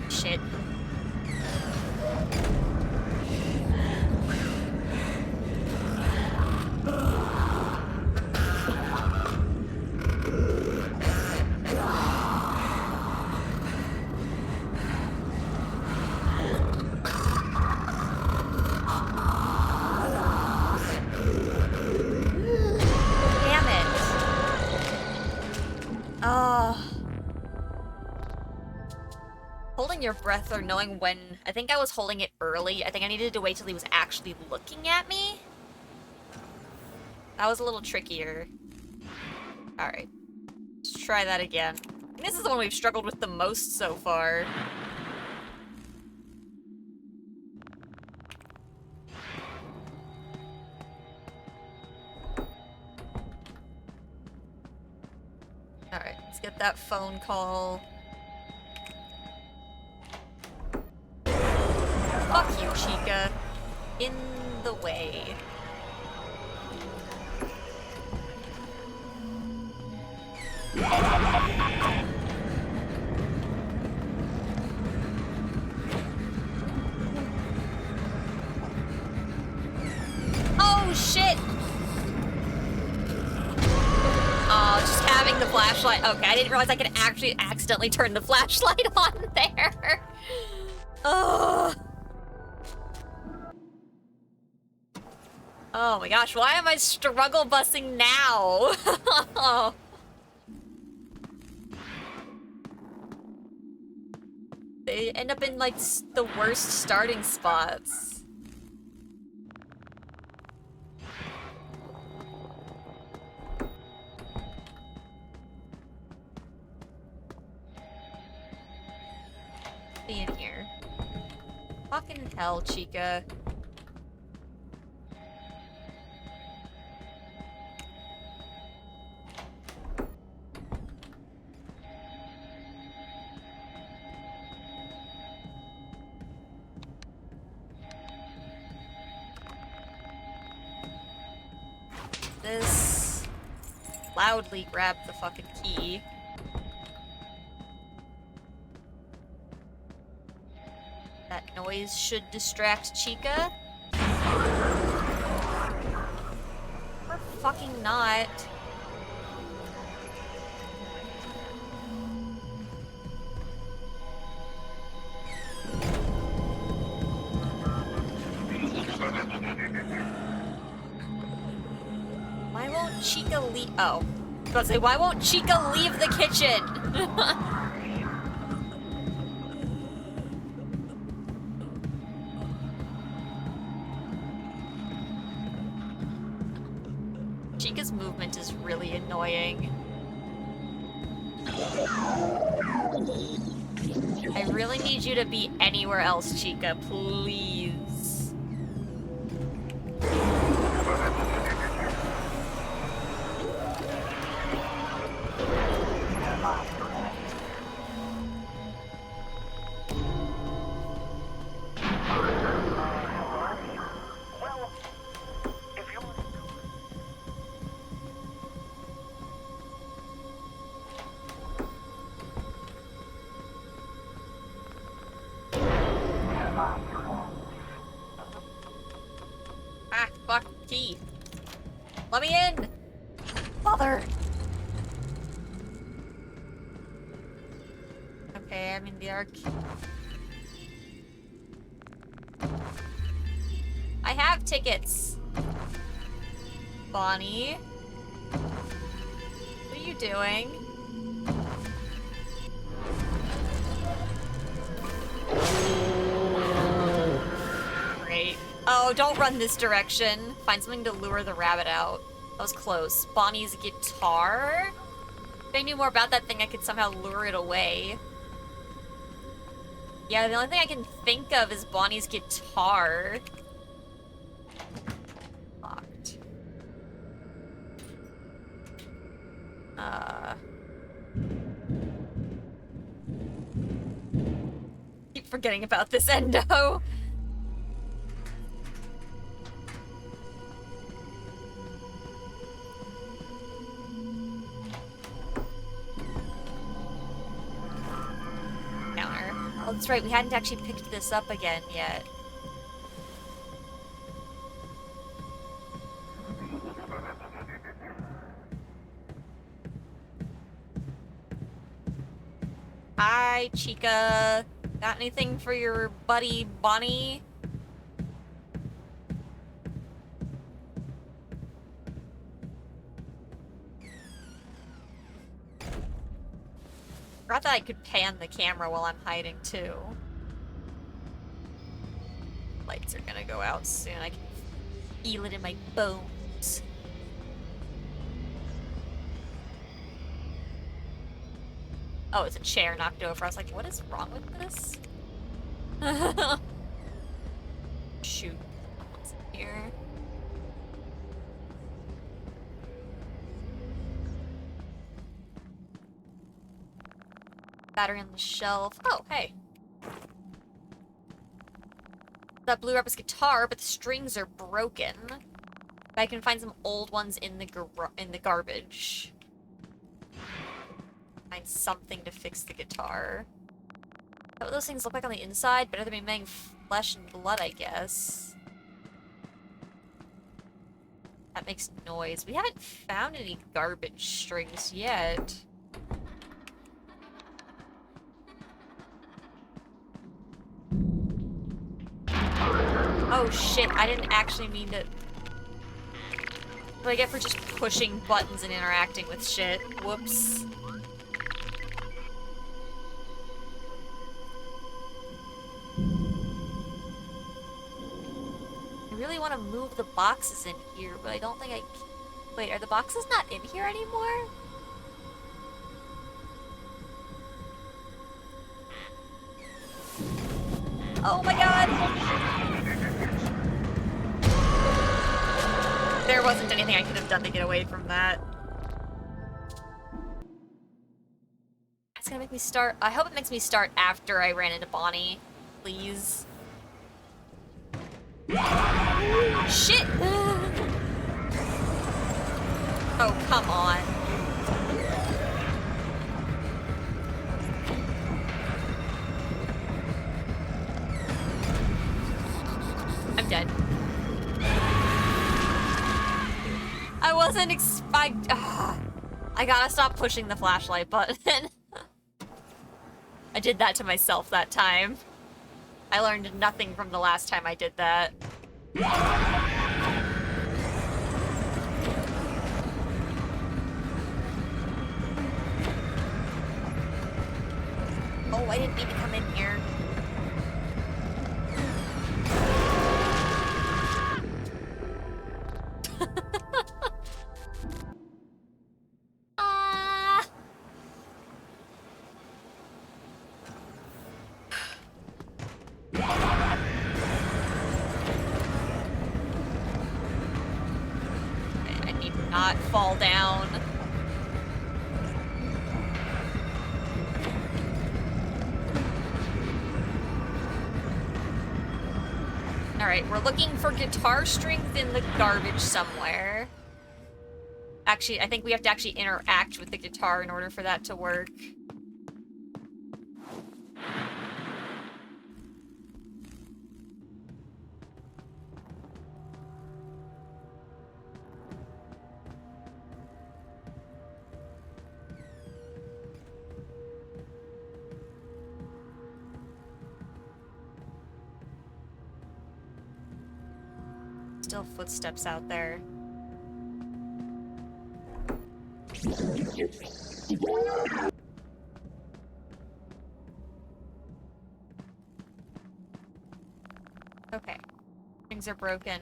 S1: Shit. Your breath or knowing when. I think I was holding it early. I think I needed to wait till he was actually looking at me. That was a little trickier. Alright. Let's try that again. This is the one we've struggled with the most so far. Alright, let's get that phone call. Fuck you, Chica. In the way. Oh, shit! Oh, just having the flashlight. Okay, I didn't realize I could actually accidentally turn the flashlight on there. Ugh. Oh my gosh, why am I struggle busing now? They end up in, like, the worst starting spots. Be in here. Fucking hell, Chica. This loudly grab the fucking key. That noise should distract Chica. Or fucking not. Why won't Chica leave? Oh. I was about to say, why won't Chica leave the kitchen? Chica's movement is really annoying. I really need you to be anywhere else, Chica, please. Bother. Okay, I'm in the arcade. I have tickets. Bonnie. What are you doing? Great. Oh, don't run this direction. Find something to lure the rabbit out. That was close. Bonnie's guitar? If I knew more about that thing, I could somehow lure it away. Yeah, the only thing I can think of is Bonnie's guitar. Locked. Keep forgetting about this endo. Counter. Oh, that's right, we hadn't actually picked this up again yet. Hi, Chica. Got anything for your buddy Bonnie? Forgot that I could pan the camera while I'm hiding too. Lights are gonna go out soon. I can feel it in my bones. Oh, it's a chair knocked over. I was like, what is wrong with this? Shoot. What's in here? Battery on the shelf. Oh, hey. That blue rabbit's guitar, but the strings are broken. I can find some old ones in the garbage. Find something to fix the guitar. Is that what those things look like on the inside? Better than being made flesh and blood, I guess. That makes noise. We haven't found any garbage strings yet. Oh shit, I didn't actually mean to... What do I get for just pushing buttons and interacting with shit? Whoops. I really want to move the boxes in here, but I don't think I can. Wait, are the boxes not in here anymore? Oh my god! There wasn't anything I could have done to get away from that. It's gonna make me start. I hope it makes me start after I ran into Bonnie. Please. Shit! Oh, come on. I'm dead. I wasn't I gotta stop pushing the flashlight button. I did that to myself that time. I learned nothing from the last time I did that. Oh, I didn't mean to come in here. I need to not fall down. Alright, we're looking for guitar strings in the garbage somewhere. Actually, I think we have to actually interact with the guitar in order for that to work. Still footsteps out there. Okay. Things are broken.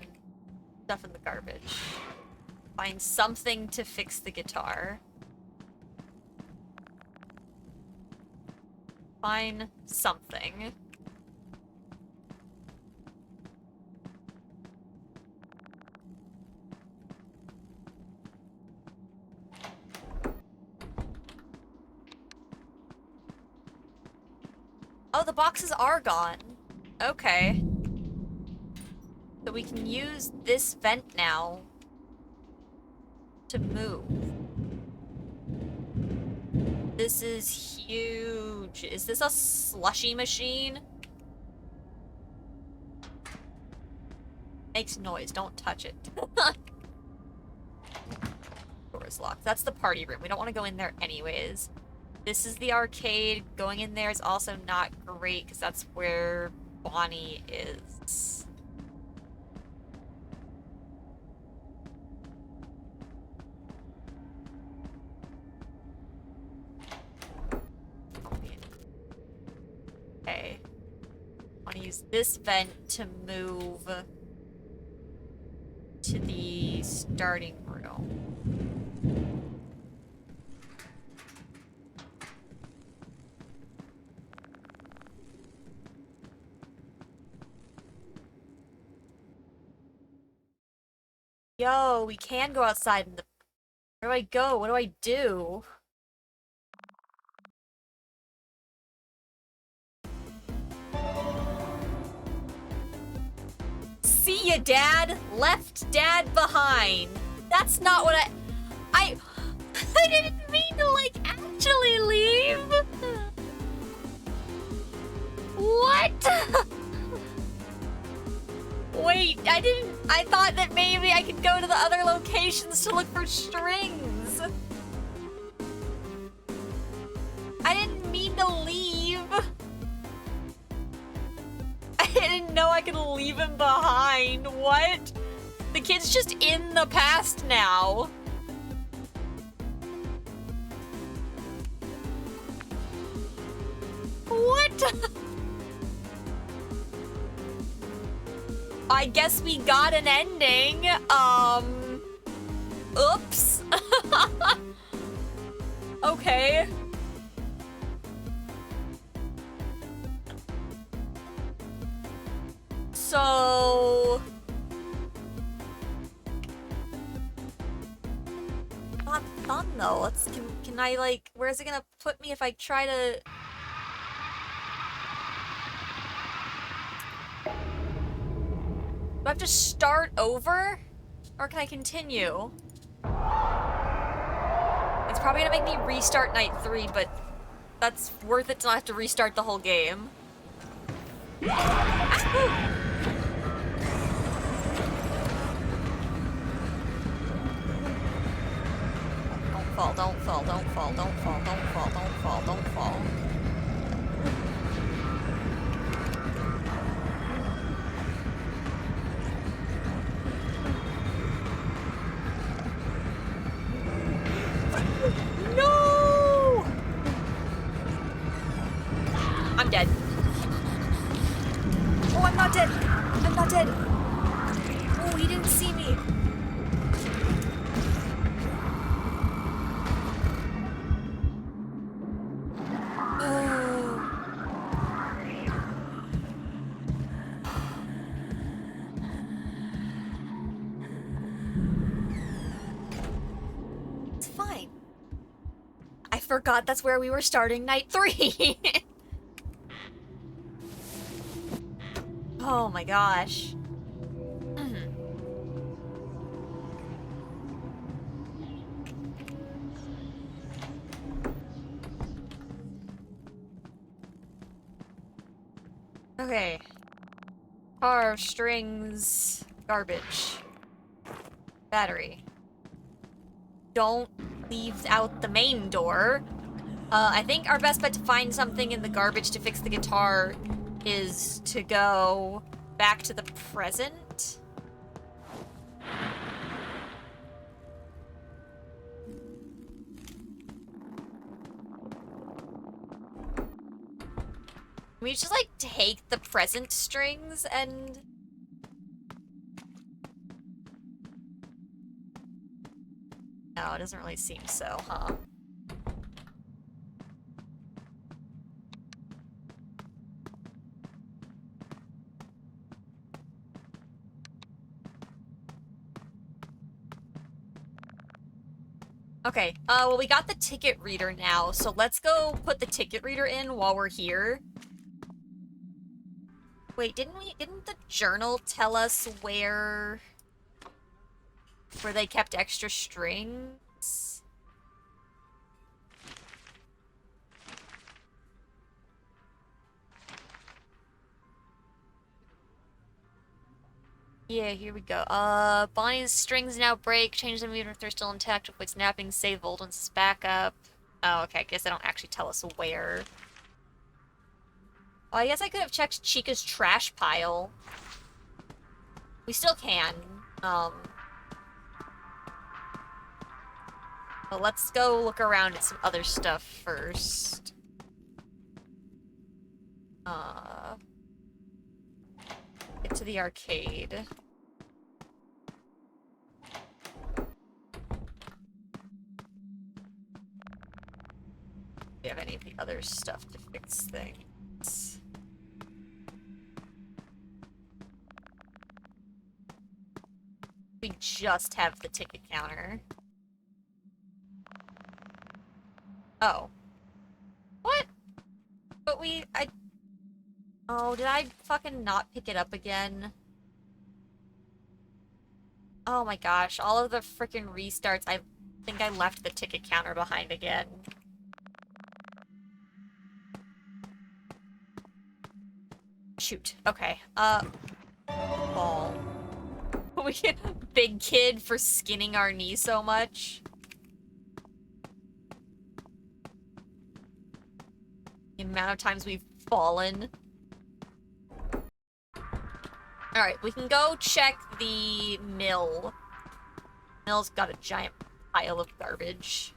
S1: Stuff in the garbage. Find something to fix the guitar. Find something. Oh, the boxes are gone. Okay. So we can use this vent now to move. This is huge. Is this a slushy machine? Makes noise. Don't touch it. Door is locked. That's the party room. We don't want to go in there anyways. This is the arcade. Going in there is also not great because that's where Bonnie is. Okay. I want to use this vent to move to the starting room. Yo, we can go outside in the... Where do I go? What do I do? See ya, Dad! Left Dad behind. That's not what I didn't mean to, like, actually leave! What? Wait, I thought that maybe I could go to the other locations to look for strings. I didn't mean to leave. I didn't know I could leave him behind. What? The kid's just in the past now. What? I guess we got an ending. Oops. Okay. So... Not fun though. Can I, like, where's it gonna put me if I try to... Do I have to start over? Or can I continue? It's probably gonna make me restart night 3, but that's worth it to not have to restart the whole game. Ah! Don't fall, don't fall, don't fall, don't fall, don't fall, don't fall. No! I'm dead. Oh, I'm not dead. I'm not dead. Oh, he didn't see me. Forgot that's where we were starting night 3. Oh my gosh. Okay. Car, strings, garbage. Battery. Don't leave out the main door. I think our best bet to find something in the garbage to fix the guitar is to go back to the present. we just, like, take the present strings and... No, it doesn't really seem so, huh? Okay, well, we got the ticket reader now, so let's go put the ticket reader in while we're here. Wait, didn't the journal tell us where they kept extra strings? Yeah, here we go. Bonnie's strings now break. Change them even if they're still intact. Avoid snapping. Save old ones as backup. Oh, okay. I guess they don't actually tell us where. Oh, I guess I could have checked Chica's trash pile. We still can. But let's go look around at some other stuff first. Get to the arcade. Do we have any of the other stuff to fix things? We just have the ticket counter. Oh. What? But oh, did I fucking not pick it up again? Oh my gosh, all of the freaking restarts, I think I left the ticket counter behind again. Shoot. Okay. Ball. We get big kid for skinning our knee so much. The amount of times we've fallen. Alright, we can go check the mill. Mill's got a giant pile of garbage.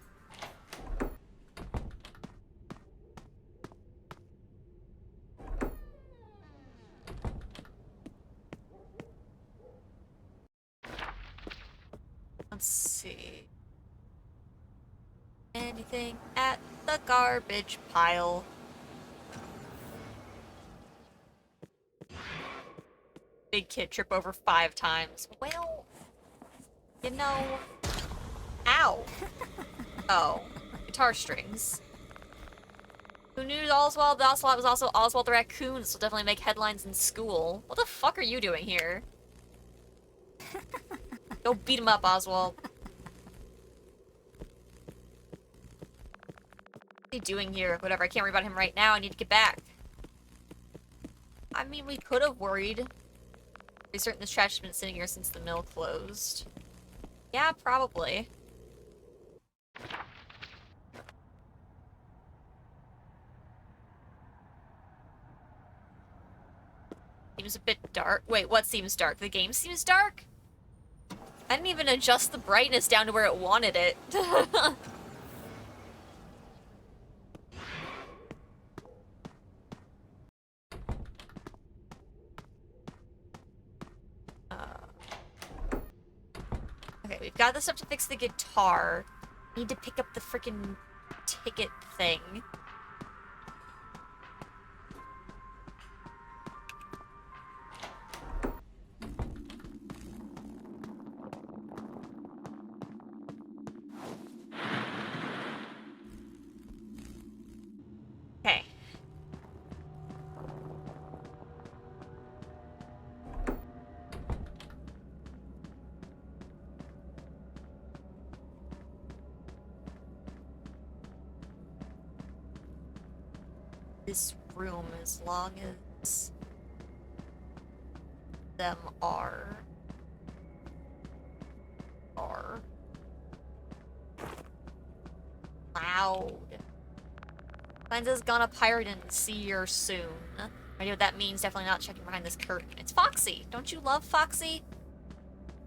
S1: Let's see. Anything at the garbage pile? Big kid trip over 5 times. Well, you know... Ow! Oh. Guitar strings. Who knew Oswald the Ocelot was also Oswald the Raccoon? This will definitely make headlines in school. What the fuck are you doing here? Go beat him up, Oswald. What are you doing here? Whatever, I can't worry about him right now. I need to get back. I mean, we could have worried. Pretty certain this trash has been sitting here since the mill closed. Yeah, probably. Seems a bit dark. Wait, what seems dark? The game seems dark? I didn't even adjust the brightness down to where it wanted it. Okay, we've got the stuff to fix the guitar. Need to pick up the freaking ticket thing. Okay. This room, as long as them are loud. Finds us gonna pirate and see you soon. I know what that means. Definitely not checking behind this curtain. It's Foxy. Don't you love Foxy?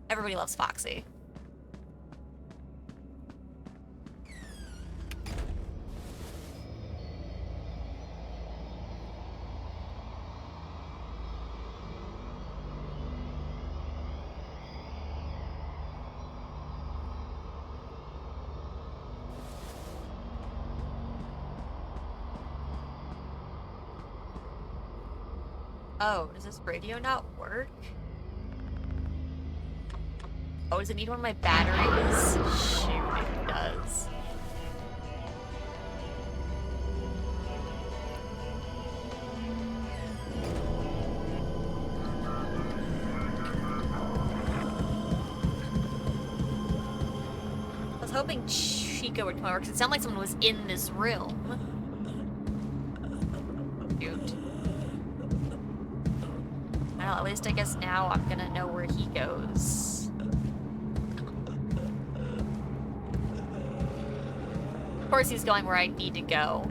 S1: Everybody loves Foxy. Oh, does this radio not work? Oh, does it need one of my batteries? Shoot, it does. I was hoping Chica would come over because it sounded like someone was in this room. Shoot. Well, at least I guess now I'm gonna know where he goes. Of course he's going where I need to go.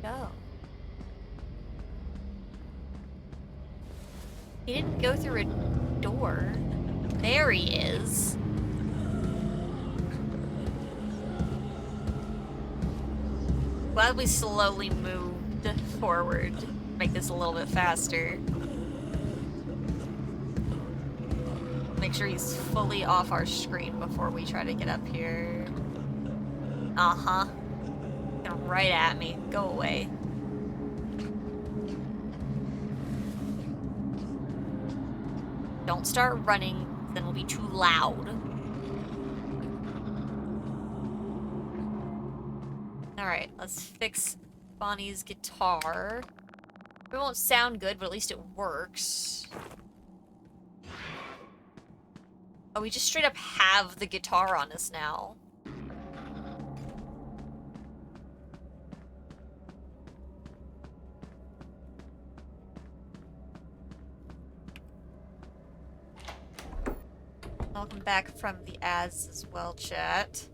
S1: Go. He didn't go through a door. There he is. Glad we slowly moved forward. Make this a little bit faster. Make sure he's fully off our screen before we try to get up here. Uh-huh. Coming right at me. Go away. Don't start running, then we'll be too loud. Alright, let's fix Bonnie's guitar. It won't sound good, but at least it works. Oh, we just straight up have the guitar on us now. Welcome back from the ads as well, chat.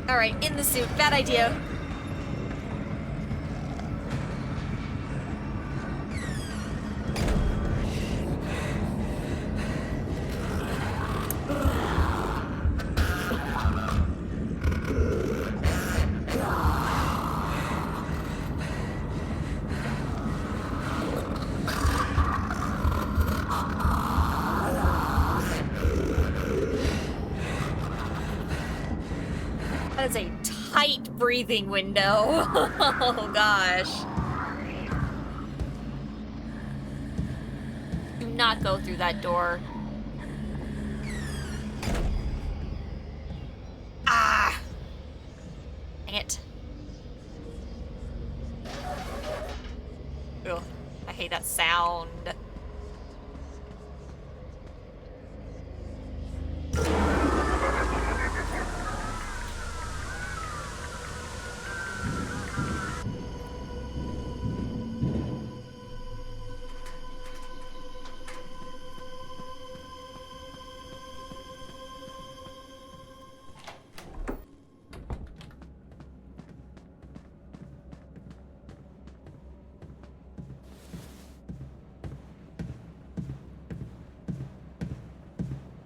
S1: Alright, in the suit. Bad idea. That is a tight breathing window. Oh gosh. Do not go through that door. Ah! Dang it. Ugh, I hate that sound.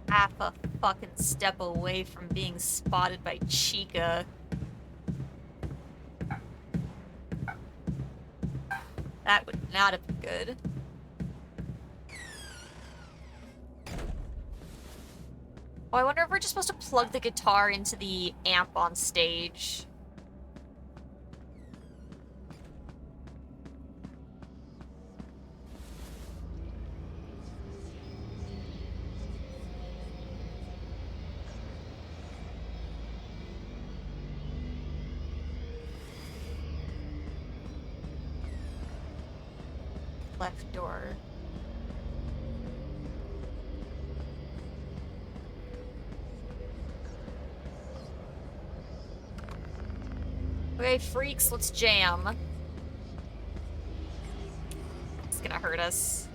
S1: Half a fucking step away from being spotted by Chica. That would not have been good. Oh, I wonder if we're just supposed to plug the guitar into the amp on stage. Left door. Okay, freaks, let's jam. It's gonna hurt us.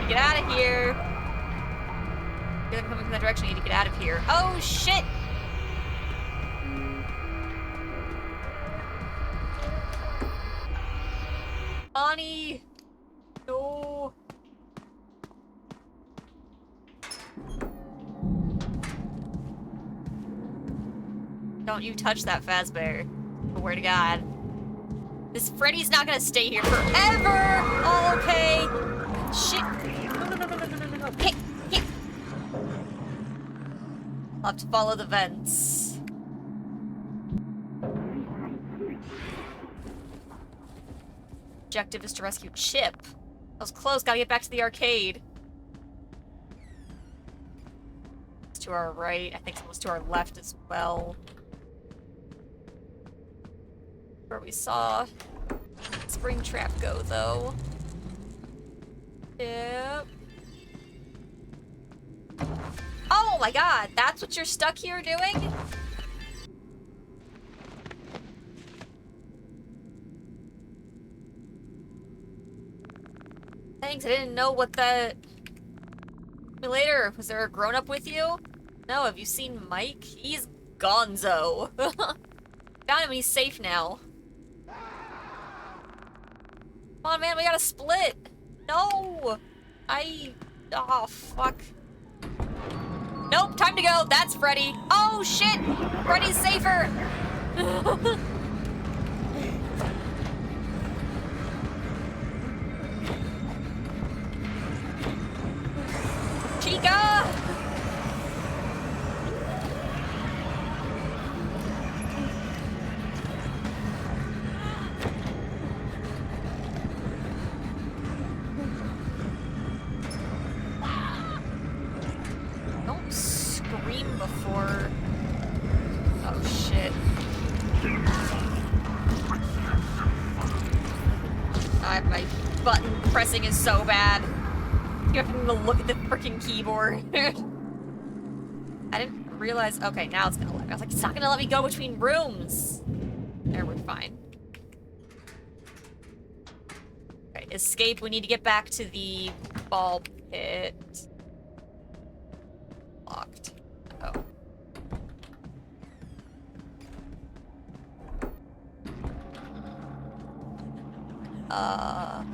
S1: Get out of here. Feel like I'm coming from that direction. I need to get out of here. Oh, shit! Bonnie! No. Don't you touch that Fazbear. Swear to God. This Freddy's not gonna stay here forever! Oh, okay. Shit. No. Hit. I'll have to follow the vents. Objective is to rescue Chip. That was close, gotta get back to the arcade. It's to our right. I think someone's to our left as well. Where we saw Springtrap go, though. Yep. Oh my god, that's what you're stuck here doing? Thanks, I didn't know what the... Later, was there a grown-up with you? No, have you seen Mike? He's gonzo. Found him, he's safe now. Come on, man, we gotta split. No! Oh, fuck. Nope, time to go. That's Freddy. Oh, shit! Freddy's safer! Chica! Don't scream before... Oh, shit. My button pressing is so bad. You have to look at the freaking keyboard. I didn't realize... Okay, now it's gonna let me. I was like, it's not gonna let me go between rooms. There, we're fine. Okay, escape. We need to get back to the ball pit. Locked. Oh.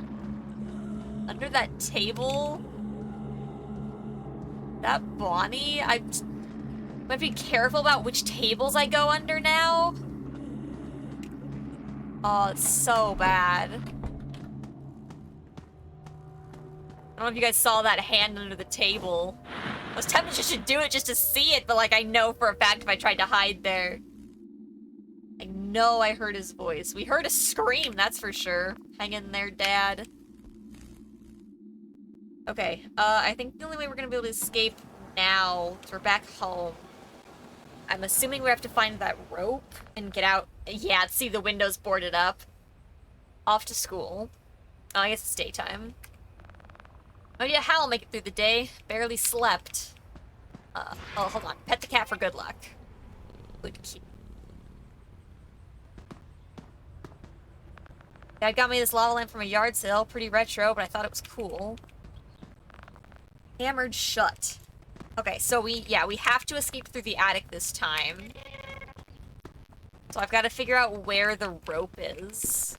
S1: Under that table? That Bonnie? I might be careful about which tables I go under now. Oh, it's so bad. I don't know if you guys saw that hand under the table. I was tempted just to do it just to see it, but like I know for a fact if I tried to hide there. I know I heard his voice. We heard a scream, that's for sure. Hang in there, Dad. Okay, I think the only way we're gonna be able to escape now is we're back home. I'm assuming we have to find that rope and get out. Yeah, see the windows boarded up. Off to school. Oh, I guess it's daytime. Oh yeah, how I'll make it through the day. Barely slept. Oh, hold on. Pet the cat for good luck. Good key. Dad got me this lava lamp from a yard sale. Pretty retro, but I thought it was cool. Hammered shut. Okay, so we have to escape through the attic this time. So I've got to figure out where the rope is.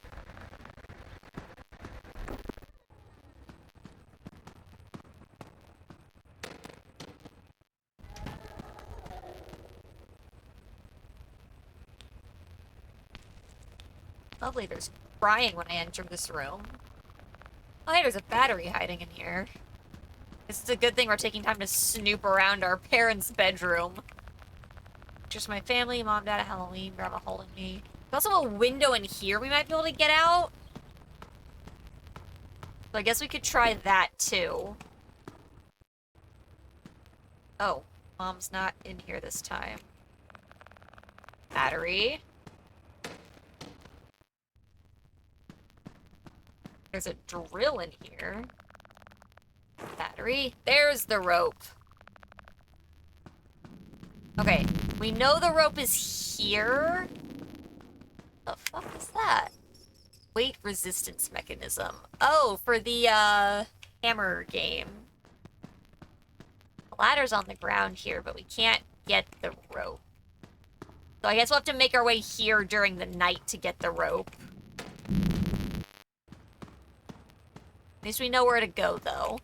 S1: Lovely, there's crying when I enter this room. Oh, hey, there's a battery hiding in here. This is a good thing we're taking time to snoop around our parents' bedroom. Just my family, mom, dad at Halloween, grandma holding me. There's also a window in here we might be able to get out. So I guess we could try that too. Oh, mom's not in here this time. Battery. There's a drill in here. Battery. There's the rope. Okay, we know the rope is here. The fuck is that? Weight resistance mechanism. Oh, for the, hammer game. The ladder's on the ground here, but we can't get the rope. So I guess we'll have to make our way here during the night to get the rope. At least we know where to go, though.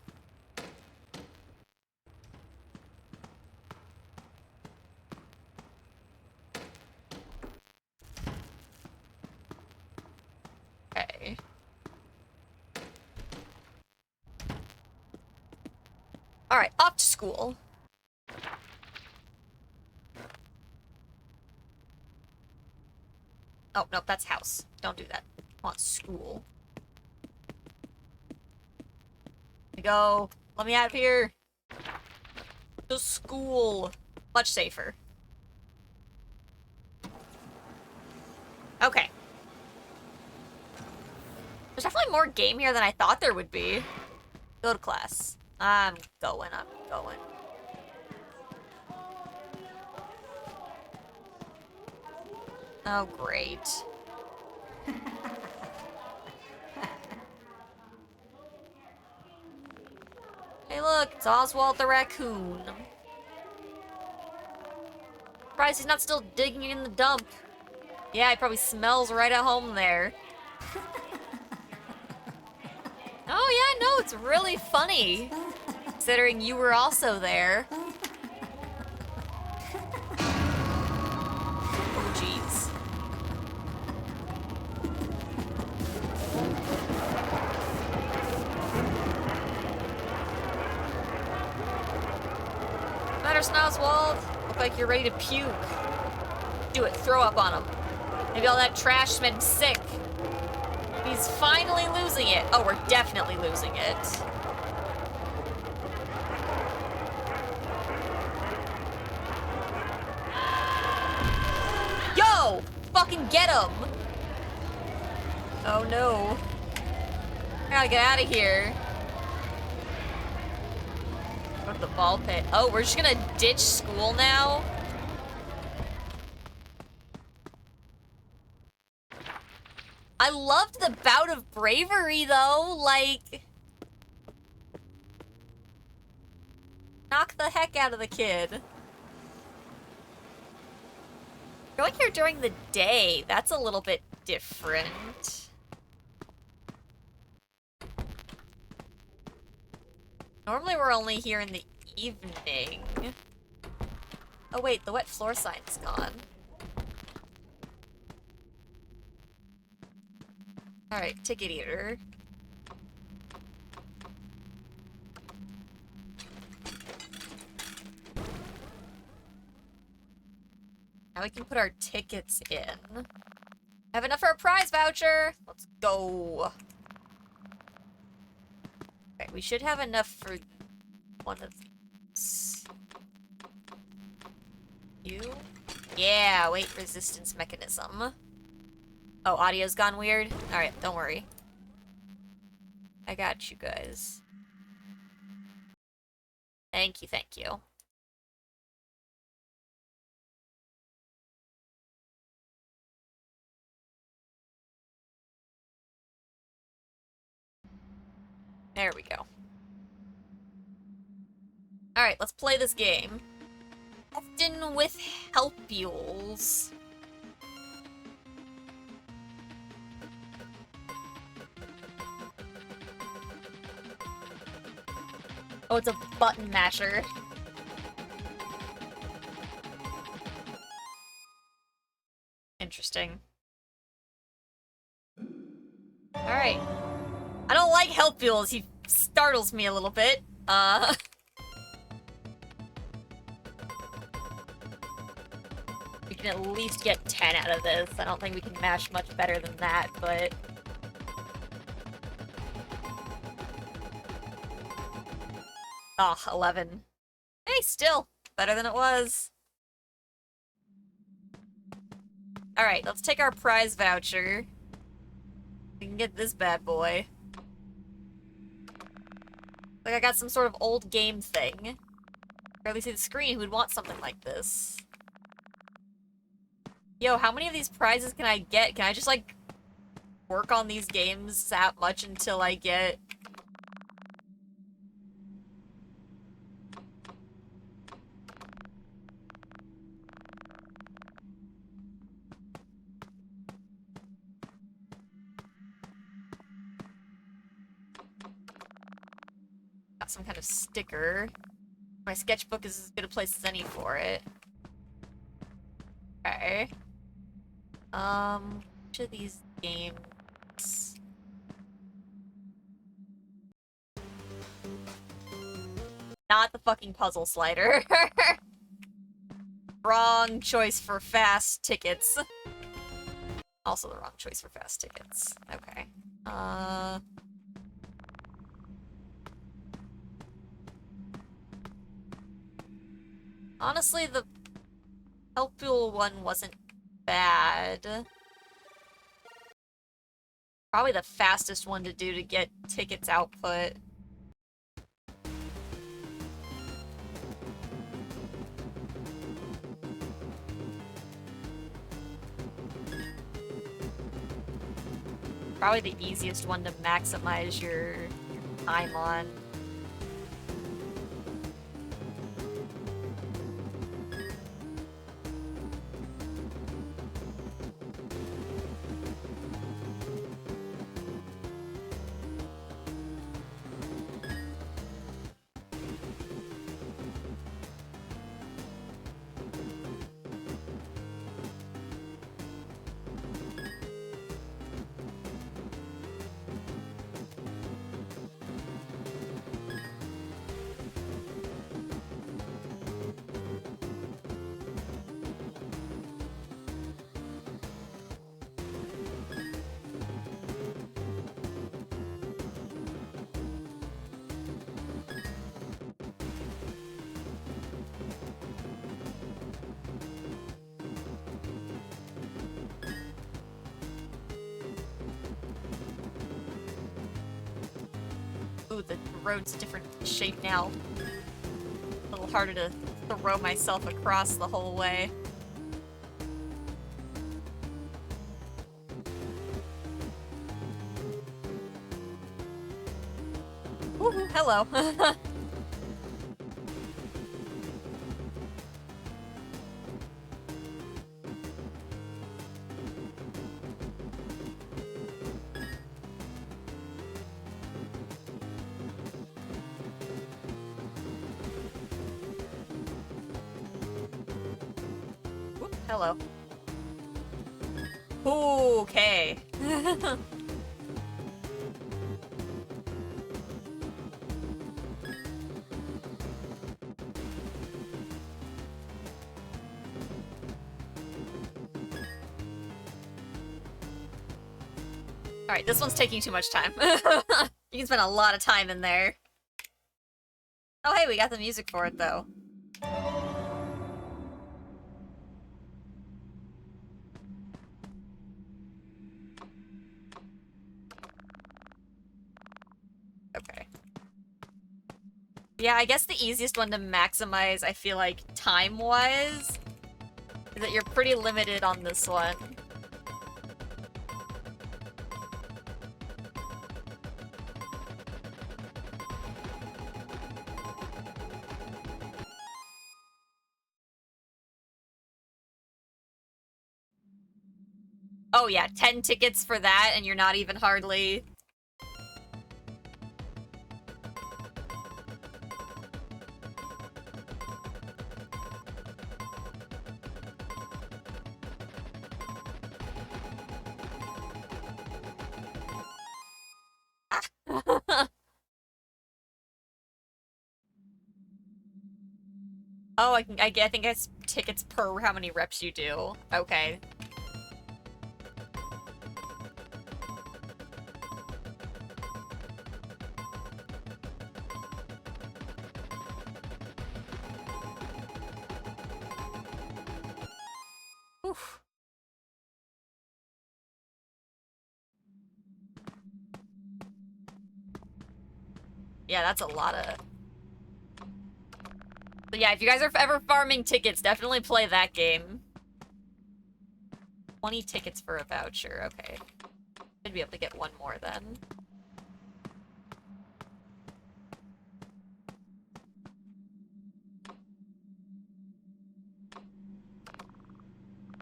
S1: Okay. Alright, off to school. Oh, no, that's house. Don't do that. I want school. Let me go. Let me out of here. To school. Much safer. Okay. There's definitely more game here than I thought there would be. Go to class. I'm going. Oh, great. Hey, look, it's Oswald the raccoon. Surprised he's not still digging in the dump. Yeah, he probably smells right at home there. Oh, yeah, no, it's really funny. Considering you were also there. Oh, jeez. Matter, Oswald. Look like you're ready to puke. Do it, throw up on him. Maybe all that trash made him sick. He's finally losing it. Oh, we're definitely losing it. Yo! Fucking get him! Oh no. I gotta get out of here. Go to the ball pit. Oh, we're just gonna ditch school now? I loved the bout of bravery, though. Like, knock the heck out of the kid. Going here during the day, that's a little bit different. Normally we're only here in the evening. Oh wait, the wet floor sign's gone. Alright, ticket eater. Now we can put our tickets in. Have enough for a prize voucher! Let's go. Okay, we should have enough for one of these. You? Yeah, weight resistance mechanism. Oh, audio's gone weird? Alright, don't worry. I got you guys. Thank you, thank you. There we go. Alright, let's play this game. Often with helpules. Oh, it's a button masher. Interesting. Alright. I don't like helpules. He startles me a little bit. We can at least get 10 out of this. I don't think we can mash much better than that, but... Oh, 11. Hey, still better than it was. Alright, let's take our prize voucher. We can get this bad boy. Like I got some sort of old game thing. Barely see the screen. Who would want something like this? Yo, how many of these prizes can I get? Can I just, like, work on these games that much until I get... Got some kind of sticker. My sketchbook is as good a place as any for it. Okay. Which of these games... Not the fucking puzzle slider. Wrong choice for fast tickets. Also the wrong choice for fast tickets. Okay. Honestly, the helpful one wasn't bad. Probably the fastest one to do to get tickets output. Probably the easiest one to maximize your time on. Ooh, the road's a different shape now. A little harder to throw myself across the whole way. Woohoo, hello. Whoop, hello. Okay. Alright, this one's taking too much time. You can spend a lot of time in there. Oh hey, we got the music for it, though. Okay. Yeah, I guess the easiest one to maximize, I feel like, time-wise, is that you're pretty limited on this one. Oh yeah, 10 tickets for that, and you're not even hardly... Oh, I think it's tickets per how many reps you do. Okay. Oof. Yeah, that's a lot of... So So yeah, if you guys are ever farming tickets, definitely play that game. 20 tickets for a voucher, okay. Should be able to get one more then.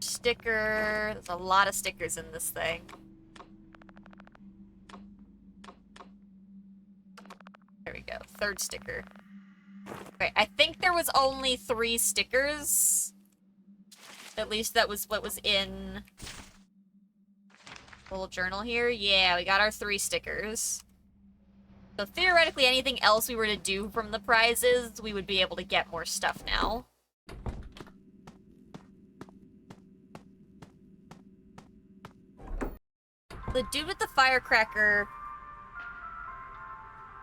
S1: Sticker. There's a lot of stickers in this thing. There we go. Third sticker. Okay, I think there was only 3 stickers. At least that was what was in the little journal here. Yeah, we got our 3 stickers. So theoretically, anything else we were to do from the prizes, we would be able to get more stuff now. The dude with the firecracker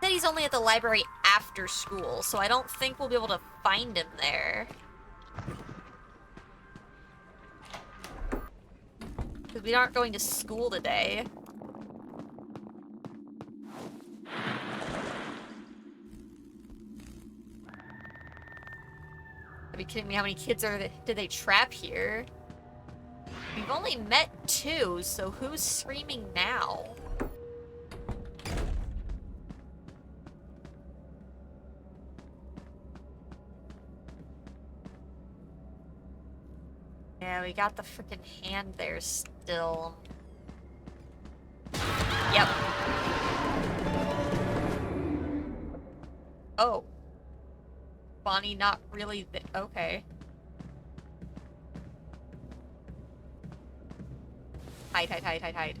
S1: said he's only at the library after school, so I don't think we'll be able to find him there. Because we aren't going to school today. Are you kidding me? How many kids did they trap here? We've only met 2, so who's screaming now? Yeah, we got the freaking hand there still. Yep. Oh. Bonnie not really okay. Hide, hide, hide, hide, hide.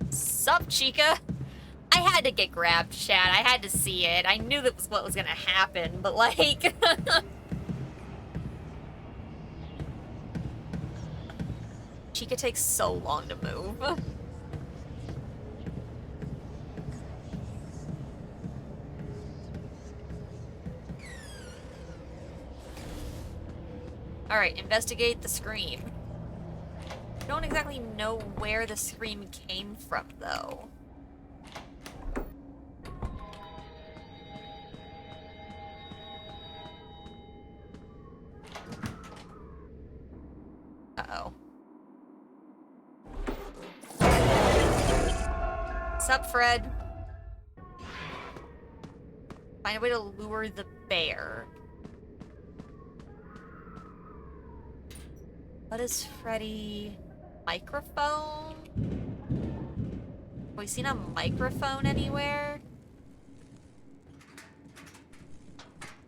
S1: Sup, Chica? I had to get grabbed, Chad. I had to see it. I knew that was what was gonna happen, but like... Chica takes so long to move. Alright, investigate the scream. I don't exactly know where the scream came from, though. Uh-oh. Sup, Fred? Find a way to lure the bear. What is Freddy? Microphone? Have we seen a microphone anywhere?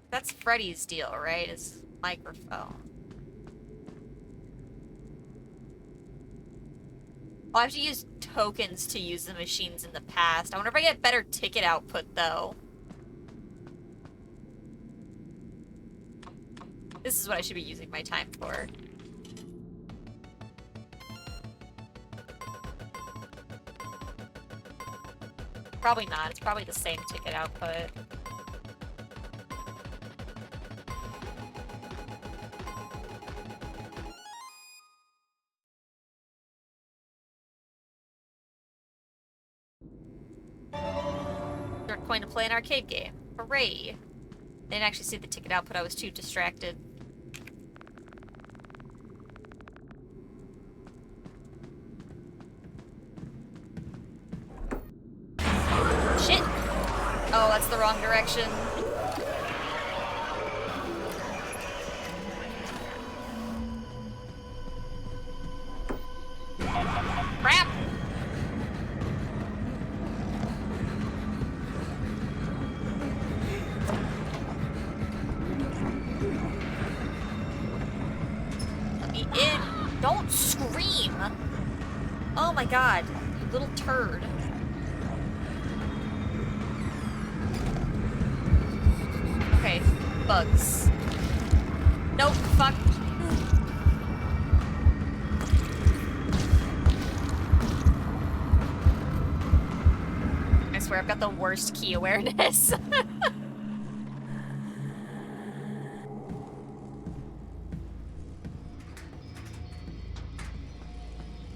S1: That's Freddy's deal, right? Is microphone. Oh, I have to use tokens to use the machines in the past. I wonder if I get better ticket output, though. This is what I should be using my time for. Probably not. It's probably the same ticket output. They're going to play an arcade game. Hooray! Didn't actually see the ticket output. I was too distracted. Shit! Oh, that's the wrong direction. Crap! Let me in. Don't scream! Oh my god, you little turd. Okay, bugs. Nope, fuck. I swear I've got the worst key awareness.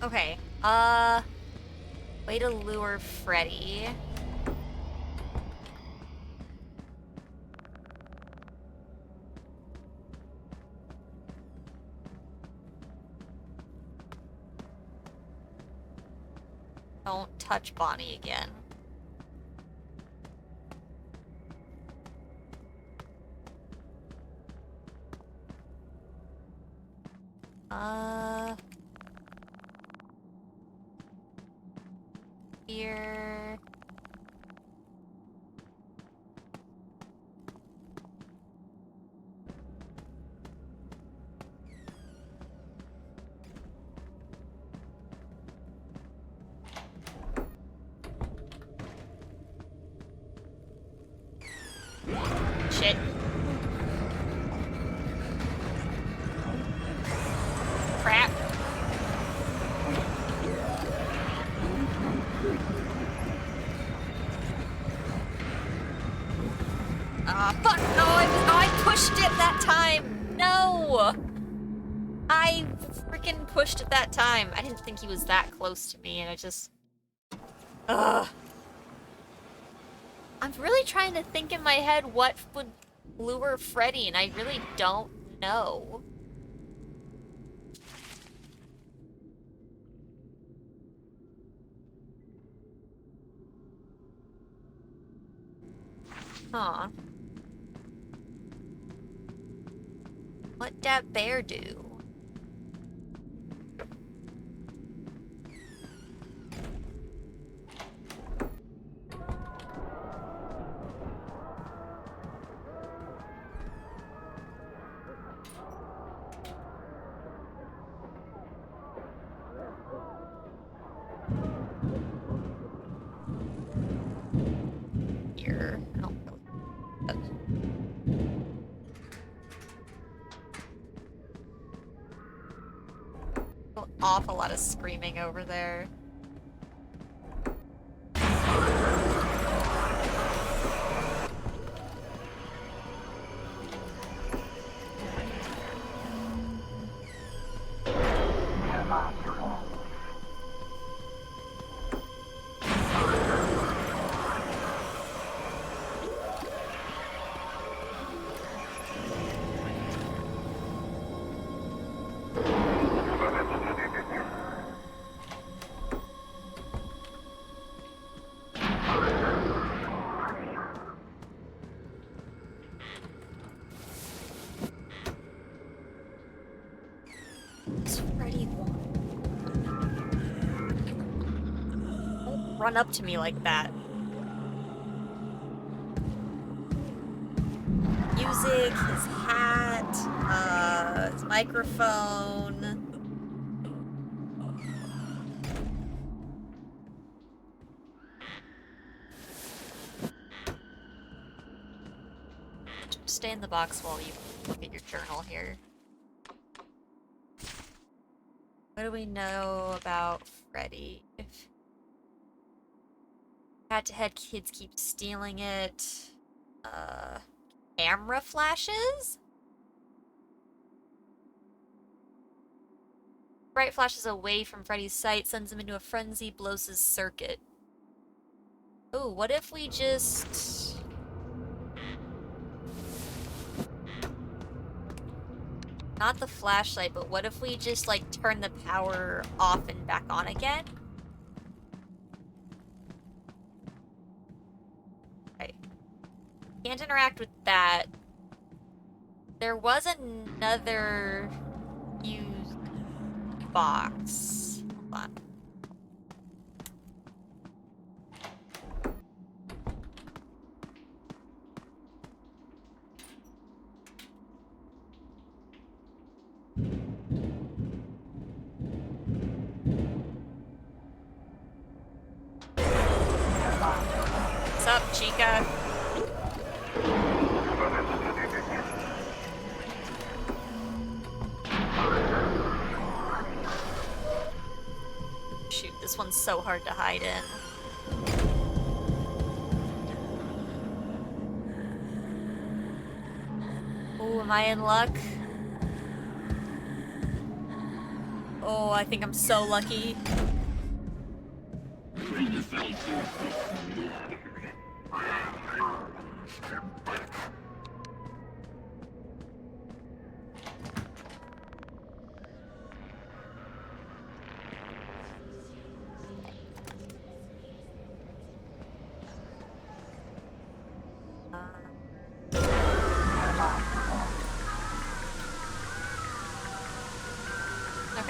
S1: Okay, way to lure Freddy. Don't touch Bonnie again. Here. Shit. Crap. Fuck! No, I pushed it that time! No! I freaking pushed it that time. I didn't think he was that close to me, and I just... Ugh. I'm really trying to think in my head what would lure Freddy, and I really don't know. Huh. What'd that bear do? Here. I don't really... An awful lot of screaming over there. Run up to me like that. Music, his hat, his microphone. Stay in the box while you look at your journal here. What do we know about Freddy? Head-to-head kids keep stealing it. Camera flashes? Bright flashes away from Freddy's sight, sends him into a frenzy, blows his circuit. Ooh, what if we just... Not the flashlight, but what if we just, like, turn the power off and back on again? Can't interact with that. There was another used box. Hold on. What's up, Chica? Shoot, this one's so hard to hide in. Oh, am I in luck? Oh, I think I'm so lucky.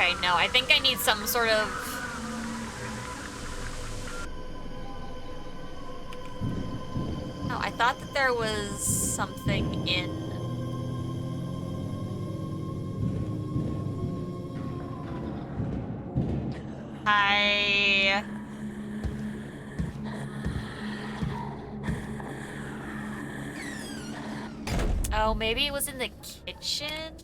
S1: Okay, no, I think I need some sort of... No, I thought that there was something in... Hi... Oh, maybe it was in the kitchen?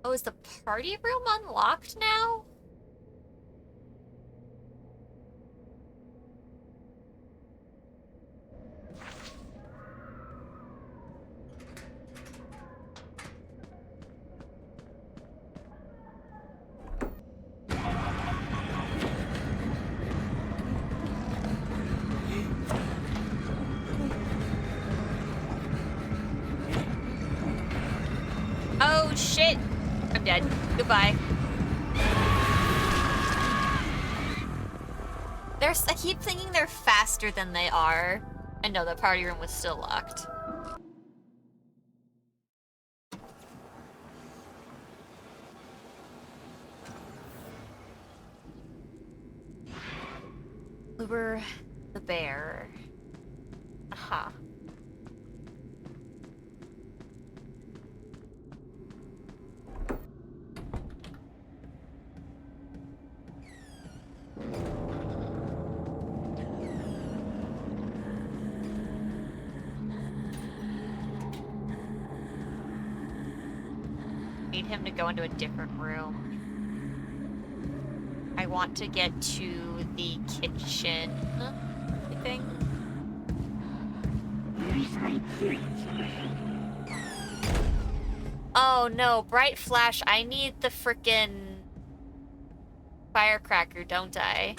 S1: Oh, is the party room unlocked now? Oh, shit! I'm dead. Goodbye. I keep thinking they're faster than they are. And no, the party room was still locked. Uber the bear. Aha. Need him to go into a different room. I want to get to the kitchen, I think. Oh no, bright flash, I need the frickin' firecracker, don't I?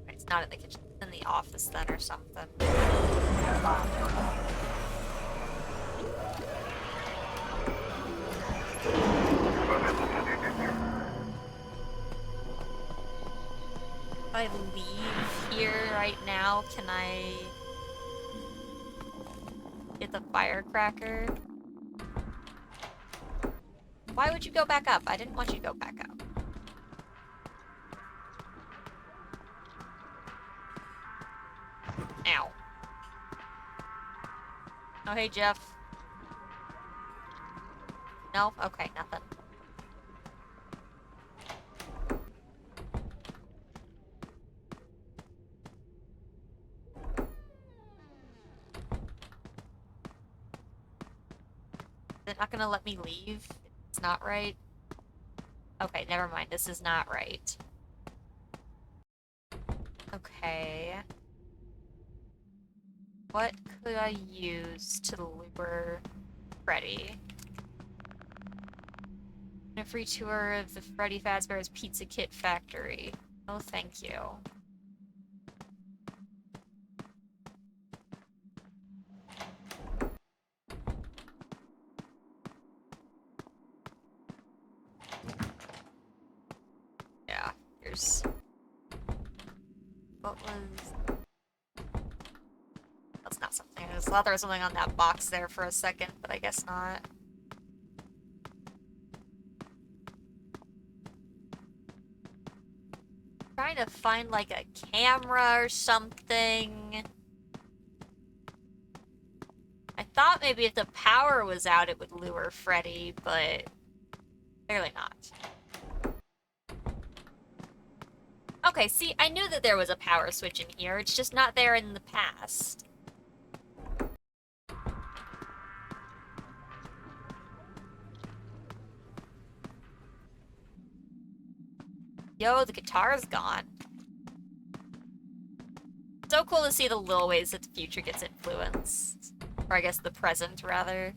S1: It's not in the kitchen, it's in the office then or something. If I leave here right now, can I get the firecracker? Why would you go back up? I didn't want you to go back up. Ow. Oh, hey, Jeff. No? Okay, nothing. They're not gonna let me leave? It's not right? Okay, never mind. This is not right. Okay. What could I use to lure Freddy? A free tour of the Freddy Fazbear's Pizza Kit Factory. Oh, thank you. Yeah, here's... What was... That's not something. I thought there was something on that box there for a second, but I guess not. Trying to find like a camera or something. I thought maybe if the power was out it would lure Freddy, but clearly not. Okay, see, I knew that there was a power switch in here, it's just not there in the past. Yo, the guitar's gone. So cool to see the little ways that the future gets influenced. Or I guess the present, rather.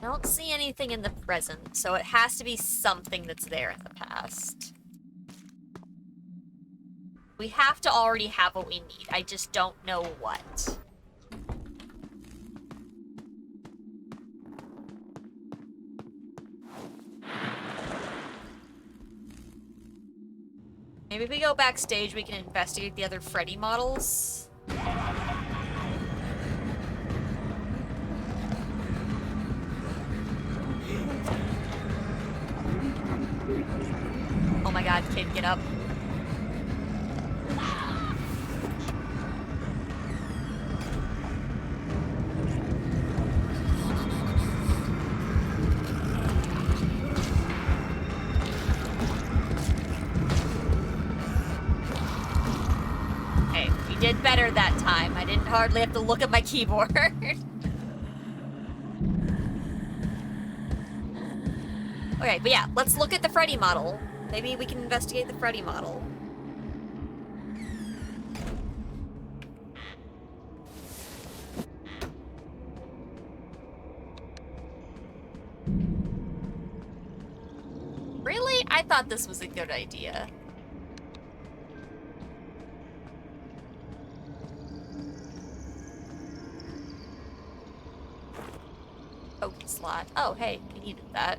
S1: I don't see anything in the present, so it has to be something that's there in the past. We have to already have what we need. I just don't know what. Maybe if we go backstage, we can investigate the other Freddy models. Oh my god, kid, get up. Okay, we did better that time. I didn't hardly have to look at my keyboard. Okay, but yeah, let's look at the Freddy model. Maybe we can investigate the Freddy model. Really? I thought this was a good idea. Token slot. Oh, hey, we needed that.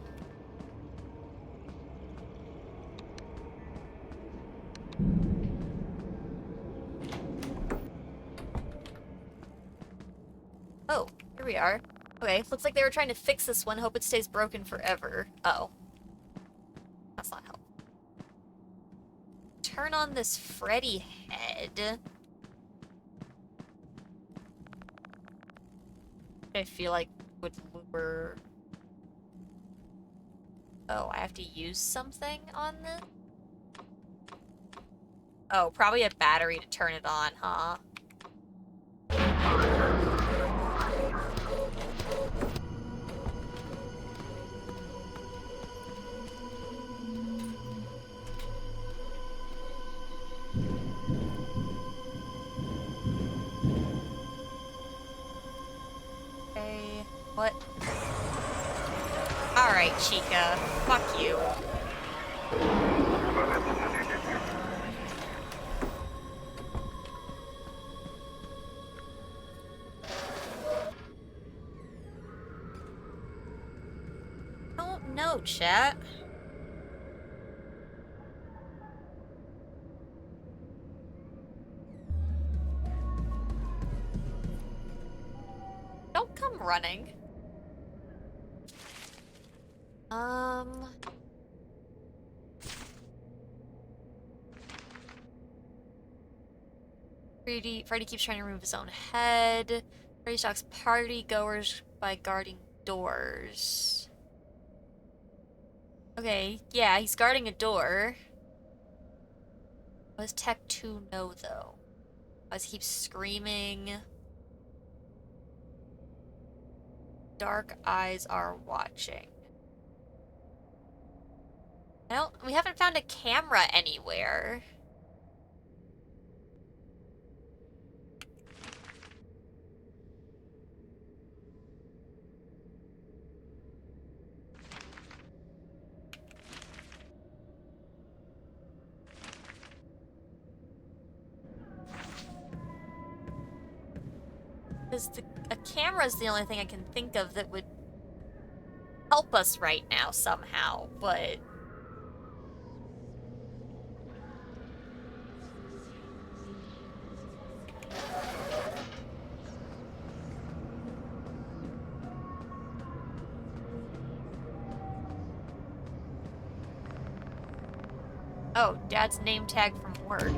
S1: Oh, here we are. Okay, looks like they were trying to fix this one. Hope it stays broken forever. Oh. That's not helpful. Turn on this Freddy head. I feel like would lure... Oh, I have to use something on this? Oh, probably a battery to turn it on, huh? Okay, what? Alright, Chica. Fuck you. Don't know, chat. Don't come running. 3D Freddy keeps trying to remove his own head. Freddy stalks party goers by guarding doors. Okay, yeah, he's guarding a door. What does Tech 2 know, though? Why does he keep screaming? Dark eyes are watching. We haven't found a camera anywhere. Because a camera is the only thing I can think of that would help us right now somehow, but... Oh, Dad's name tag from work.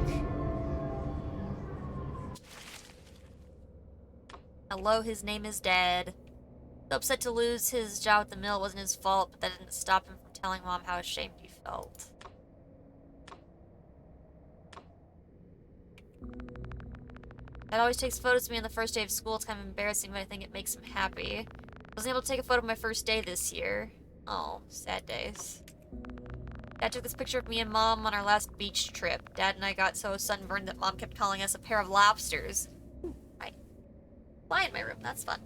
S1: Hello, his name is Dad. So upset to lose his job at the mill. It wasn't his fault, but that didn't stop him from telling Mom how ashamed he felt. Dad always takes photos of me on the first day of school. It's kind of embarrassing, but I think it makes him happy. I wasn't able to take a photo of my first day this year. Oh, sad days. Dad took this picture of me and Mom on our last beach trip. Dad and I got so sunburned that Mom kept calling us a pair of lobsters. Right. Fly in my room, that's fun.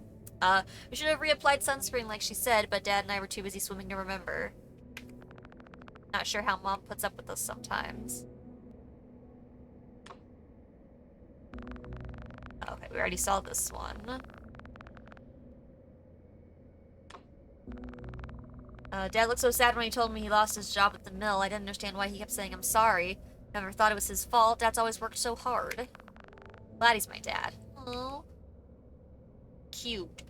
S1: We should have reapplied sunscreen like she said, but Dad and I were too busy swimming to remember. Not sure how Mom puts up with us sometimes. Okay, we already saw this one. Dad looked so sad when he told me he lost his job at the mill. I didn't understand why he kept saying I'm sorry. Never thought it was his fault. Dad's always worked so hard. Glad he's my dad. Oh, cute.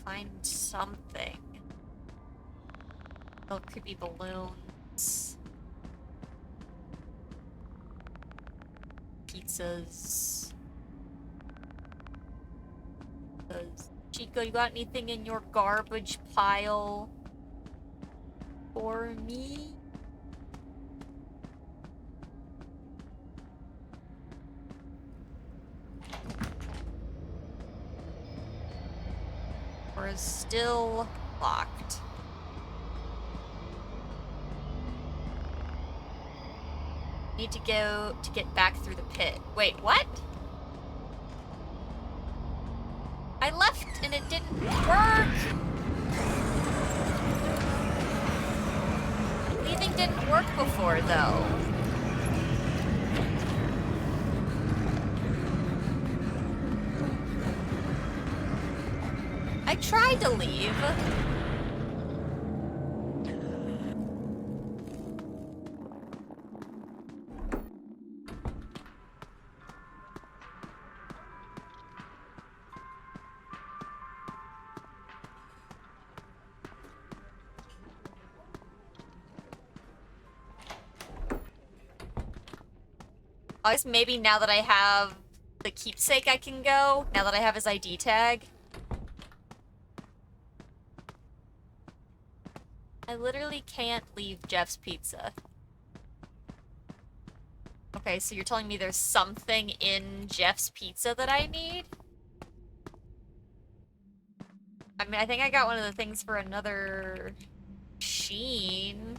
S1: Find something. Oh, creepy balloons. Pizzas. Chico, you got anything in your garbage pile for me? Or is still locked? Need to go to get back through the pit. Wait, what? I left and it didn't work! Leaving didn't work before, though. I tried to leave. I guess maybe now that I have the keepsake I can go, now that I have his ID tag. I literally can't leave Jeff's Pizza. Okay, so you're telling me there's something in Jeff's Pizza that I need? I mean, I think I got one of the things for another machine.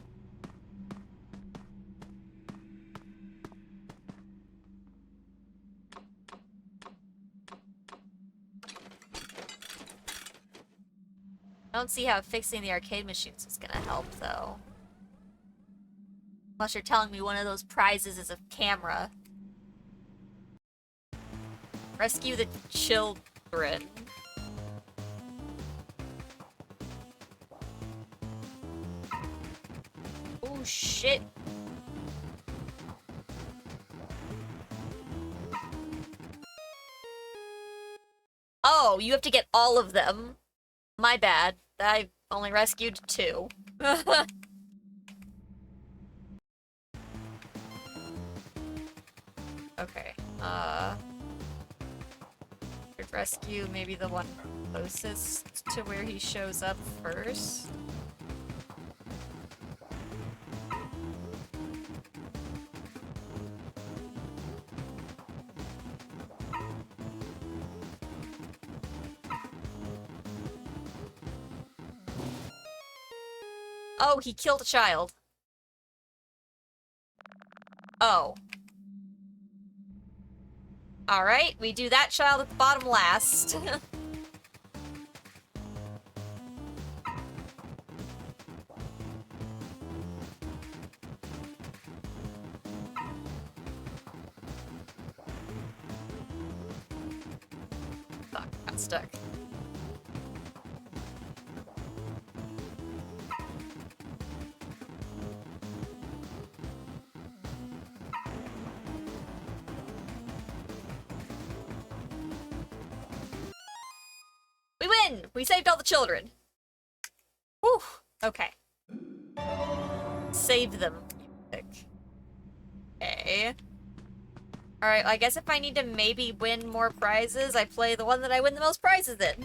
S1: I don't see how fixing the arcade machines is gonna help, though. Unless you're telling me one of those prizes is a camera. Rescue the children. Oh, shit. Oh, you have to get all of them. My bad. I only rescued 2. Okay, rescue maybe the one closest to where he shows up first. Oh, he killed a child. Oh. Alright, we do that child at the bottom last. Fuck, got stuck. We saved all the children. Whew. Okay. Saved them. Okay. Alright, I guess if I need to maybe win more prizes, I play the one that I win the most prizes in.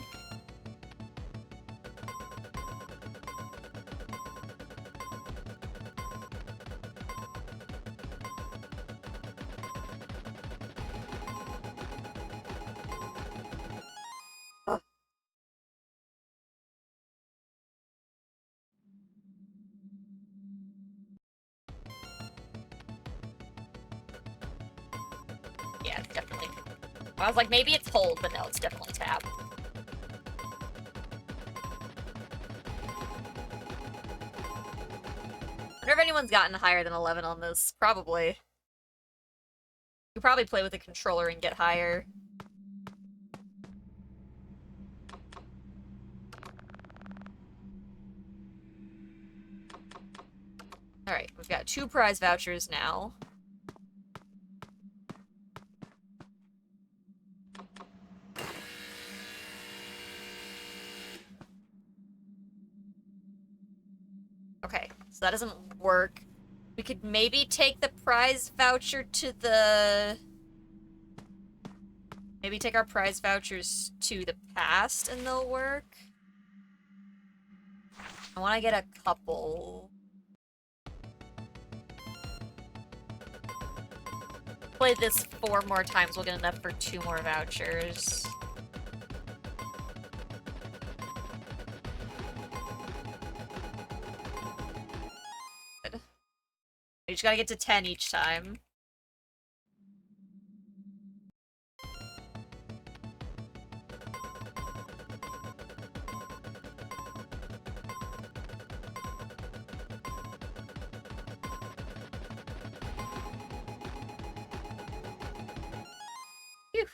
S1: I was like, maybe it's hold, but no, it's definitely tap. I wonder if anyone's gotten higher than 11 on this. Probably. You probably play with a controller and get higher. Alright, we've got 2 prize vouchers now. Okay, so that doesn't work. We could maybe take the prize voucher to the... Maybe take our prize vouchers to the past and they'll work. I want to get a couple. Play this 4 more times, we'll get enough for 2 more vouchers. Good. You just gotta get to 10 each time. Phew.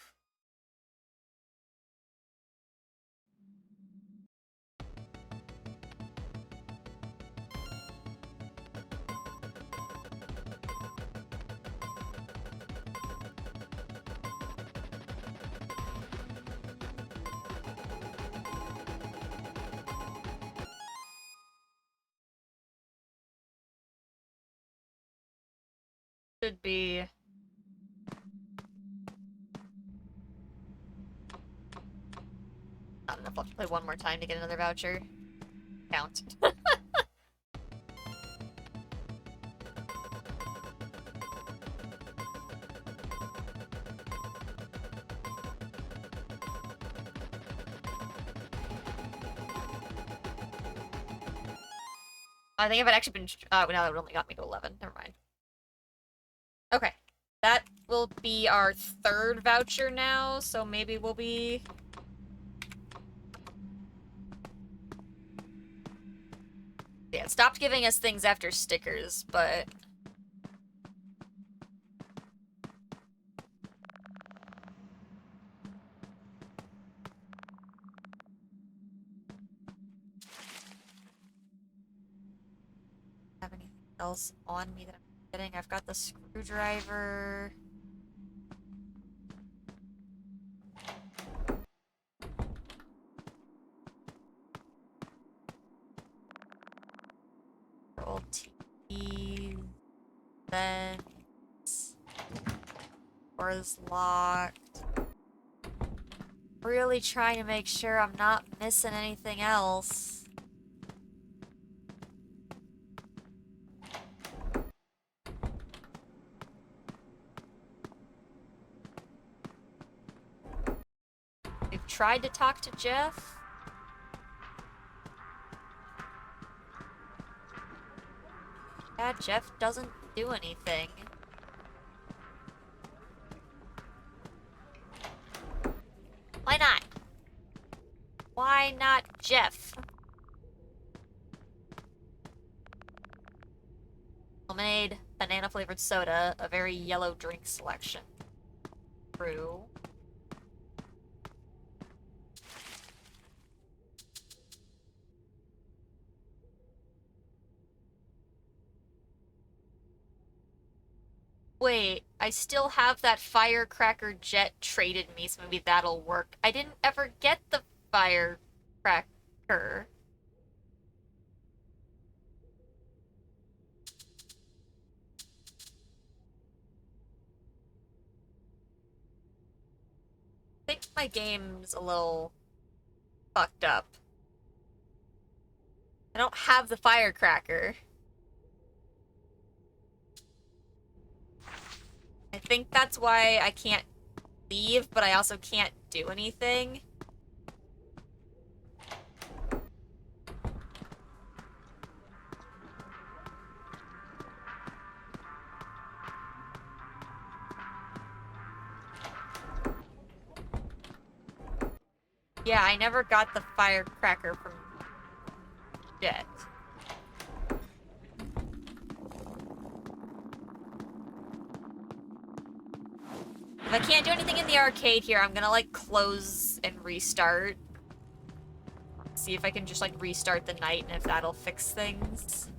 S1: Should be... Not enough. I'll have to play 1 more time to get another voucher. Count. I think if it actually been... no, that would only got me to 11. Never mind. Okay. That will be our 3rd voucher now, so maybe we'll be... Yeah, it stopped giving us things after stickers, but... Have anything else on me that I'm getting? I've got the screwdriver. Old TV. Vents. Door is locked. Really trying to make sure I'm not missing anything else. We've tried to talk to Jeff. Yeah, Jeff doesn't do anything. Why not? Why not Jeff? Lemonade, banana-flavored soda, a very yellow drink selection. True. Wait, I still have that firecracker jet traded me, so maybe that'll work. I didn't ever get the firecracker. I think my game's a little fucked up. I don't have the firecracker. I think that's why I can't leave, but I also can't do anything. Yeah, I never got the firecracker from Jet. If I can't do anything in the arcade here, I'm gonna, like, close and restart. See if I can just, like, restart the night and if that'll fix things.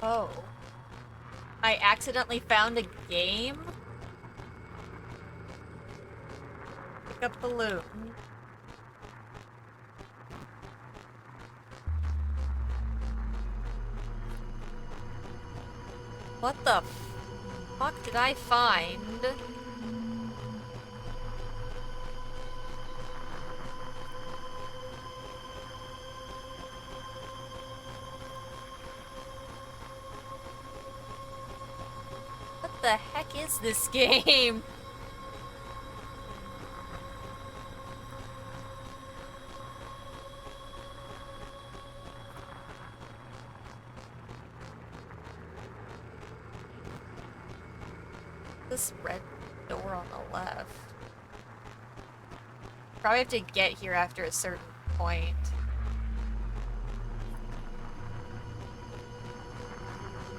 S1: Oh. I accidentally found a game? Pick up balloon. What the fuck did I find? What the heck is this game? This red door on the left. Probably have to get here after a certain point.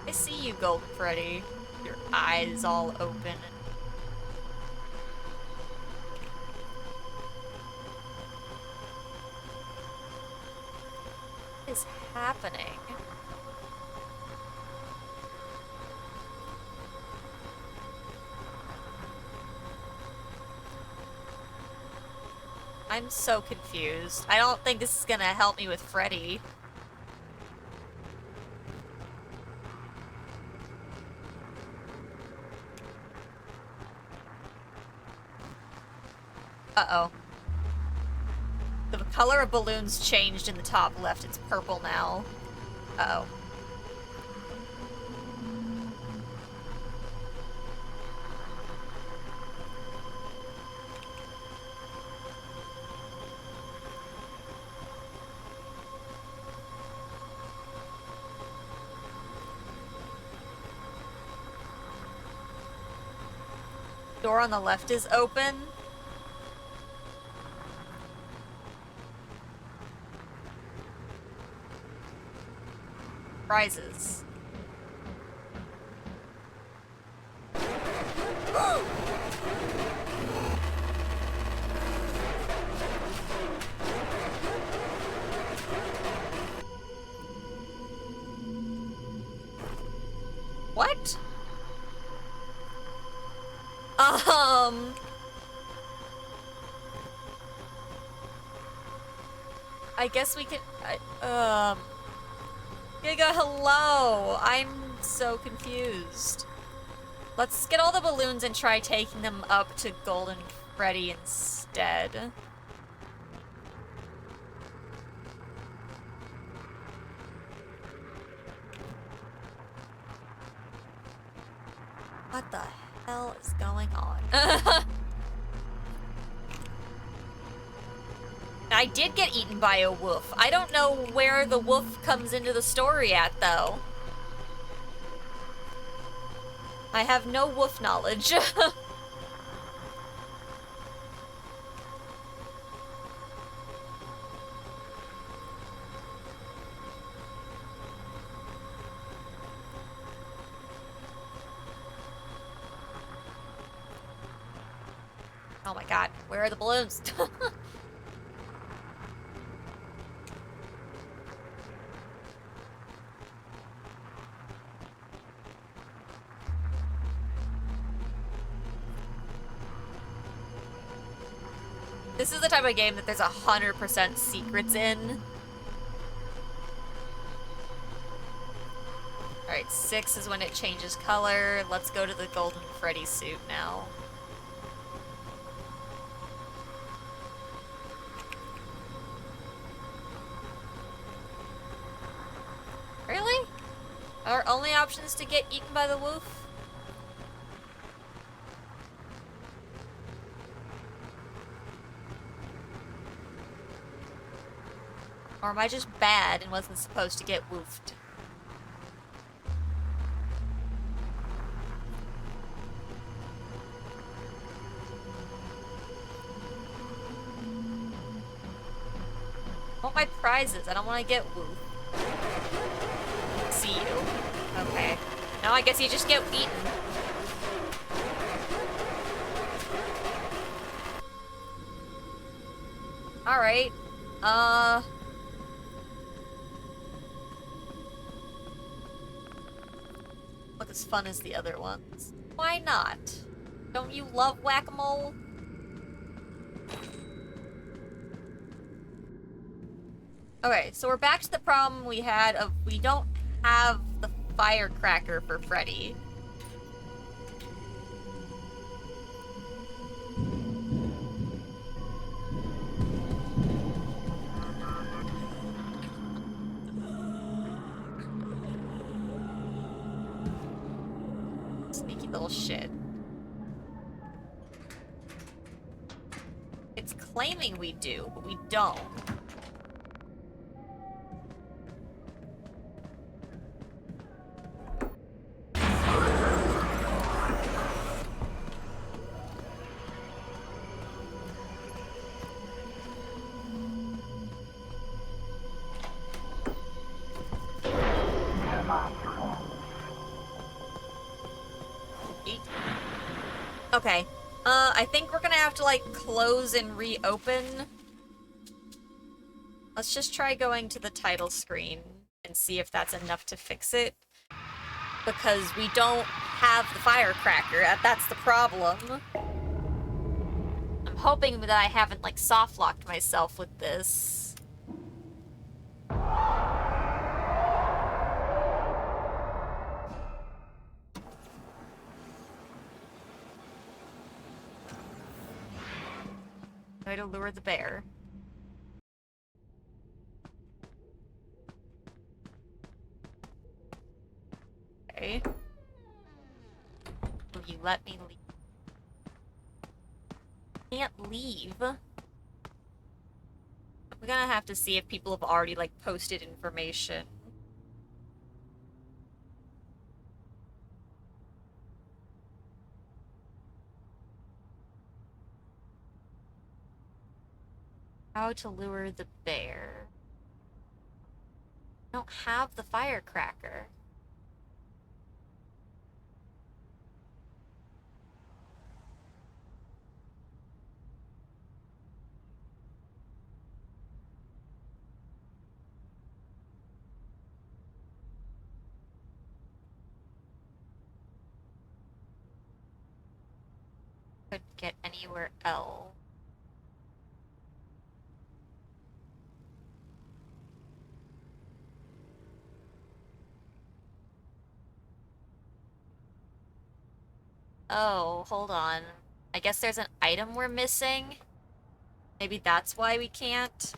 S1: I see you, Golden Freddy. Your eyes all open. What is happening? I'm so confused. I don't think this is gonna help me with Freddy. Uh-oh. The color of balloons changed in the top left. It's purple now. Uh-oh. Door on the left is open. Prizes. What? I guess we can, Giga, hello! I'm so confused. Let's get all the balloons and try taking them up to Golden Freddy instead. What the hell is going on? I did get eaten by a wolf. I don't know where the wolf comes into the story at, though. I have no wolf knowledge. Oh my god, where are the balloons? This is the type of game that there's 100% secrets in. Alright, 6 is when it changes color. Let's go to the Golden Freddy suit now. Really? Our only option is to get eaten by the wolf? Or am I just bad and wasn't supposed to get woofed? I want my prizes. I don't want to get woofed. See you. Okay. Now I guess you just get eaten. Alright. Look as fun as the other ones. Why not? Don't you love whack-a-mole? Okay, so we're back to the problem we had of we don't have the firecracker for Freddy. Sneaky little shit. It's claiming we do, but we don't. Okay. I think we're gonna have to, like, close and reopen. Let's just try going to the title screen and see if that's enough to fix it. Because we don't have the firecracker. That's the problem. I'm hoping that I haven't, like, soft-locked myself with this. Way to lure the bear. Okay. Will you let me leave? Can't leave. We're gonna have to see if people have already, like, posted information. How to lure the bear. I don't have the firecracker. Couldn't get anywhere else. Oh, hold on. I guess there's an item we're missing? Maybe that's why we can't?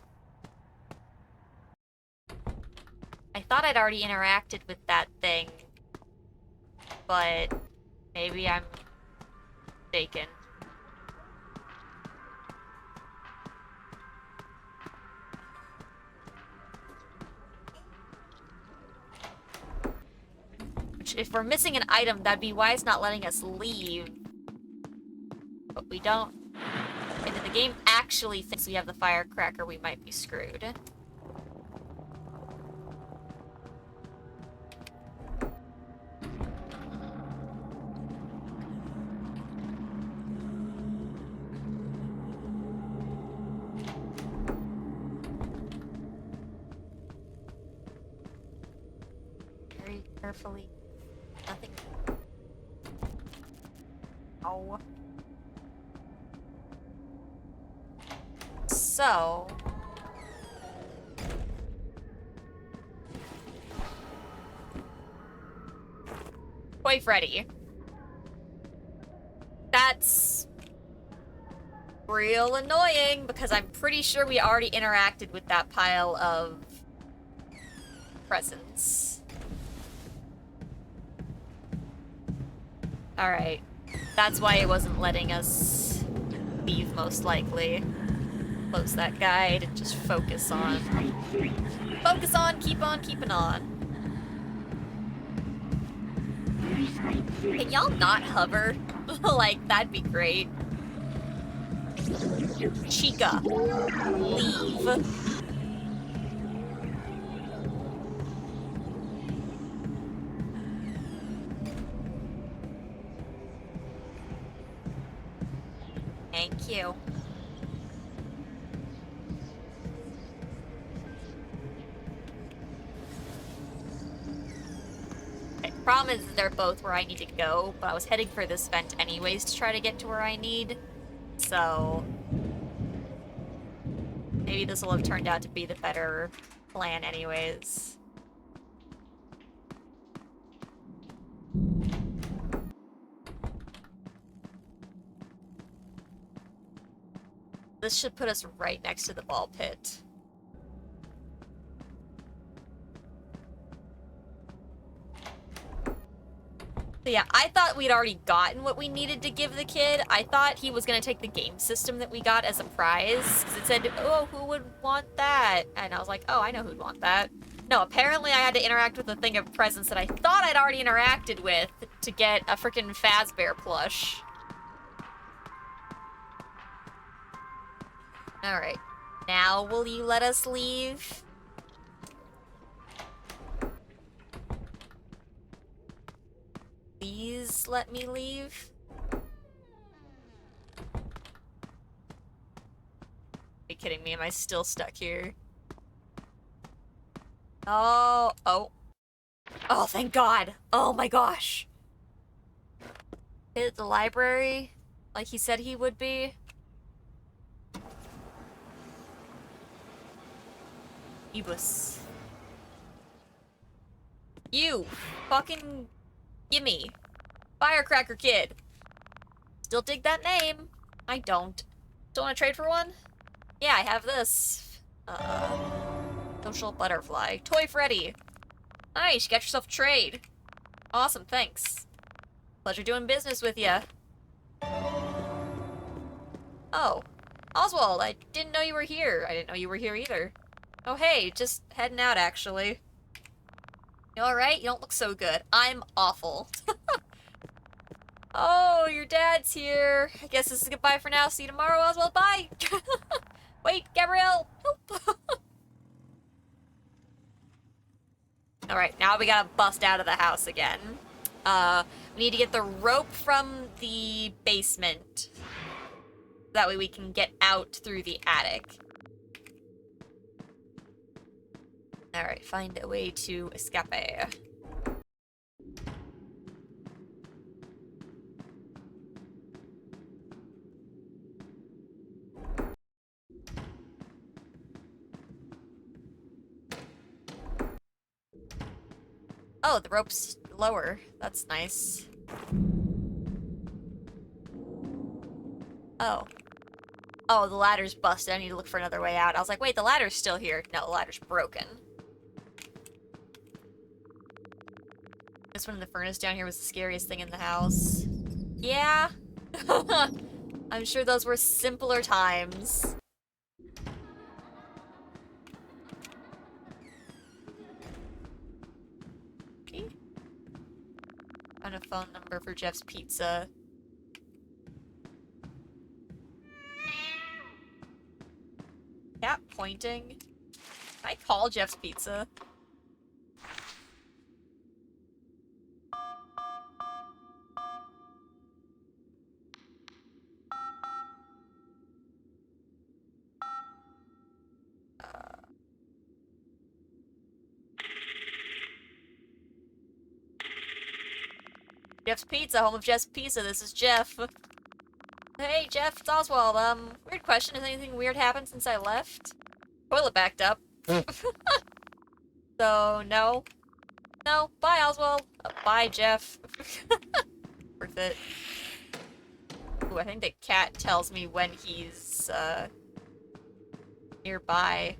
S1: I thought I'd already interacted with that thing. But maybe I'm mistaken. Which, if we're missing an item, that'd be why it's not letting us leave. But we don't. And if the game actually thinks we have the firecracker, we might be screwed. Very carefully. Nothing. Oh. So... Toy Freddy. That's real annoying because I'm pretty sure we already interacted with that pile of presents. Alright. That's why it wasn't letting us leave, most likely. Close that guide and just focus on... Focus on, keep on keeping on. Can y'all not hover? Like, that'd be great. Chica, leave. Thank you. Okay, problem is they're both where I need to go, but I was heading for this vent anyways to try to get to where I need. So maybe this will have turned out to be the better plan anyways. This should put us right next to the ball pit. So yeah, I thought we'd already gotten what we needed to give the kid. I thought he was gonna take the game system that we got as a prize. Because it said, oh, who would want that? And I was like, oh, I know who'd want that. No, apparently I had to interact with a thing of presents that I thought I'd already interacted with to get a freaking Fazbear plush. Alright. Now will you let us leave? Please let me leave? Are you kidding me? Am I still stuck here? Oh, oh. Oh, thank God. Oh my gosh. Hit the library like he said he would be. Ebus. You fucking gimme. Firecracker Kid. Still dig that name. I don't. Still wanna trade for one? Yeah, I have this. Social butterfly. Toy Freddy. Nice, you got yourself a trade. Awesome, thanks. Pleasure doing business with ya. Oh. Oswald, I didn't know you were here. I didn't know you were here either. Oh hey, just heading out actually. You alright? You don't look so good. I'm awful. Oh, your dad's here. I guess this is goodbye for now. See you tomorrow, Oswald. Bye! Wait, Gabrielle! Help! Alright, now we gotta bust out of the house again. We need to get the rope from the basement. That way we can get out through the attic. Alright, find a way to escape. Oh, the rope's lower. That's nice. Oh. Oh, the ladder's busted. I need to look for another way out. I was like, wait, the ladder's still here. No, the ladder's broken. This one in the furnace down here was the scariest thing in the house. Yeah. I'm sure those were simpler times. Okay. Found a phone number for Jeff's Pizza. Cat pointing. Can I call Jeff's Pizza? Jeff's Pizza, home of Jeff's Pizza. This is Jeff. Hey, Jeff, it's Oswald. Weird question. Has anything weird happened since I left? Toilet backed up. So, no. No. Bye, Oswald. Bye, Jeff. Worth it. Ooh, I think the cat tells me when he's, nearby.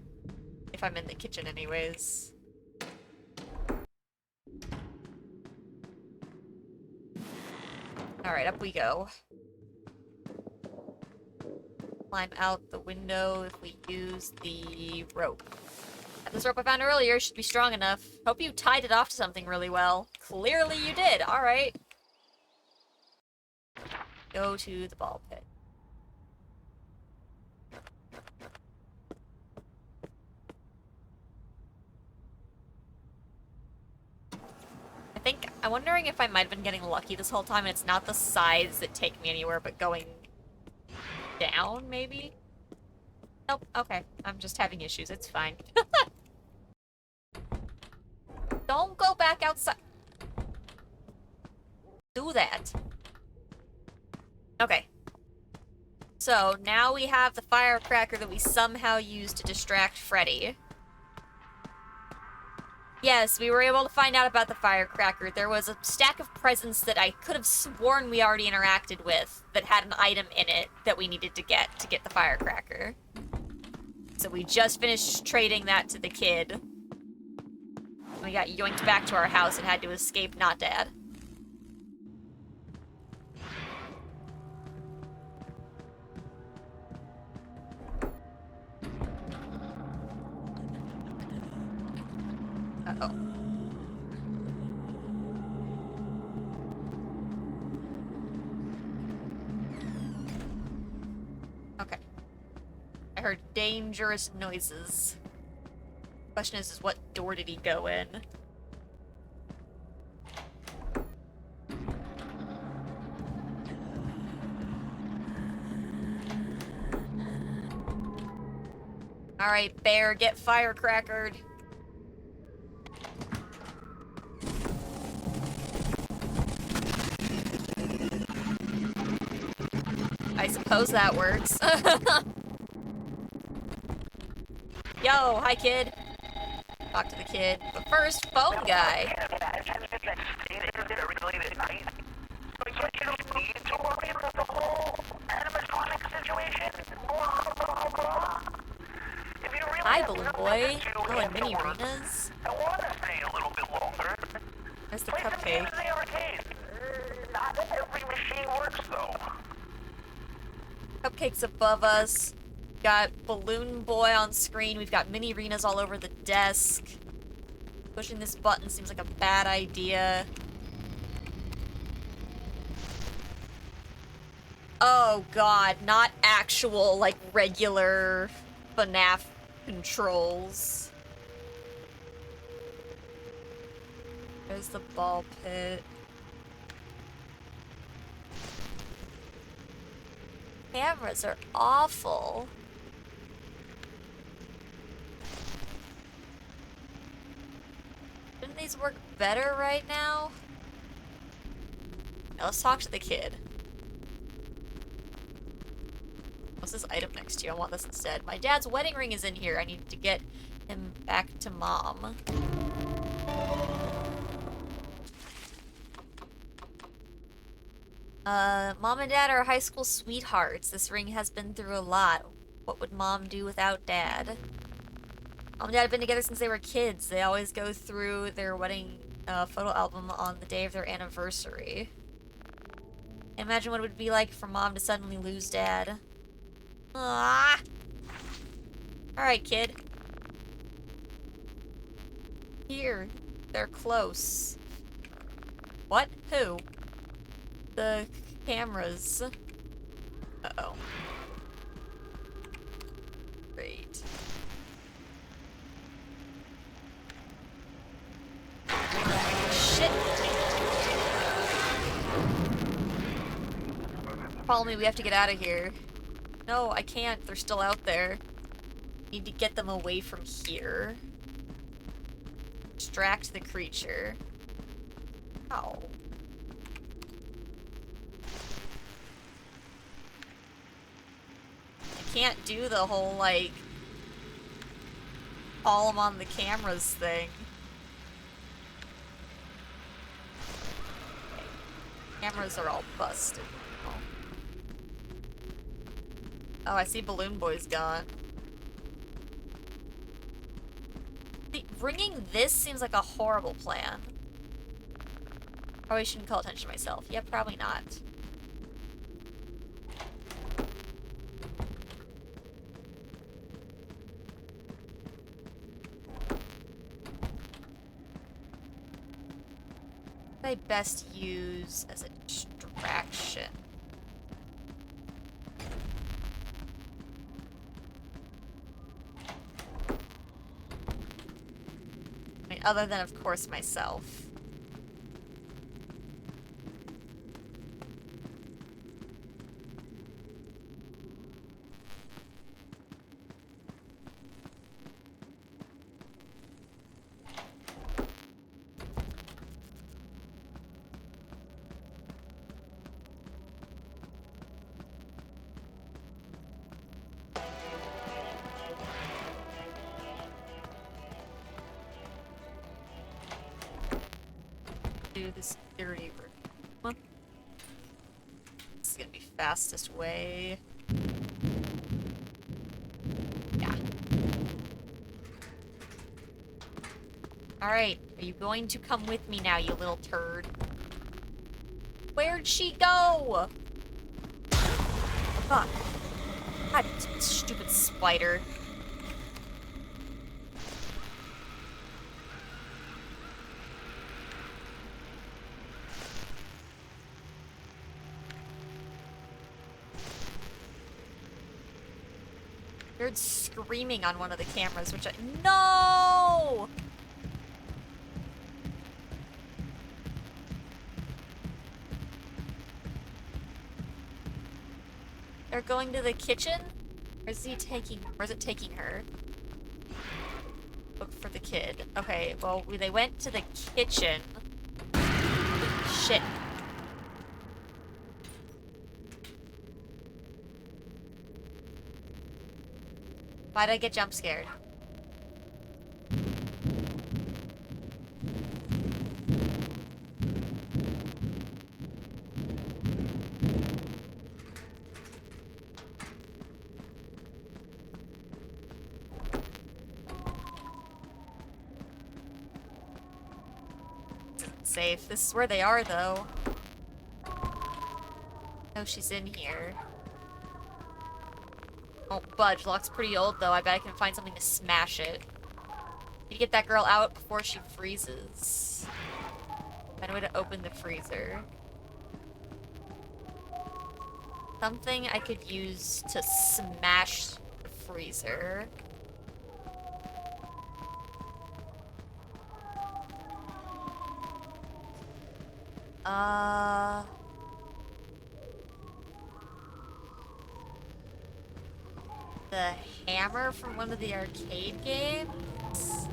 S1: If I'm in the kitchen anyways. Alright, up we go. Climb out the window if we use the rope. This rope I found earlier should be strong enough. Hope you tied it off to something really well. Clearly you did. Alright. Go to the ball pit. I'm wondering if I might have been getting lucky this whole time and it's not the sides that take me anywhere, but going down, maybe? Nope, okay. I'm just having issues, it's fine. Don't go back outside. Do that. Okay. So, now we have the firecracker that we somehow used to distract Freddy. Yes, we were able to find out about the firecracker. There was a stack of presents that I could have sworn we already interacted with that had an item in it that we needed to get the firecracker. So we just finished trading that to the kid. We got yoinked back to our house and had to escape Not Dad. Uh-oh. Okay. I heard dangerous noises. Question is what door did he go in? Alright, bear, get firecrackered. I suppose that works. Yo, hi kid. Talk to the kid. But first, phone guy. Hi, balloon boy. Oh, and mini arenas. There's the cupcake.
S2: Not every machine works though.
S1: Cupcake's above us. Got Balloon Boy on screen. We've got mini arenas all over the desk. Pushing this button seems like a bad idea. Oh god, not actual, like, regular FNAF controls. There's the ball pit. Cameras are awful. Shouldn't these work better right now? Now let's talk to the kid. What's this item next to you? I want this instead. My dad's wedding ring is in here. I need to get him back to mom. Mom and dad are high school sweethearts. This ring has been through a lot. What would mom do without dad? Mom and dad have been together since they were kids. They always go through their wedding photo album on the day of their anniversary. Can't imagine what it would be like for mom to suddenly lose dad. Ah. Alright, kid. Here. They're close. What? Who? The cameras. Uh-oh. Great. Shit! Follow me, we have to get out of here. No, I can't. They're still out there. Need to get them away from here. Distract the creature. Ow. I can't do the whole, like, call them on the cameras thing. Cameras are all busted. Oh, I see Balloon Boy's gone. See, ringing this seems like a horrible plan. Probably shouldn't call attention to myself. Yeah, probably not. What I best use as a distraction. I mean, other than, of course, myself. Do the security room. This is gonna be fastest way. Yeah. Alright, are you going to come with me now, you little turd? Where'd she go? Fuck. God, stupid spider. Heard screaming on one of the cameras, which I— No! They're going to the kitchen? Or is he taking— Or is it taking her? Look for the kid. Okay, well, they went to the kitchen. Shit. Why'd I get jump scared? This isn't safe. This is where they are, though. Oh, she's in here. Won't budge. Lock's pretty old, though. I bet I can find something to smash it. Need to get that girl out before she freezes. Find a way to open the freezer. Something I could use to smash the freezer. The hammer from one of the arcade games?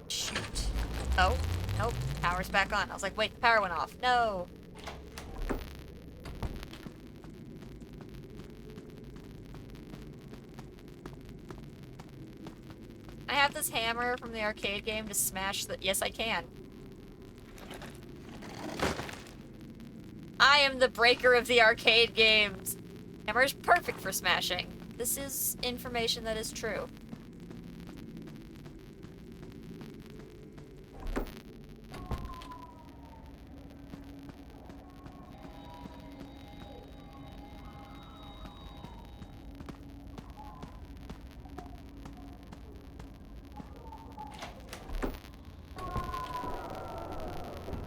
S1: Shoot. Oh, nope. Power's back on. I was like, wait, the power went off. No. I have this hammer from the arcade game to smash the— Yes, I can. I am the breaker of the arcade games. Hammer is perfect for smashing. This is information that is true.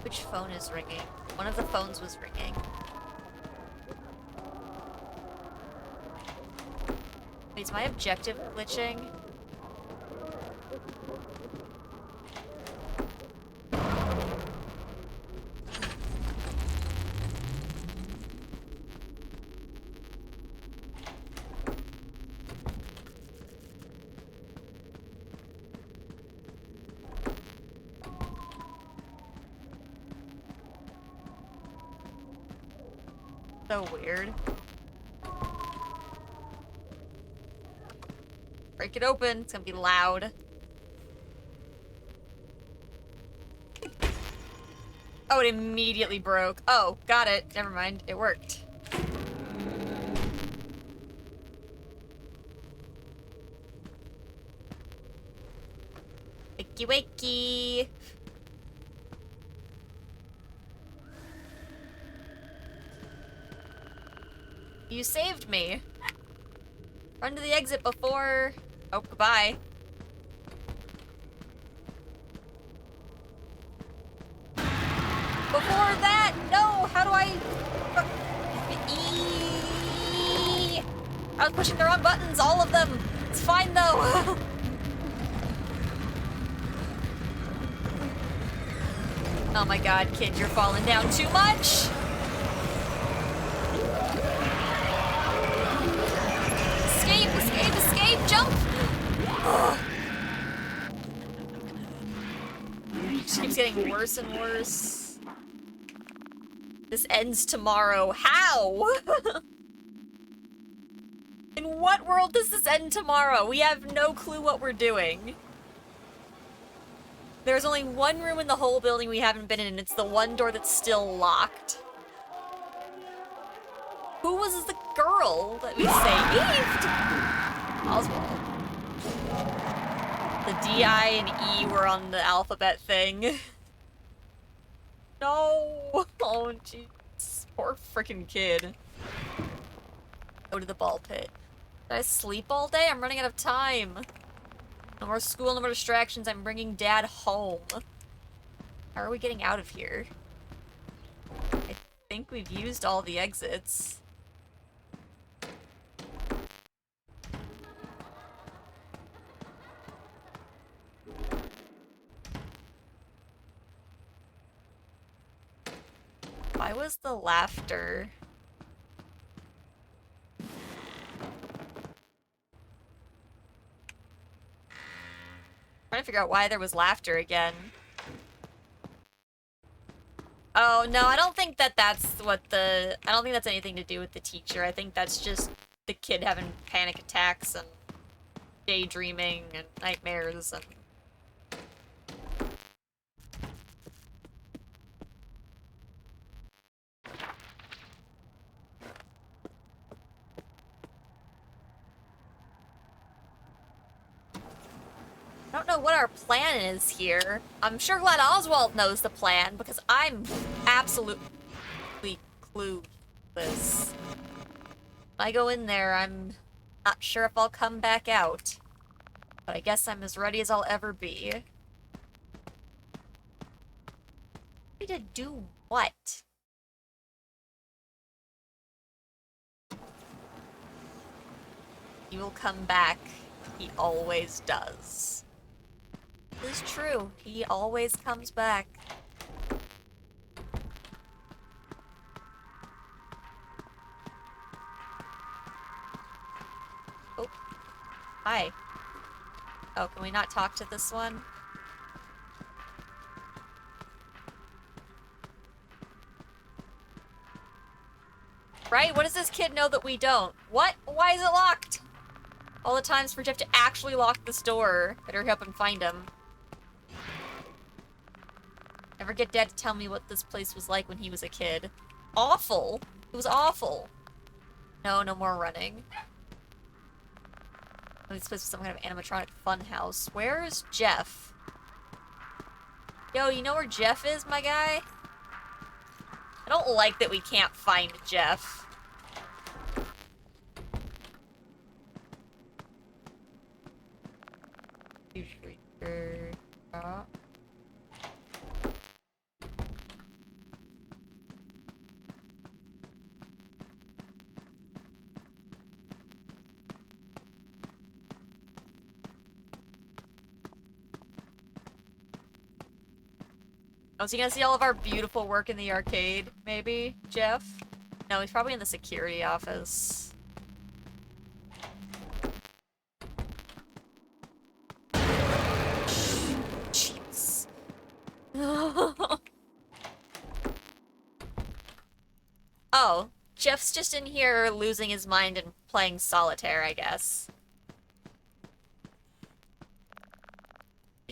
S1: Which phone is ringing? One of the phones was ringing. Wait, is my objective glitching? So weird. Break it open. It's gonna be loud. Oh, it immediately broke. Oh, got it. Never mind. It worked. Wakey wakey. You saved me. Run to the exit before... Oh, goodbye. Before that! No! How do I... E I was pushing the wrong buttons, all of them! It's fine, though! Oh my god, kid, you're falling down too much! Escape, escape, escape, jump! Ugh. It just keeps getting worse and worse. This ends tomorrow. How? In what world does this end tomorrow? We have no clue what we're doing. There's only one room in the whole building we haven't been in, and it's the one door that's still locked. Who was the girl that we saved? Oswald. The D, I, and E were on the alphabet thing. No! Oh, jeez. Poor freaking kid. Go to the ball pit. Did I sleep all day? I'm running out of time. No more school, no more distractions. I'm bringing Dad home. How are we getting out of here? I think we've used all the exits. Why was the laughter? Trying to figure out why there was laughter again. Oh, no, I don't think that that's what the... I don't think that's anything to do with the teacher. I think that's just the kid having panic attacks and daydreaming and nightmares and... I don't know what our plan is here. I'm sure glad Oswald knows the plan, because I'm absolutely clueless. If I go in there, I'm not sure if I'll come back out. But I guess I'm as ready as I'll ever be. Ready to do what? He will come back. He always does. It's true. He always comes back. Oh. Hi. Oh, can we not talk to this one? Right? What does this kid know that we don't? What? Why is it locked? All the times for Jeff to actually lock this door. Better help him find him. Never get Dad to tell me what this place was like when he was a kid. Awful. It was awful. No, no more running. This place was some kind of animatronic fun house. Where is Jeff? Yo, you know where Jeff is, my guy? I don't like that we can't find Jeff. Oh, is he gonna see all of our beautiful work in the arcade, maybe, Jeff? No, he's probably in the security office. Jeez. Oh, Jeff's just in here losing his mind and playing solitaire, I guess.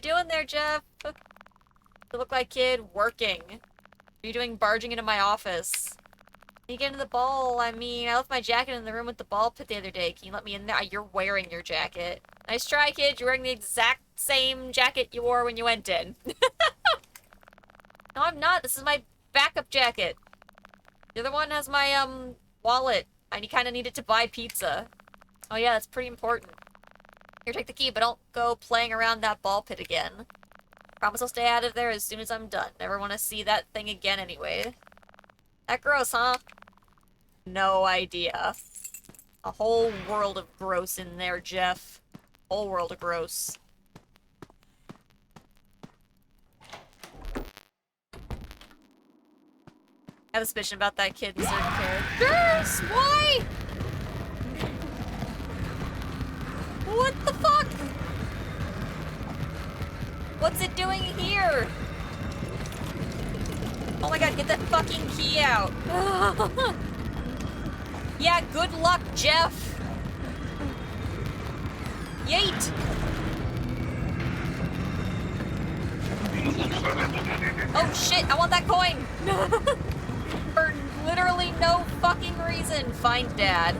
S1: doing there, Jeff? You look like kid working. What are you doing barging into my office? Can you get into the ball? I mean, I left my jacket in the room with the ball pit the other day. Can you let me in there? You're wearing your jacket. Nice try, kid. You're wearing the exact same jacket you wore when you went in. No, I'm not. This is my backup jacket. The other one has my, wallet. I kind of need it to buy pizza. Oh yeah, that's pretty important. Here, take the key, but don't go playing around that ball pit again. Promise I'll stay out of there as soon as I'm done. Never want to see that thing again anyway. That gross, huh? No idea. A whole world of gross in there, Jeff. Whole world of gross. I have a suspicion about that kid in certain characters. Why? What the fuck? What's it doing here? Oh my god, get that fucking key out. Yeah, good luck, Jeff. Yeet. Oh shit, I want that coin. For literally no fucking reason. Find Dad.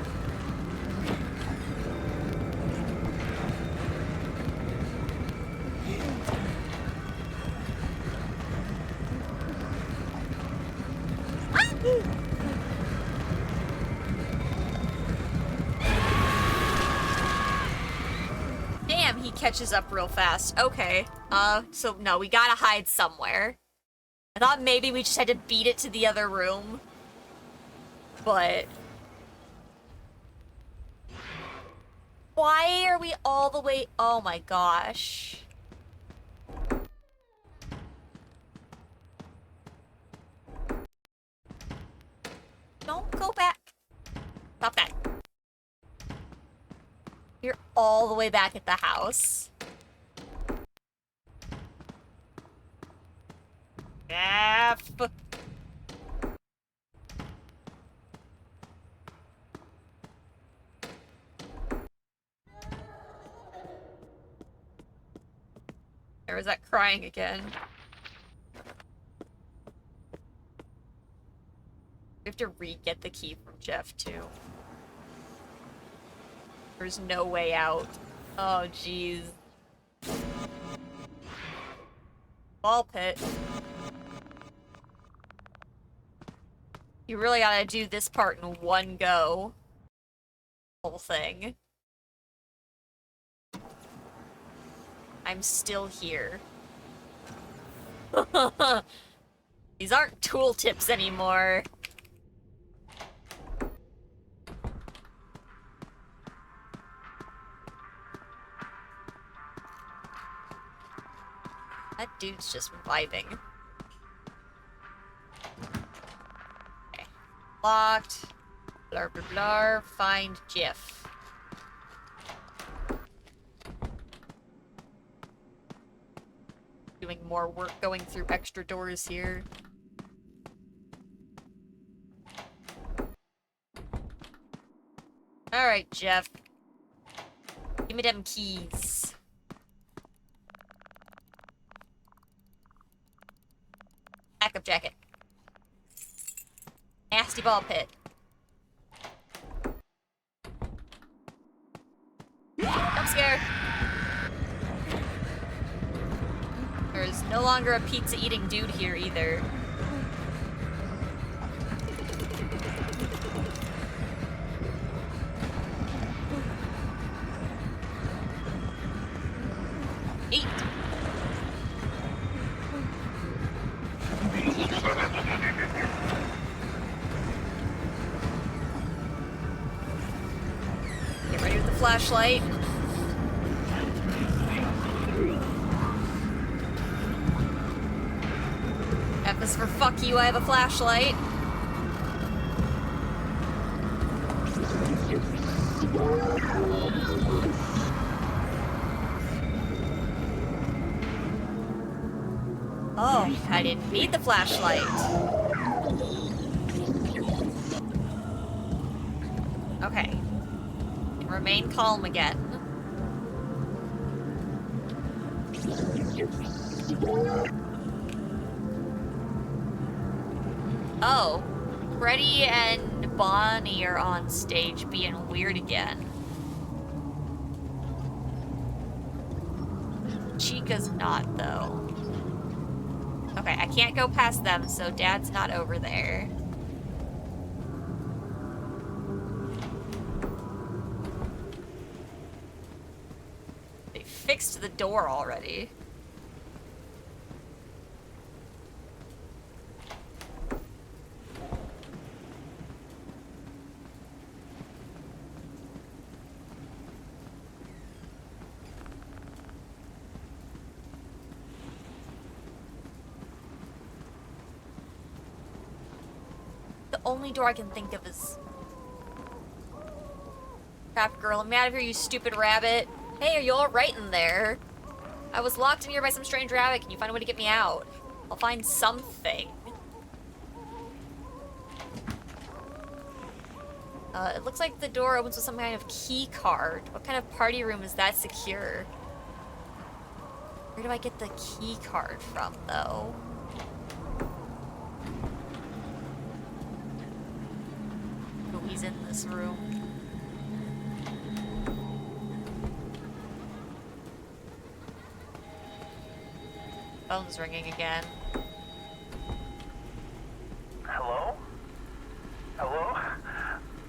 S1: Damn, he catches up real fast. Okay. So no, we gotta hide somewhere. I thought maybe we just had to beat it to the other room. But... why are we all the way... oh my gosh. Don't go back. Stop that. You're all the way back at the house. F. There was that crying again. We have to re-get the key from Jeff, too. There's no way out. Oh, jeez. Ball pit. You really gotta do this part in one go. Whole thing. I'm still here. These aren't tooltips anymore. That dude's just vibing. Okay. Locked. Blar blar blar. Find Jeff. Doing more work going through extra doors here. Alright, Jeff. Give me them keys. Backup jacket. Nasty ball pit. Jump scare. There's no longer a pizza-eating dude here either. Eat. Get ready with the flashlight. F is for fuck you, I have a flashlight. Oh, I didn't need the flashlight. Okay. Remain calm again. Oh, Freddy and Bonnie are on stage being weird again. Chica's not, though. Okay, I can't go past them, so Dad's not over there. They fixed the door already. The only door I can think of is... Crap, girl, I'm out of here, you stupid rabbit. Hey, are you all right in there? I was locked in here by some strange rabbit. Can you find a way to get me out? I'll find something. It looks like the door opens with some kind of key card. What kind of party room is that secure? Where do I get the key card from, though? Oh, he's in this room. Phone's ringing again.
S2: Hello? Hello?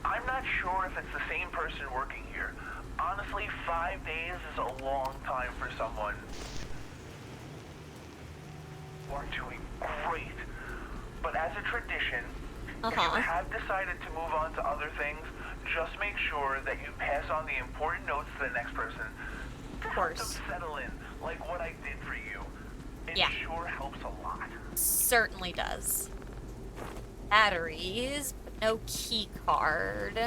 S2: I'm not sure if it's the same person working here. Honestly, 5 days is a long time for someone. You are doing great. But as a tradition, if you have decided to move on to other things, just make sure that you pass on the important notes to the next person.
S1: Of course.
S2: Help them settle in, like what I did for you. It sure helps a lot.
S1: Certainly does. Batteries, but no key card.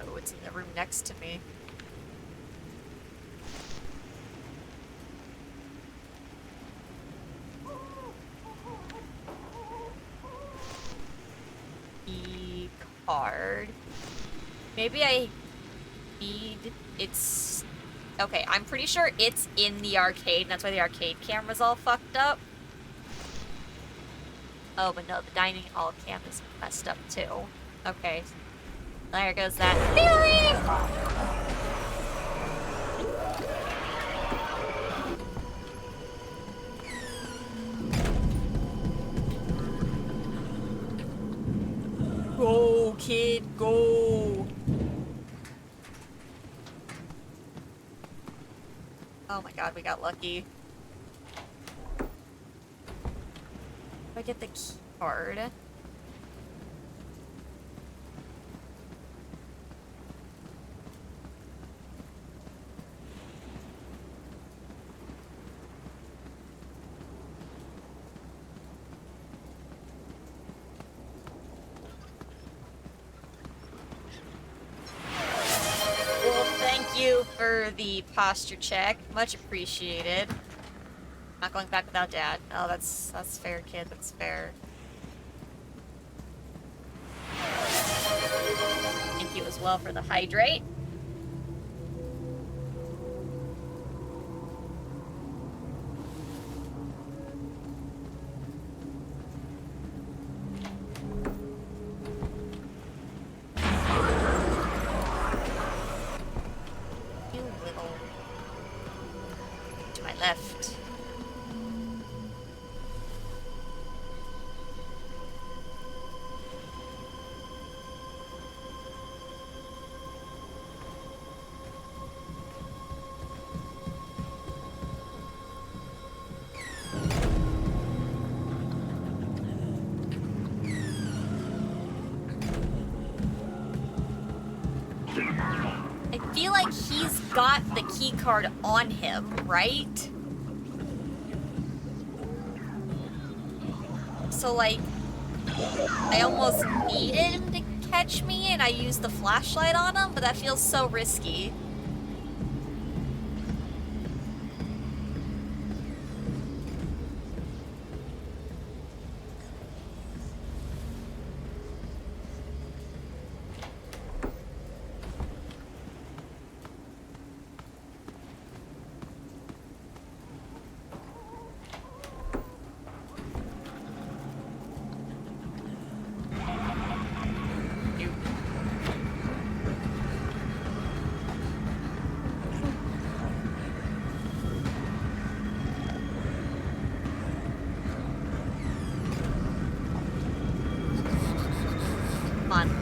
S1: Oh, it's in the room next to me. Key card. Maybe I need... It's... Okay, I'm pretty sure it's in the arcade, and that's why the arcade camera's all fucked up. Oh, but no, the dining hall cam is messed up too. Okay. There goes that feeling! Go, kid, go! Oh my god, we got lucky. If I get the key card... you for the posture check. Much appreciated. Not going back without Dad. Oh, that's fair, kid. That's fair. Thank you as well for the hydrate. Left. I feel like he's got the key card on him, right? So, like, I almost needed him to catch me and I used the flashlight on him, but that feels so risky.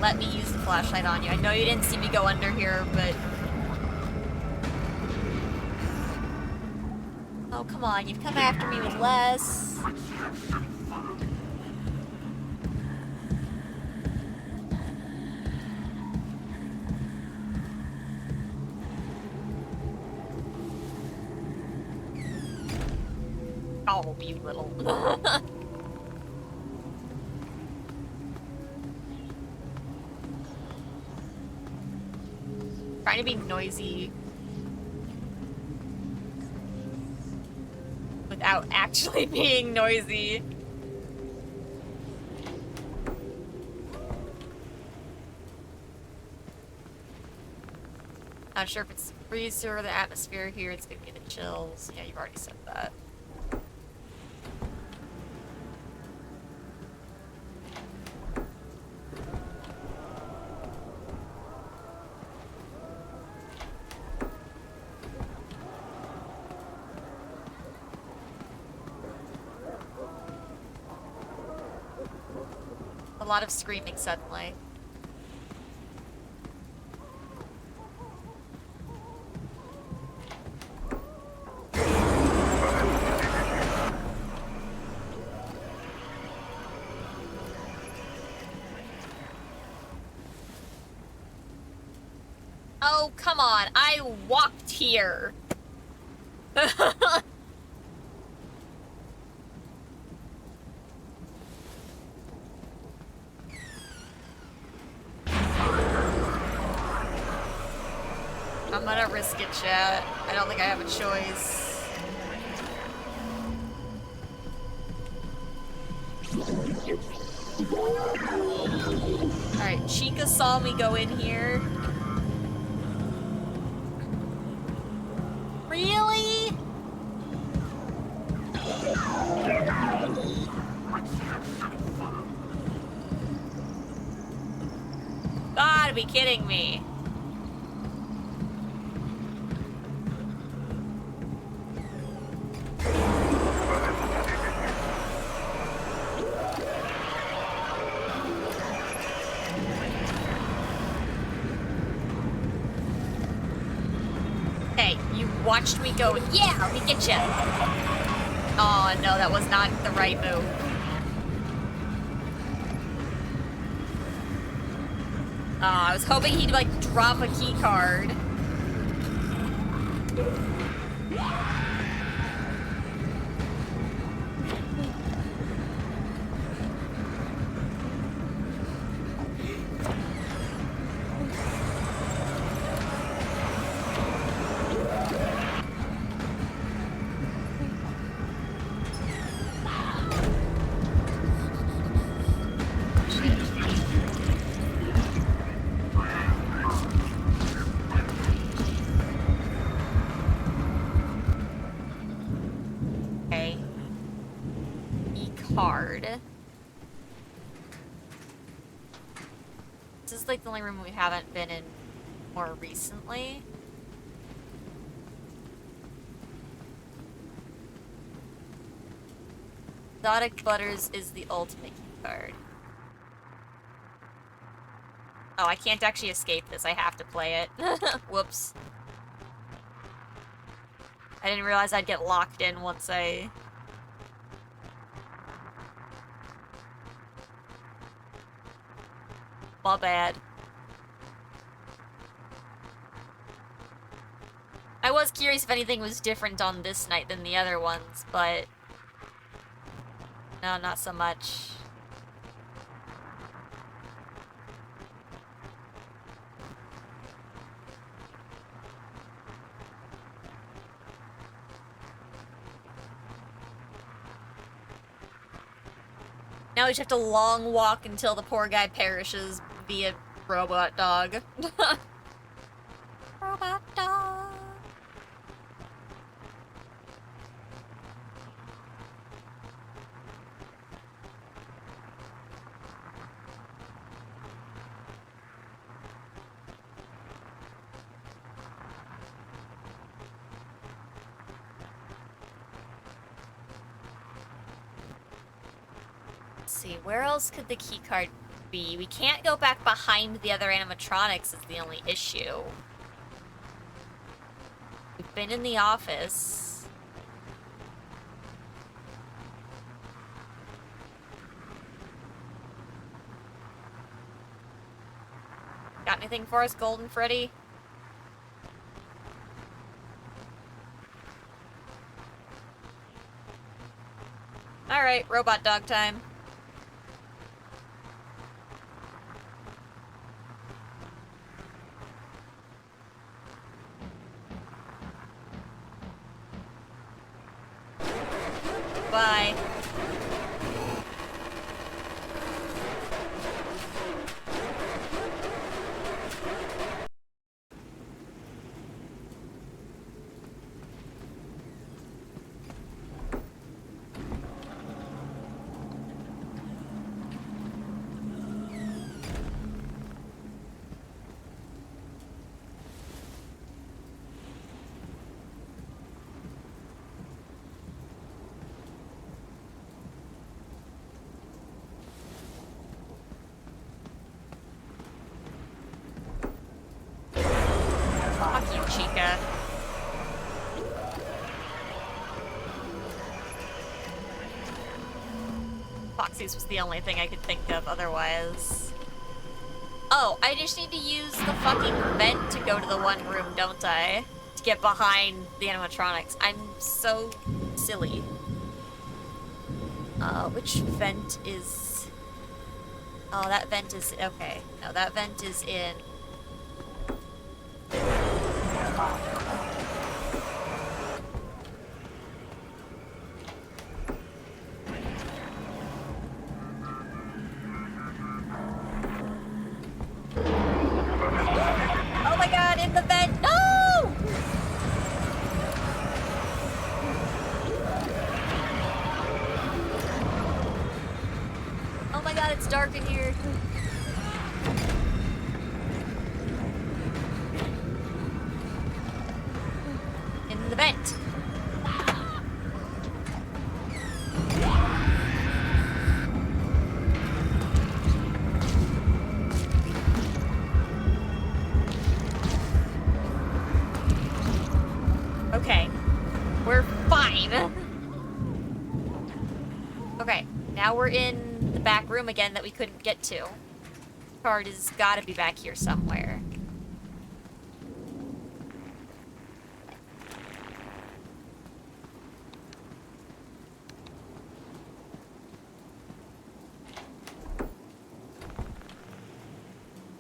S1: let me use the flashlight on you. I know you didn't see me go under here, but... Oh, come on. You've come after me with less. Oh, you little... Trying to be noisy without actually being noisy. Not sure if it's breeze or the atmosphere here. It's gonna give it chills. Yeah, you've already said that. A lot of screaming suddenly. Oh, come on. I walked here. I'm gonna risk it, chat. I don't think I have a choice. Alright, Chica saw me go in here. Really? Gotta be kidding me. Hey, you watched me go. Yeah, let me get you. Oh no, that was not the right move. I was hoping he'd like drop a key card. This is like the only room we haven't been in more recently. Exotic Butters is the ultimate key card. Oh, I can't actually escape this. I have to play it. Whoops. I didn't realize I'd get locked in once I... My bad. I was curious if anything was different on this night than the other ones, but... no, not so much. Now we just have to long walk until the poor guy perishes via robot dog. Robot dog. Let's see, where else could the key card be. We can't go back behind the other animatronics is the only issue. We've been in the office. Got anything for us, Golden Freddy? Alright, robot dog time. Bye. Fuck you, Chica. Foxy's was the only thing I could think of otherwise. Oh, I just need to use the fucking vent to go to the one room, don't I? To get behind the animatronics. I'm so silly. Which vent is... Oh, that vent is... Okay. No, that vent is in... Oh my god, in the vent! No! Oh my god, it's dark in here. In the vent. Okay. We're fine. Okay, now we're in the back room again that we couldn't get to. Card has gotta be back here somewhere.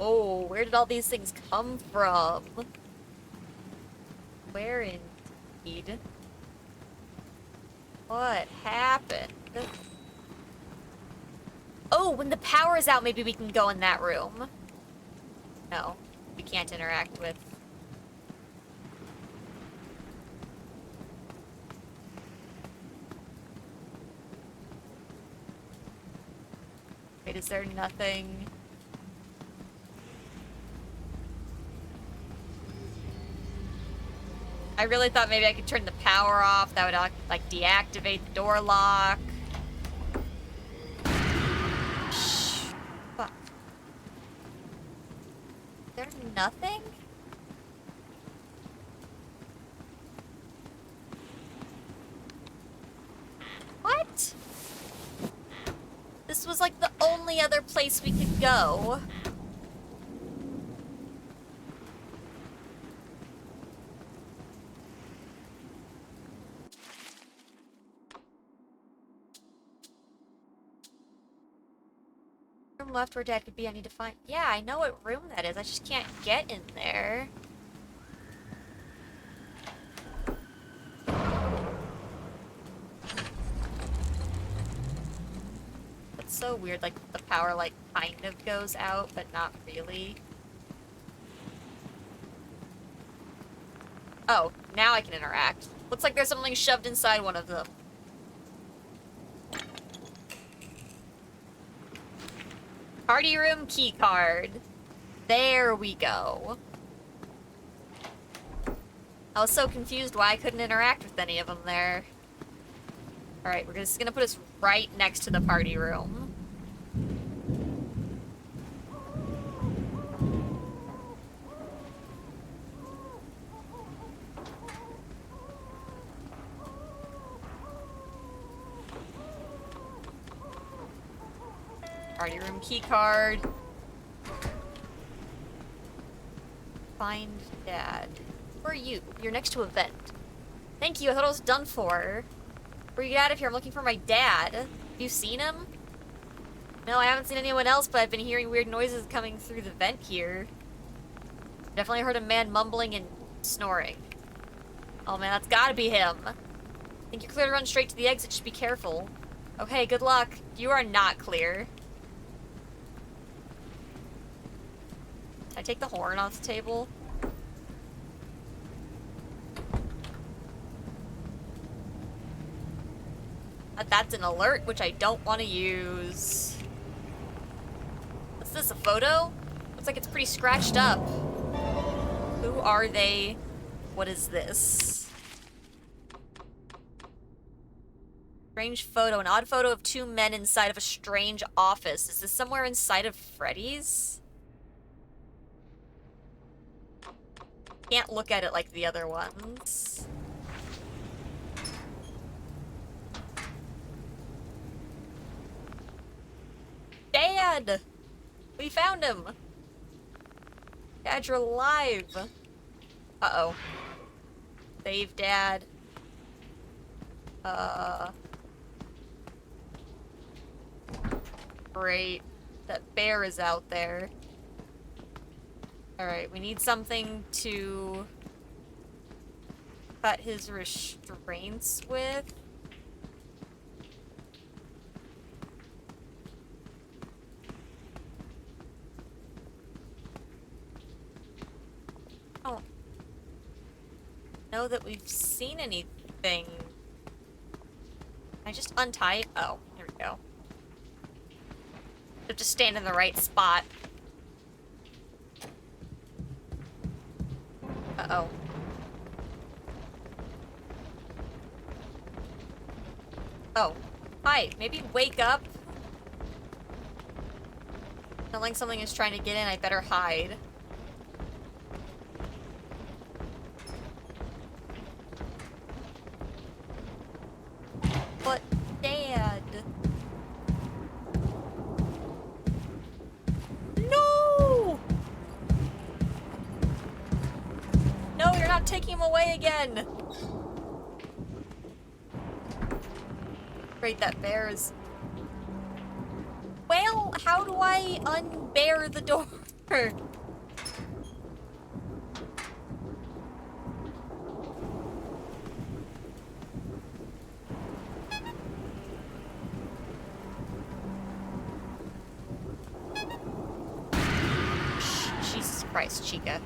S1: Oh, where did all these things come from? Where indeed? What happened? Oh, when the power is out, maybe we can go in that room. No, we can't interact with. Wait, is there nothing? I really thought maybe I could turn the power off. That would, like, deactivate the door lock. Shh. Fuck. There's nothing? What? This was, like, the only other place we could go. Room left where Dad could be. I need to find. Yeah, I know what room that is. I just can't get in there. That's so weird. Like the power, like kind of goes out, but not really. Oh, now I can interact. Looks like there's something shoved inside one of them. Party room key card. There we go. I was so confused why I couldn't interact with any of them there. Alright, we're just gonna put us right next to the party room. Party room key card. Find Dad. Where are you? You're next to a vent. Thank you, I thought I was done for. Where you get out of here? I'm looking for my dad. Have you seen him? No, I haven't seen anyone else, but I've been hearing weird noises coming through the vent here. Definitely heard a man mumbling and snoring. Oh man, that's gotta be him. I think you're clear to run straight to the exit, just be careful. Okay, good luck. You are not clear. Can I take the horn off the table? That's an alert, which I don't want to use. What's this, a photo? Looks like it's pretty scratched up. Who are they? What is this? Strange photo, an odd photo of two men inside of a strange office. Is this somewhere inside of Freddy's? Can't look at it like the other ones. Dad! We found him! Dad, you're alive! Uh-oh. Save Dad. Great. That bear is out there. Alright, we need something to cut his restraints with. I don't know that we've seen anything. Can I just untie it? Oh, here we go. Have to stand in the right spot. Uh-oh. Oh. Hi, maybe wake up? Sounds like something is trying to get in, I better hide. But, Dad... No! No, you're not taking him away again! Great, that bear is... Well, how do I unbear the door? Jesus Christ, Chica.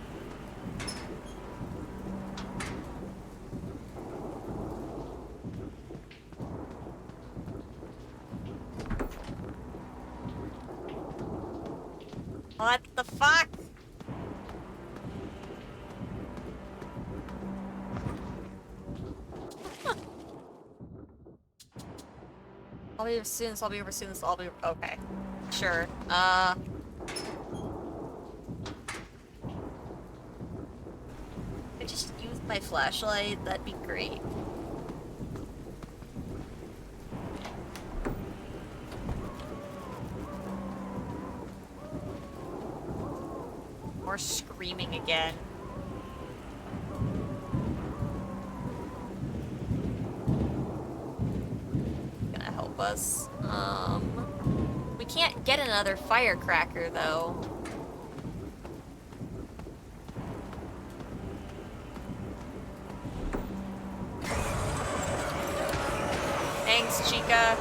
S1: What the fuck? I'll be over soon, so I'll be over soon, so I'll be... Okay. Sure. I just use my flashlight, that'd be great. More screaming again. Gonna help us. We can't get another firecracker though. Thanks, Chica.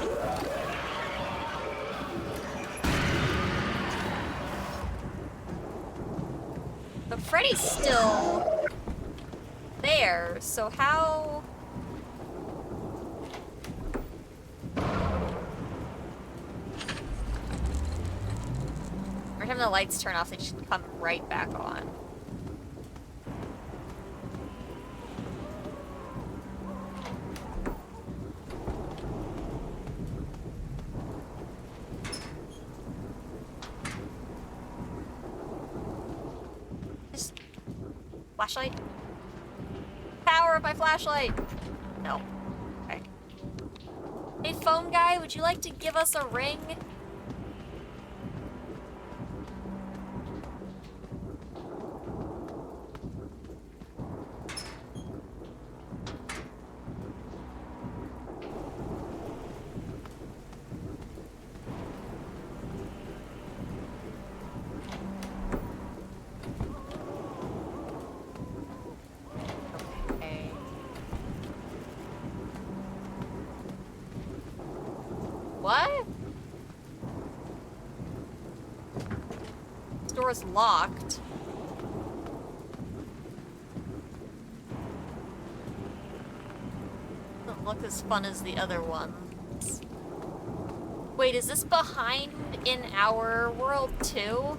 S1: But Freddy's still there, so how... Every time the lights turn off, they just come right back on. Flashlight? Power of my flashlight! No. Okay. Hey, phone guy, would you like to give us a ring? was locked. Doesn't look as fun as the other ones. Wait, is this behind in our world too?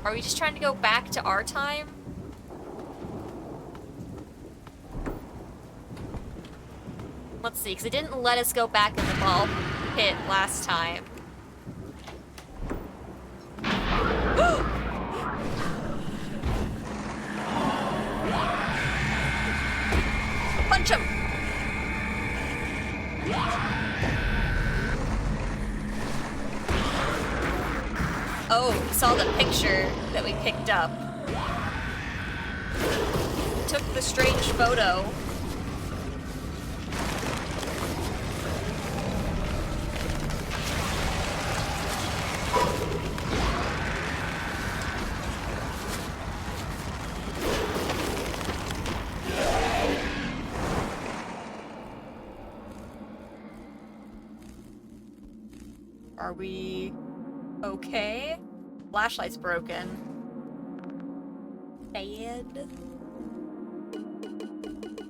S1: Are we just trying to go back to our time? Let's see, because it didn't let us go back in the ball pit last time. Punch him! Oh, we saw the picture that we picked up. We took the strange photo. Are we okay? Flashlight's broken. Dead.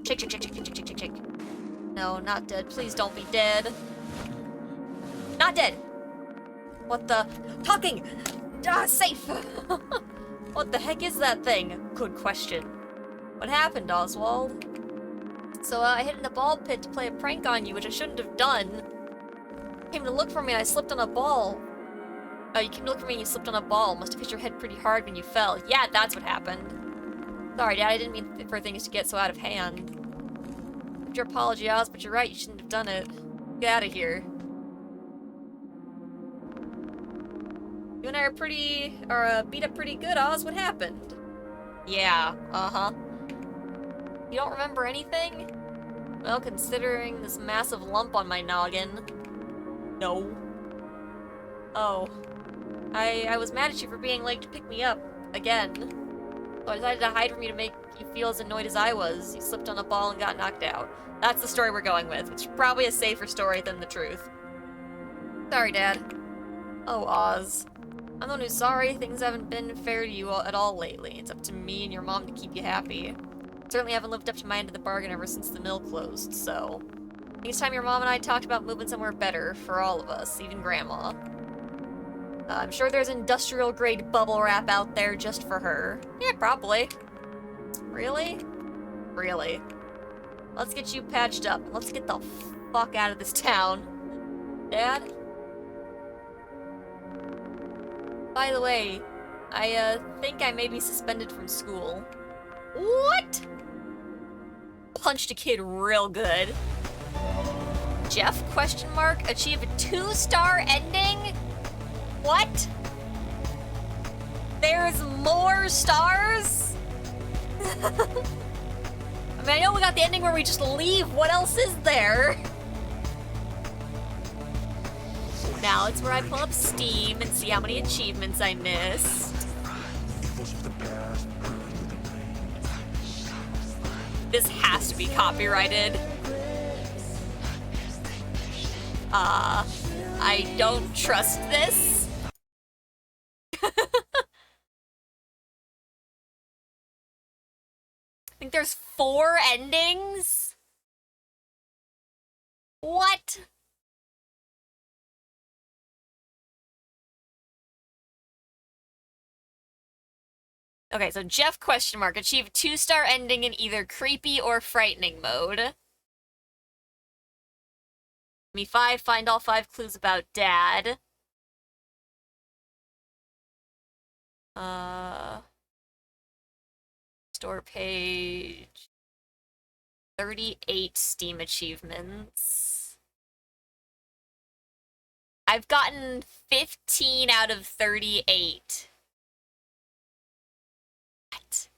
S1: Check. No, not dead. Please don't be dead. Not dead! What the? Talking! Safe! What the heck is that thing? Good question. What happened, Oswald? So, I hid in the ball pit to play a prank on you, which I shouldn't have done. You came to look for me and I slipped on a ball. Oh, you came to look for me and you slipped on a ball. Must have hit your head pretty hard when you fell. Yeah, that's what happened. Sorry, Dad, I didn't mean for things to get so out of hand. Your apology, Oz, but you're right, you shouldn't have done it. Get out of here. You and I are beat up pretty good, Oz. What happened? Yeah, uh-huh. You don't remember anything? Well, considering this massive lump on my noggin. No. Oh. I was mad at you for being late to pick me up. Again. So I decided to hide from you to make you feel as annoyed as I was. You slipped on a ball and got knocked out. That's the story we're going with, which is probably a safer story than the truth. Sorry, Dad. Oh, Oz. I'm the one who's sorry. Things haven't been fair to you at all lately. It's up to me and your mom to keep you happy. Certainly haven't lived up to my end of the bargain ever since the mill closed, so... I think it's time your mom and I talked about moving somewhere better for all of us, even Grandma. I'm sure there's industrial-grade bubble wrap out there just for her. Yeah, probably. Really? Really. Let's get you patched up. Let's get the fuck out of this town. Dad? By the way, I think I may be suspended from school. What? Punched a kid real good. Jeff, question mark, achieve a 2-star ending? What? There's more stars? I mean, I know we got the ending where we just leave. What else is there? Now it's where I pull up Steam and see how many achievements I missed. This has to be copyrighted. I don't trust this. I think there's 4 endings? What? Okay, so Jeff question mark achieve 2-star ending in either creepy or frightening mode. Me 5 find all 5 clues about Dad. Store page. 38 Steam achievements. I've gotten 15 out of 38. What?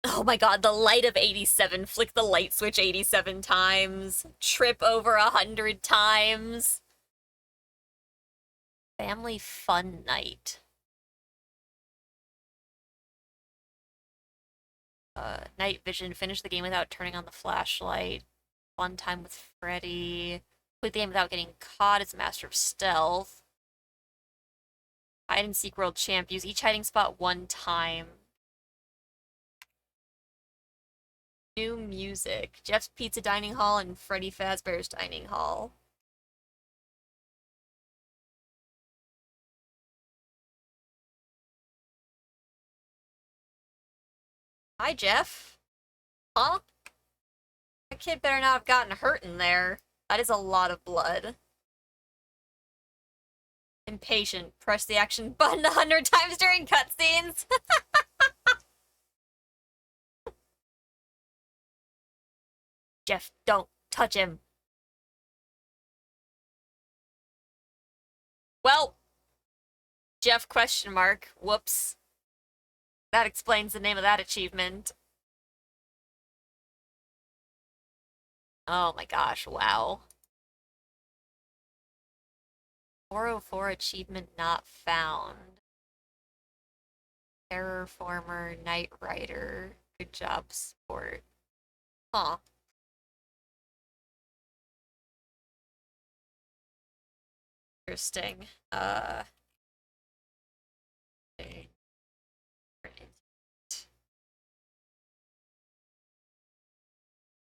S1: Oh my god, the light of 87. Flick the light switch 87 times. Trip over 100 times. Family fun night. Night vision. Finish the game without turning on the flashlight. Fun time with Freddy. Complete the game without getting caught. It's a master of stealth. Hide and seek world champ. Use each hiding spot one time. New music. Jeff's Pizza Dining Hall and Freddy Fazbear's Dining Hall. Hi, Jeff. Huh? That kid better not have gotten hurt in there. That is a lot of blood. Impatient. Press the action button 100 times during cutscenes. Jeff, don't touch him. Well, Jeff question mark. Whoops. That explains the name of that achievement. Oh my gosh, wow. 404 achievement not found. Terraformer, Knight Rider. Good job, sport. Huh. Interesting.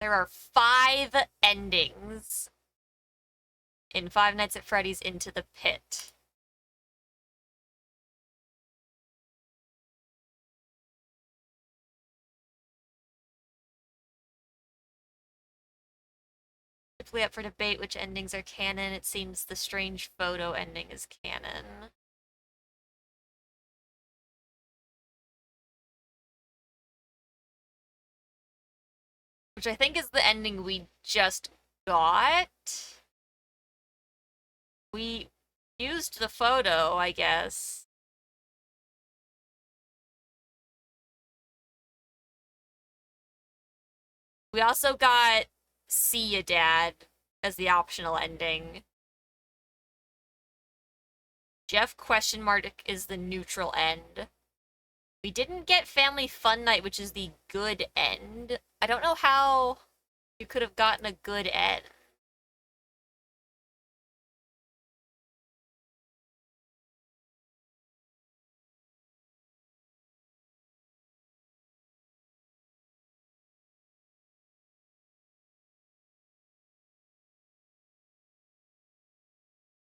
S1: There are 5 endings in Five Nights at Freddy's Into the Pit. Typically up for debate which endings are canon. It seems the strange photo ending is canon. Which I think is the ending we just got. We used the photo, I guess. We also got See Ya Dad as the optional ending. Jeff question mark is the neutral end. We didn't get Family Fun Night, which is the good end. I don't know how you could have gotten a good end.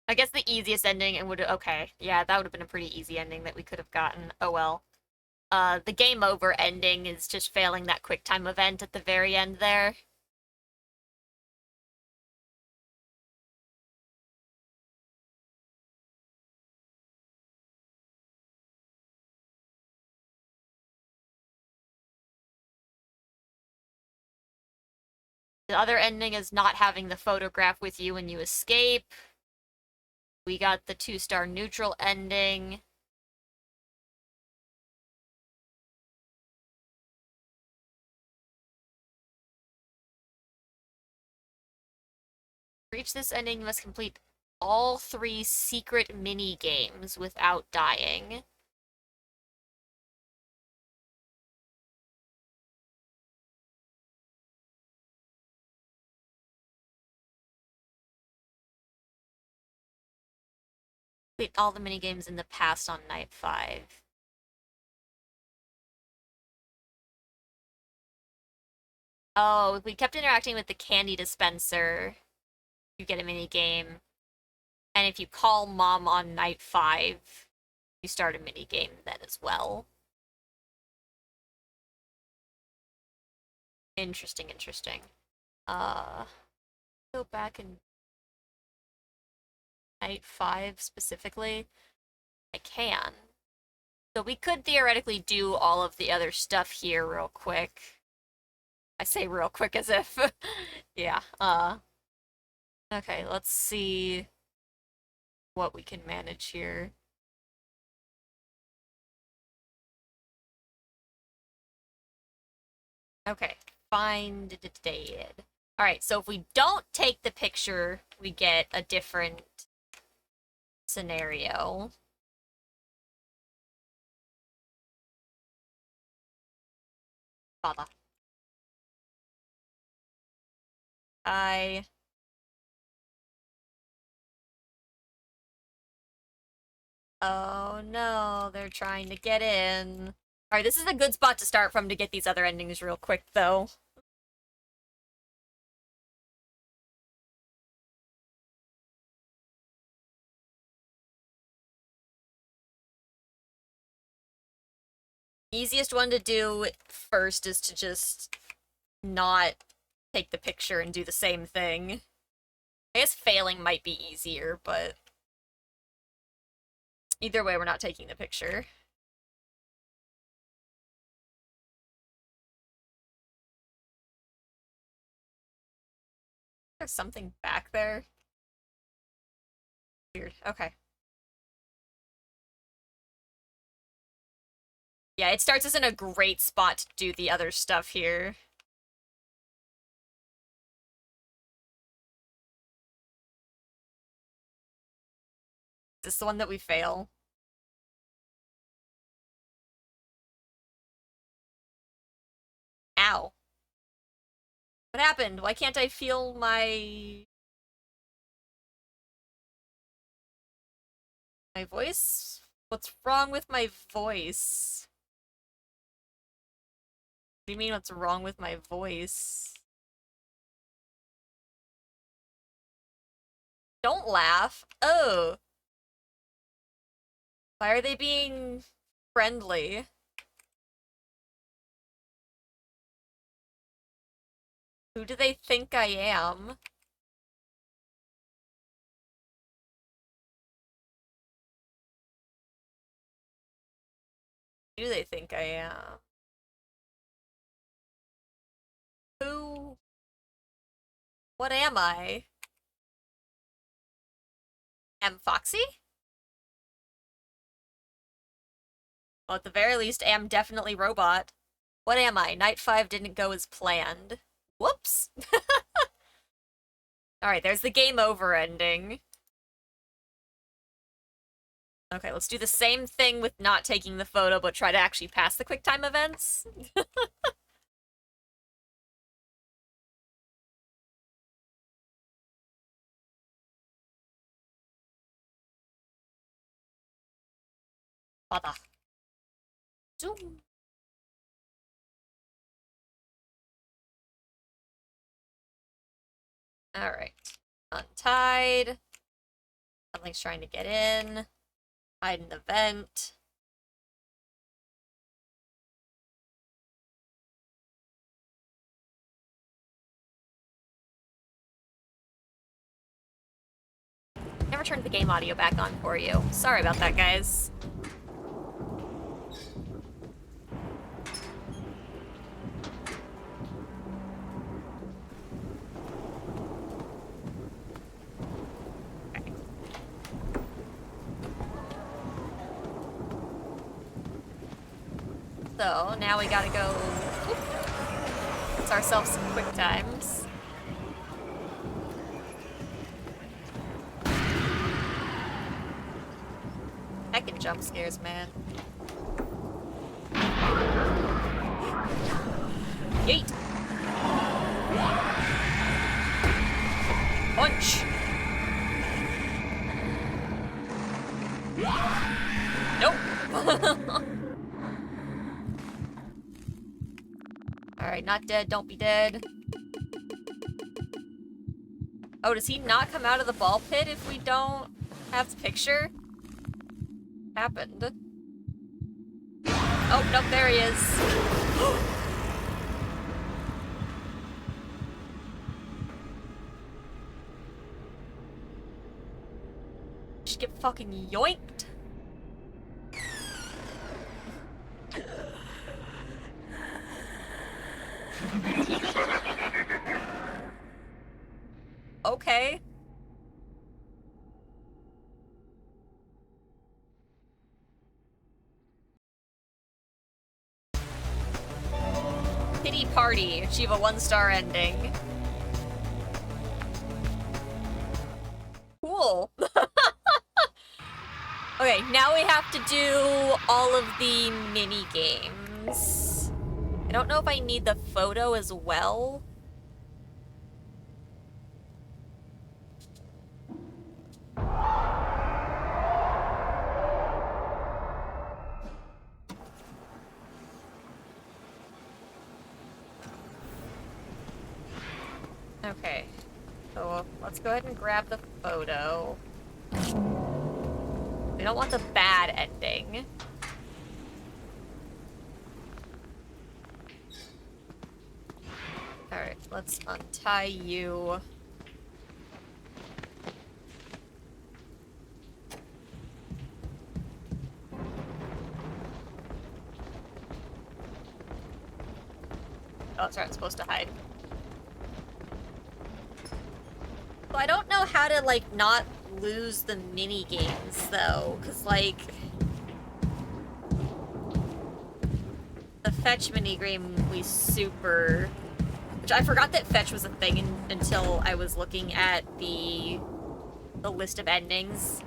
S1: I guess the easiest ending and would okay, yeah, that would have been a pretty easy ending that we could have gotten. Oh well. The game over ending is just failing that quick time event at the very end there. The other ending is not having the photograph with you when you escape. We got the 2-star neutral ending. To reach this ending, you must complete all 3 secret mini games without dying. Complete all the mini games in the past on night 5. Oh, if we kept interacting with the candy dispenser, you get a mini game. And if you call mom on night 5, you start a mini game then as well. Interesting, interesting. Go back and night 5 specifically. I can. So we could theoretically do all of the other stuff here real quick. I say real quick as if yeah. Okay, let's see what we can manage here. Okay, find dead. Alright, so if we don't take the picture, we get a different scenario. Bother. I... Oh no, they're trying to get in. Alright, this is a good spot to start from to get these other endings real quick, though. Easiest one to do first is to just not take the picture and do the same thing. I guess failing might be easier, but either way, we're not taking the picture. There's something back there. Weird. Okay. Yeah, it starts us in a great spot to do the other stuff here. Is this the one that we fail? Ow. What happened? Why can't I feel my voice? What's wrong with my voice? What do you mean what's wrong with my voice? Don't laugh. Oh. Why are they being friendly? Who do they think I am? Who do they think I am? Who? What am I? Am Foxy? Well, at the very least, am definitely robot. What am I? Night 5 didn't go as planned. Whoops. Alright, there's the game over ending. Okay, let's do the same thing with not taking the photo, but try to actually pass the QuickTime events. Bother. Zoom. Alright. Untied. Something's trying to get in. Hide in the vent. Never turned the game audio back on for you. Sorry about that, guys. Okay. So, now we gotta go... Get ourselves some quick times. Heckin' jump scares, man. Yeet! Punch! Nope! Alright, not dead, don't be dead. Oh, does he not come out of the ball pit if we don't have the picture? Happened. Oh, nope, there he is. Just get fucking yoinked. Okay. Pity party. Achieve a 1-star ending. Cool. Okay, now we have to do all of the mini games. I don't know if I need the photo as well. Okay, so let's go ahead and grab the photo. We don't want the bad ending. Alright, let's untie you. Oh, that's right, I'm supposed to hide. So I don't know how to, like, not lose the mini games though, because, like, the fetch minigame we super... Which I forgot that fetch was a thing until I was looking at the list of endings.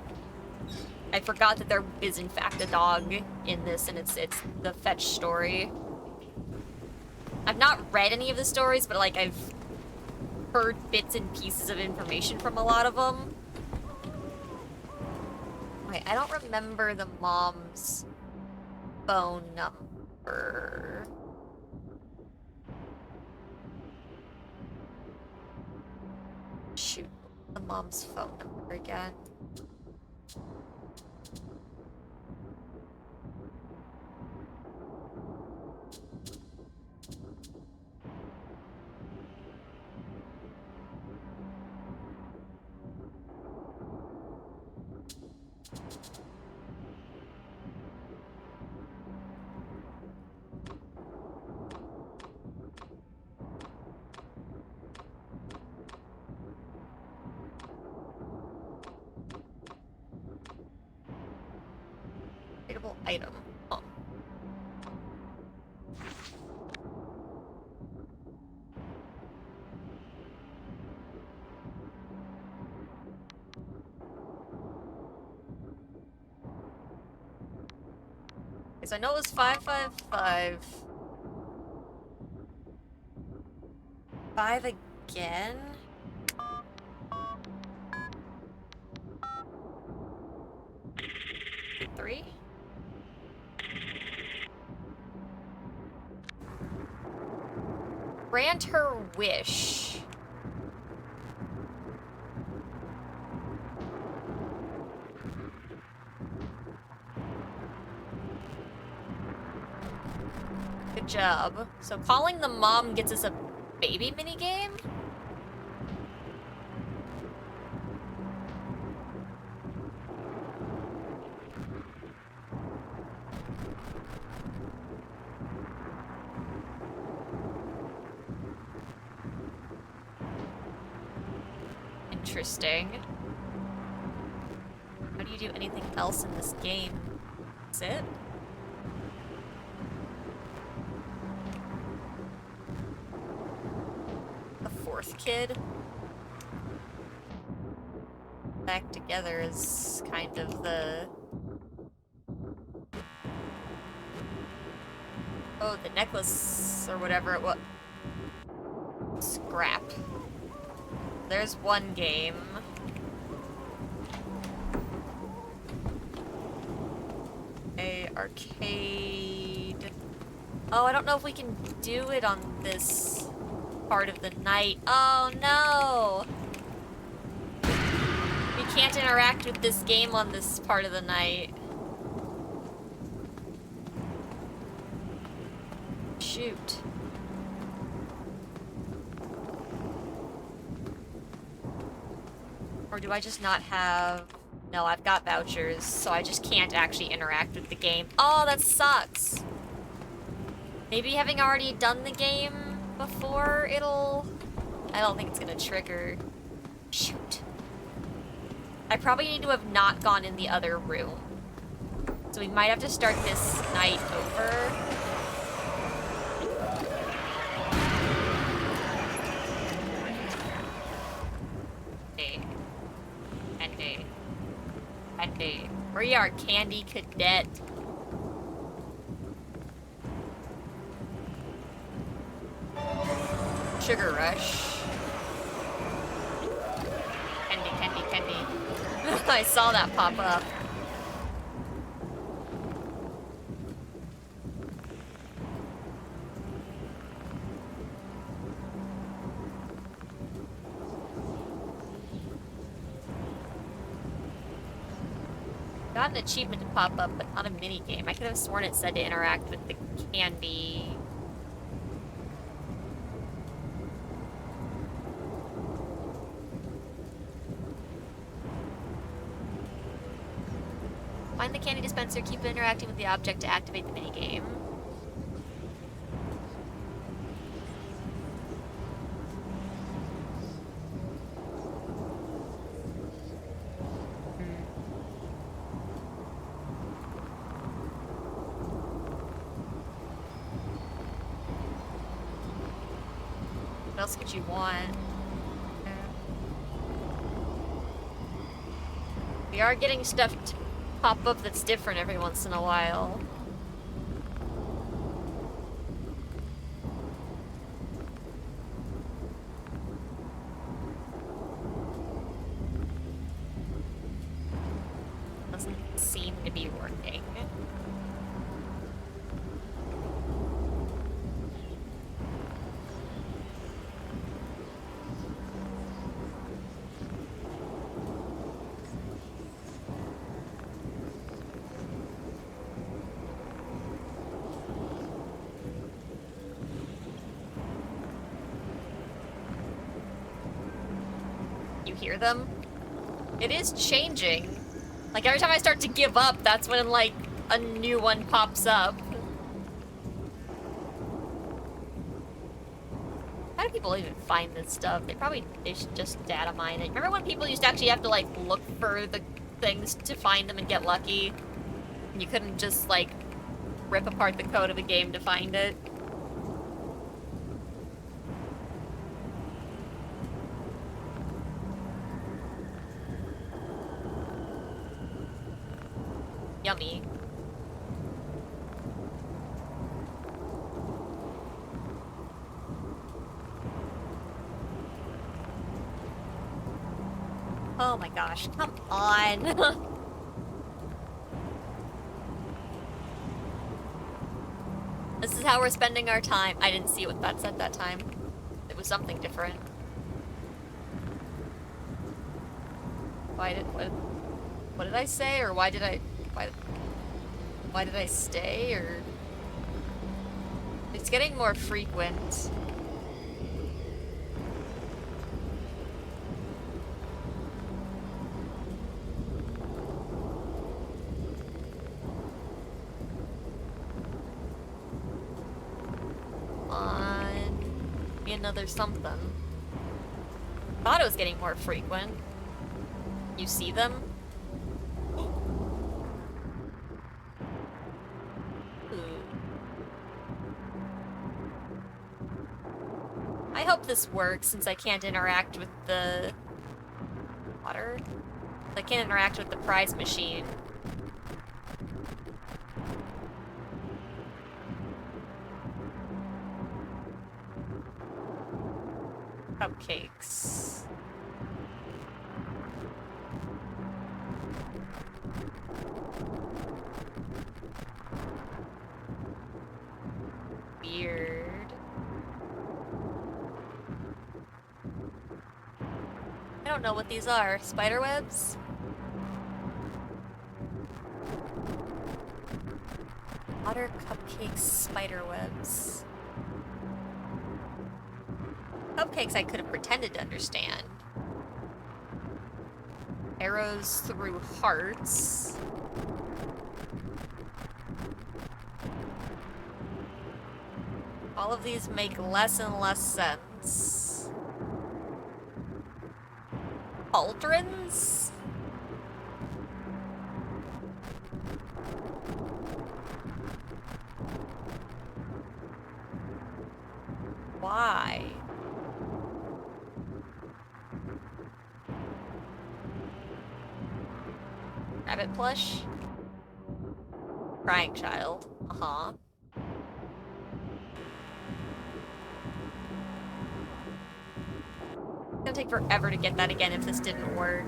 S1: I forgot that there is in fact a dog in this, and it's the fetch story. I've not read any of the stories, but, like, I've heard bits and pieces of information from a lot of them. Wait, I don't remember the mom's phone number. Shoot, the mom's phone number again. Tradable item. Oh. Okay, so I know it was 555. 5 again? Three? Grant her wish. Good job. So calling the mom gets us a baby minigame? Interesting. How do you do anything else in this game? That's it? The fourth kid? Back together is kind of the... Oh, the necklace or whatever it was. Scrap. There's one game. A arcade. Oh, I don't know if we can do it on this part of the night. Oh no! We can't interact with this game on this part of the night. Shoot. Or do I just not have... No, I've got vouchers, so I just can't actually interact with the game. Oh, that sucks! Maybe having already done the game before, it'll... I don't think it's gonna trigger. Shoot. I probably need to have not gone in the other room. So we might have to start this night over. We are Candy Cadet. Sugar Rush. Candy, candy, candy. I saw that pop up. Got an achievement to pop up, but not a mini game. I could have sworn it said to interact with the candy. Find the candy dispenser, keep interacting with the object to activate the minigame. What else could you want? We are getting stuff to pop up that's different every once in a while. Doesn't seem to be working. Hear them? It is changing. Like every time I start to give up, that's when like a new one pops up. How do people even find this stuff? They should just data mine it. Remember when people used to actually have to like look for the things to find them and get lucky? And you couldn't just like rip apart the code of a game to find it? Yummy. Oh my gosh, come on. This is how we're spending our time. I didn't see what that said that time. It was something different. What did I say, or why did I stay, or... It's getting more frequent. Be another something. Thought it was getting more frequent. You see them? I hope this works since I can't interact with the water. I can't interact with the prize machine. Cupcakes. Weird. I don't know what these are. Spider webs? Water cupcakes, spider webs. Cupcakes I could have pretended to understand. Arrows through hearts. All of these make less and less sense. Cauldrons? Why? Rabbit plush? Crying child. Uh-huh. gonna take forever to get that again if this didn't work.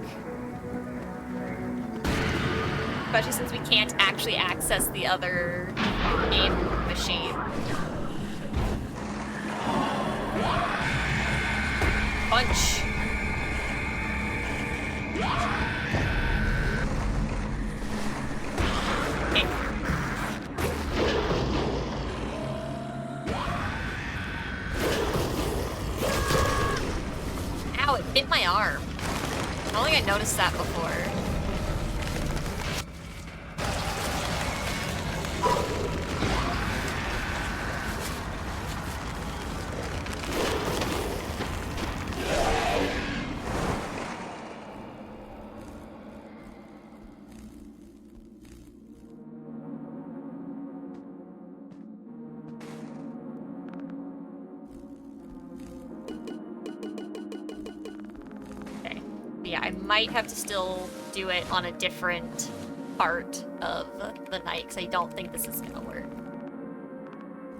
S1: Especially since we can't actually access the other game machine. Punch. Okay. Ow, it bit my arm. I don't think I noticed that before. Might have to still do it on a different part of the night, because I don't think this is gonna work.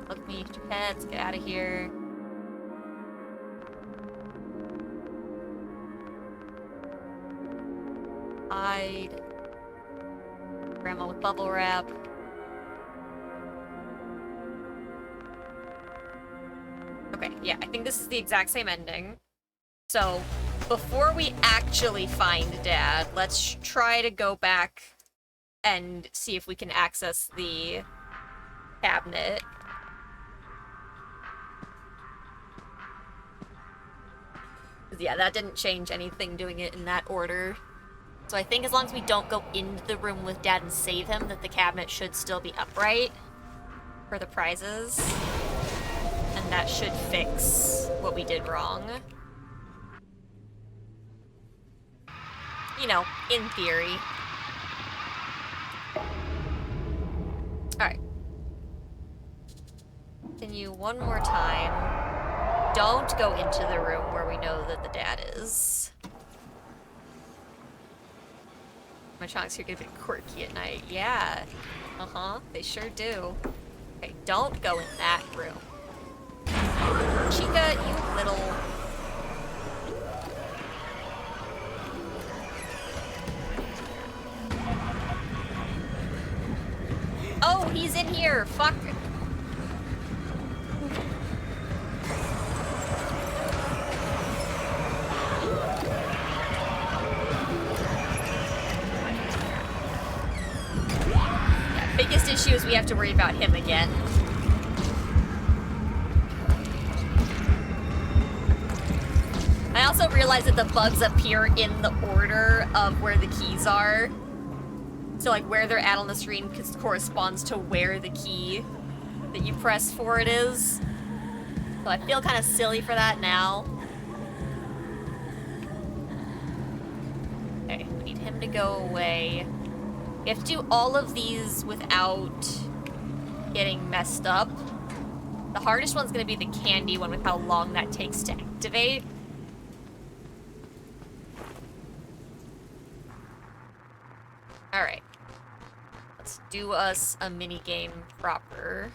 S1: Look me, pets, get out of here. Hide. Grandma with bubble wrap. Okay, yeah, I think this is the exact same ending. So, before we actually find Dad, let's try to go back and see if we can access the cabinet. Yeah, that didn't change anything doing it in that order. So I think as long as we don't go into the room with Dad and save him, that the cabinet should still be upright for the prizes. And that should fix what we did wrong. You know, in theory. Alright. Continue one more time. Don't go into the room where we know that the Dad is. My trunks here get a bit quirky at night. Yeah. Uh-huh. They sure do. Okay, don't go in that room. Chica, you little... Oh, he's in here! Fuck! Yeah, biggest issue is we have to worry about him again. I also realized that the bugs appear in the order of where the keys are. So, like, where they're at on the screen corresponds to where the key that you press for it is. So I feel kind of silly for that now. Okay, we need him to go away. We have to do all of these without getting messed up. The hardest one's going to be the candy one with how long that takes to activate. Alright. Let's do us a mini game proper.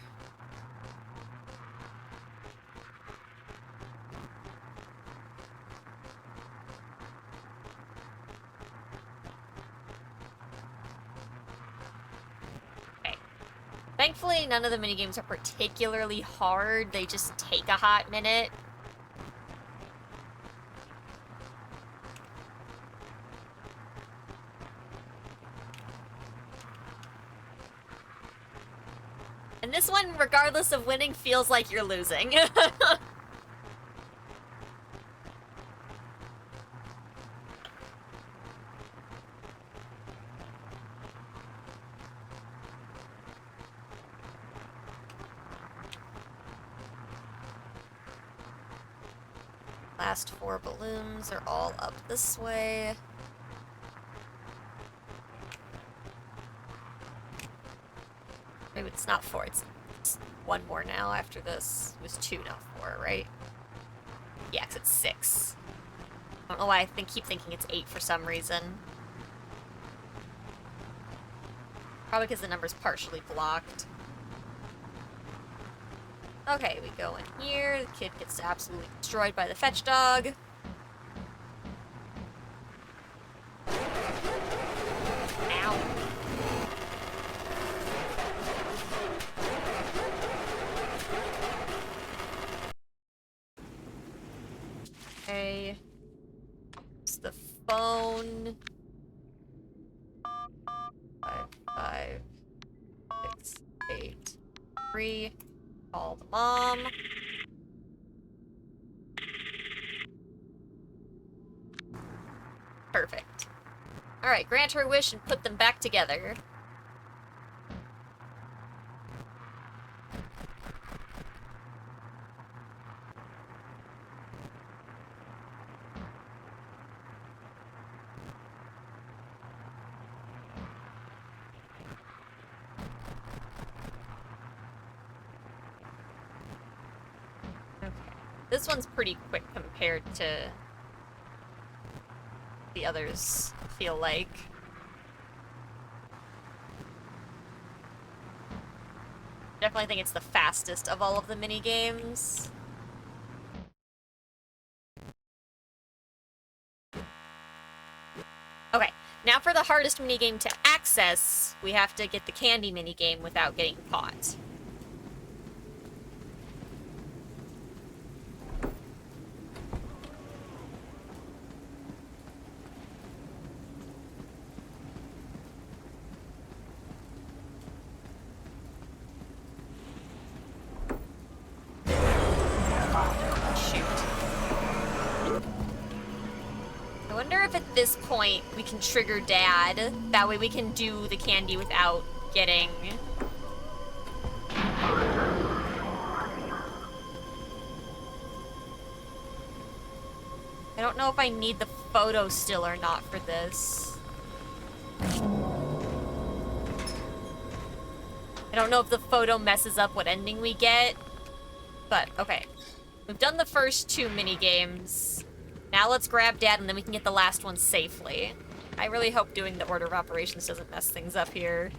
S1: Okay. Thankfully, none of the mini games are particularly hard. They just take a hot minute. And this one, regardless of winning, feels like you're losing. Last 4 balloons are all up this way. Maybe it's not 4, it's 1 more now after this. It was 2, now 4, right? Yeah, 'cause it's 6. I don't know why I keep thinking it's 8 for some reason. Probably because the number's partially blocked. Okay, we go in here. The kid gets absolutely destroyed by the fetch dog. 3. Call the mom. Perfect. Alright, grant her wish and put them back together. Okay. This one's pretty quick compared to the others, feel like. Definitely think it's the fastest of all of the mini games. Okay, now for the hardest minigame to access, we have to get the candy minigame without getting caught. I wonder if at this point we can trigger Dad. That way we can do the candy without getting... I don't know if I need the photo still or not for this. I don't know if the photo messes up what ending we get. But, okay. We've done the first 2 mini games. Now let's grab Dad and then we can get the last one safely. I really hope doing the order of operations doesn't mess things up here.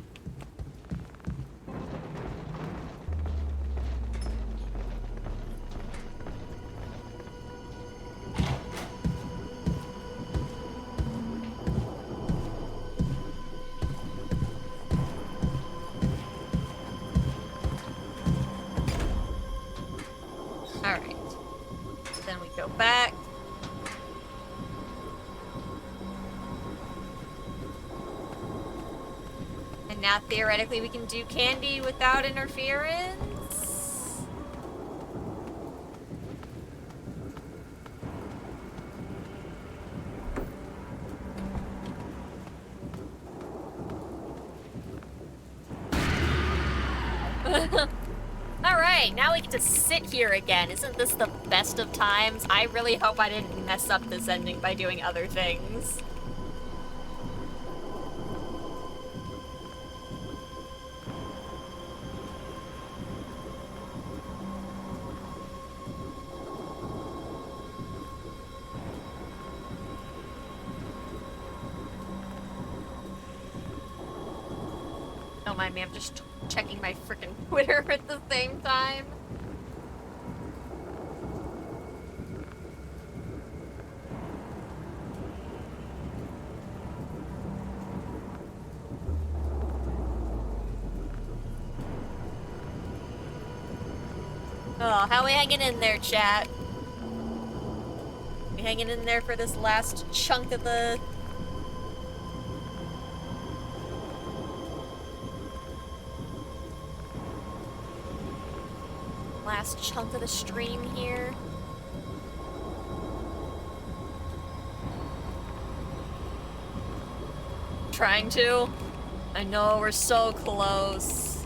S1: Alright. So then we go back. And now theoretically we can do candy without interference. Alright, now we get to sit here again. Isn't this the best of times? I really hope I didn't mess up this ending by doing other things. Don't mind me, I'm just checking my freaking Twitter at the same time. Oh, how we hanging in there, chat? We hanging in there for this last chunk of the... last chunk of the stream here. Trying to. I know, we're so close.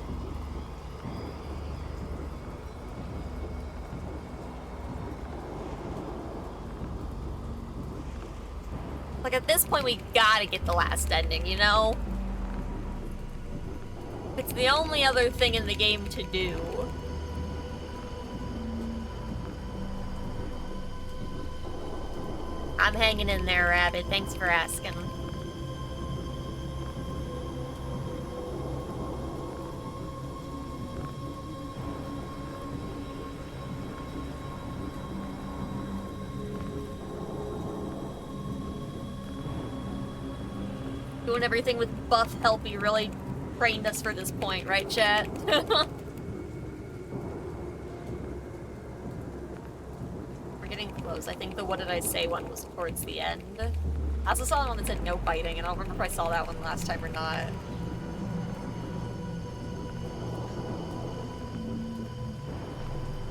S1: Like, at this point, we gotta get the last ending, you know? It's the only other thing in the game to do. I'm hanging in there, Rabbit. Thanks for asking. Doing everything with buff Helpy really trained us for this point, right, chat? I think the what did I say one was towards the end. I also saw one that said no biting, and I don't remember if I saw that one last time or not.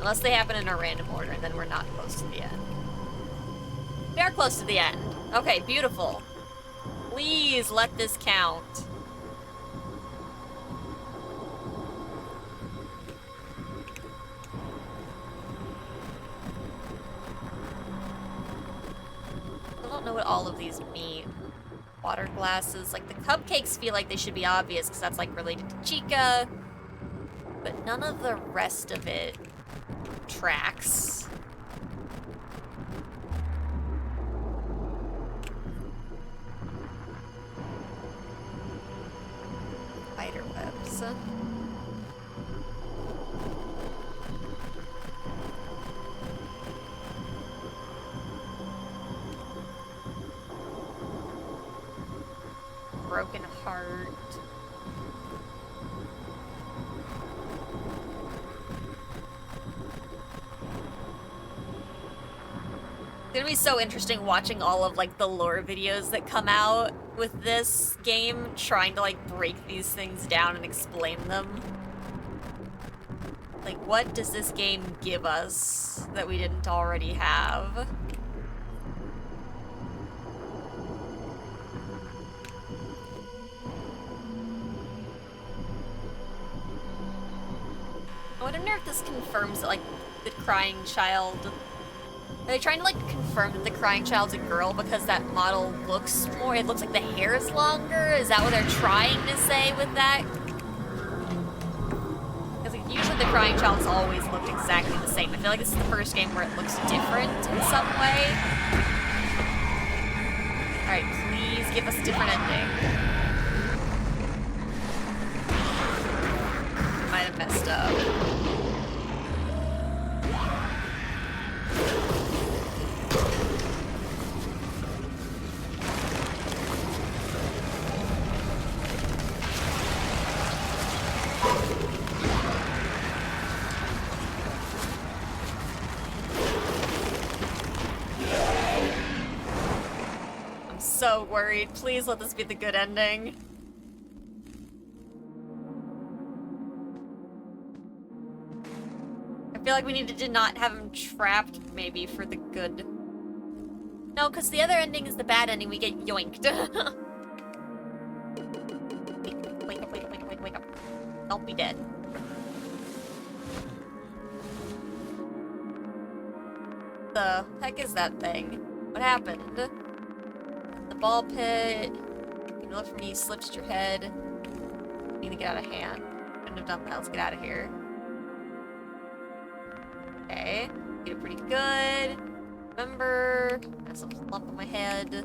S1: Unless they happen in a random order, and then we're not close to the end. We are close to the end. Okay, beautiful. Please let this count. I don't know what all of these mean. Water glasses. Like, the cupcakes feel like they should be obvious because that's, like, related to Chica. But none of the rest of it tracks. Spider webs. Broken heart. It's gonna be so interesting watching all of like the lore videos that come out with this game, trying to like break these things down and explain them. Like, what does this game give us that we didn't already have? I wonder if this confirms that, like, the crying child... Are they trying to, like, confirm that the crying child's a girl because that model looks more... It looks like the hair is longer? Is that what they're trying to say with that? Because, like, usually the crying child's always looked exactly the same. I feel like this is the first game where it looks different in some way. Alright, please give us a different ending. Might have messed up. I'm so worried. Please let this be the good ending. I feel like we needed to not have him trapped, maybe, for the good. No, because the other ending is the bad ending. We get yoinked. Wake up, wake up, wake up, wake up, wake up. Don't be dead. The heck is that thing? What happened? The ball pit. You know, from me, slipped your head. You need to get out of hand. Couldn't have done that. Let's get out of here. Okay, did pretty good. Remember, I have some lump on my head.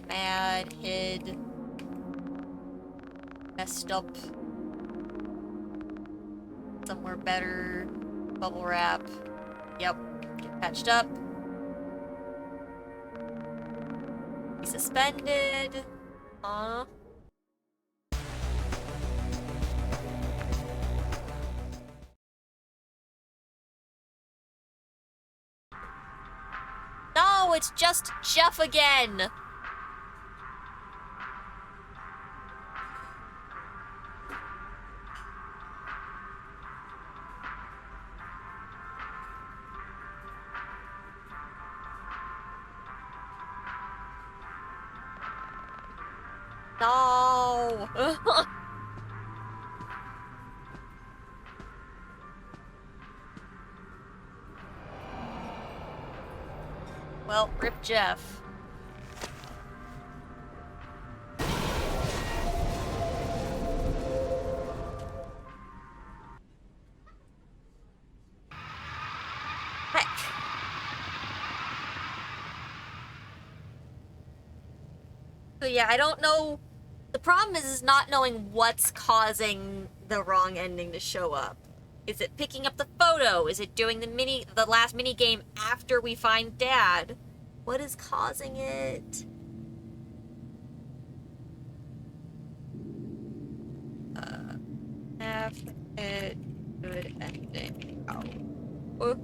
S1: Mad, hid. Messed up. Somewhere better. Bubble wrap. Yep. Get patched up. Be suspended. No, it's just Jeff again. No. Well, rip Jeff. Heck. So yeah, I don't know. The problem is not knowing what's causing the wrong ending to show up. Is it picking up the photo? Is it doing the last mini game after we find Dad? What is causing it? Have it good ending. Oh.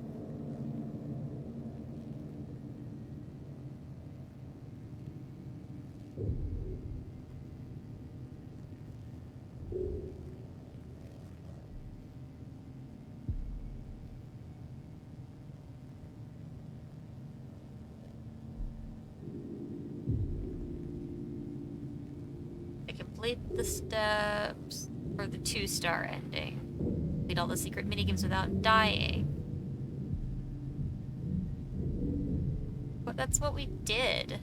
S1: Complete the steps for the 2-star ending. Complete all the secret minigames without dying. But that's what we did.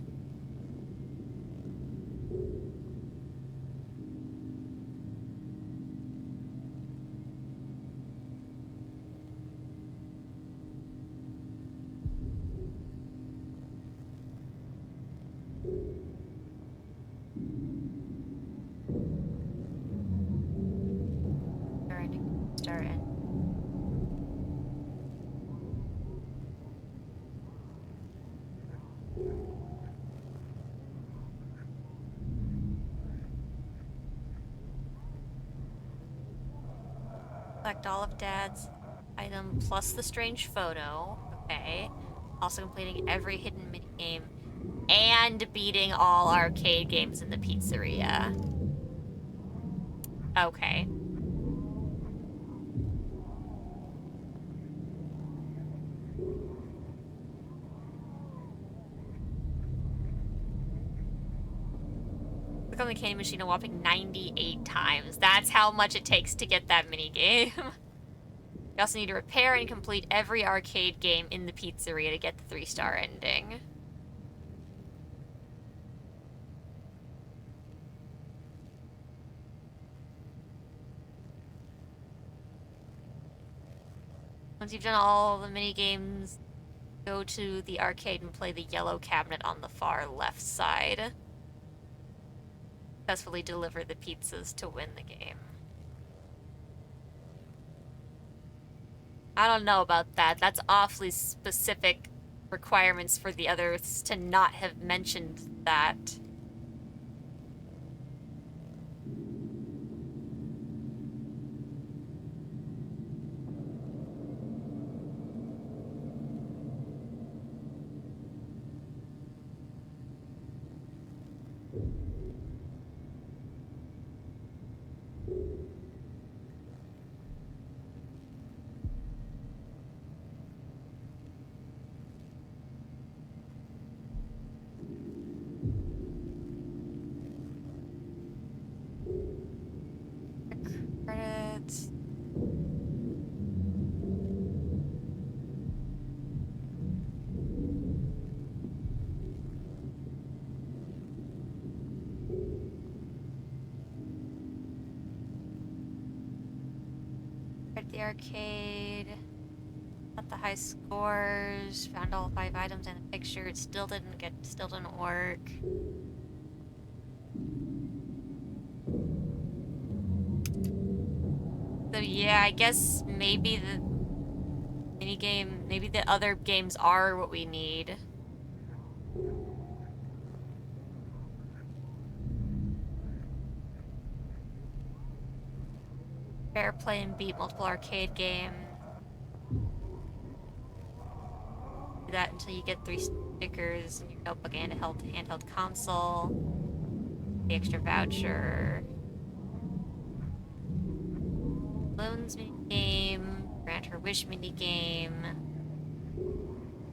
S1: Star ending. Collect all of Dad's item plus the strange photo. Okay. Also completing every hidden minigame and beating all arcade games in the pizzeria. Okay. Click on the candy machine a whopping 98 times. That's how much it takes to get that minigame. You also need to repair and complete every arcade game in the pizzeria to get the 3-star ending. Once you've done all the minigames, go to the arcade and play the yellow cabinet on the far left side. Successfully deliver the pizzas to win the game. I don't know about that. That's awfully specific requirements for the others to not have mentioned that. Credits. At the arcade. Got the high scores. Found all 5 items in the picture. It still didn't work. So yeah, I guess maybe the minigame, maybe the other games are what we need. Fair play and beat multiple arcade games. Do that until you get 3 stickers in your notebook and a handheld console. The extra voucher. Balloons minigame. Grant her wish minigame.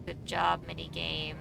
S1: Good job minigame.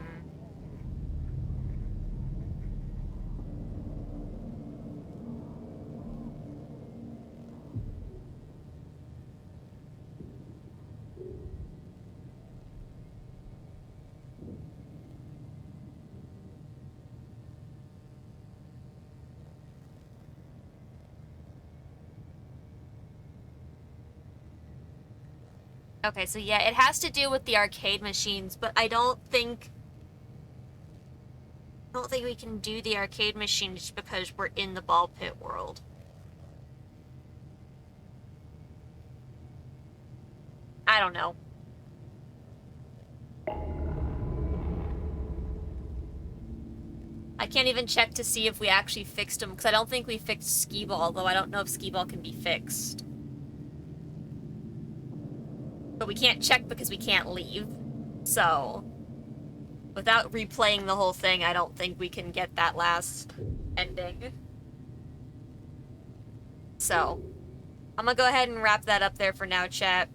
S1: Okay, so yeah, it has to do with the arcade machines, but I don't think we can do the arcade machines because we're in the ball pit world. I don't know. I can't even check to see if we actually fixed them, because I don't think we fixed skee ball, though I don't know if skee ball can be fixed. But we can't check because we can't leave. So, without replaying the whole thing, I don't think we can get that last ending. So, I'm gonna go ahead and wrap that up there for now, chat.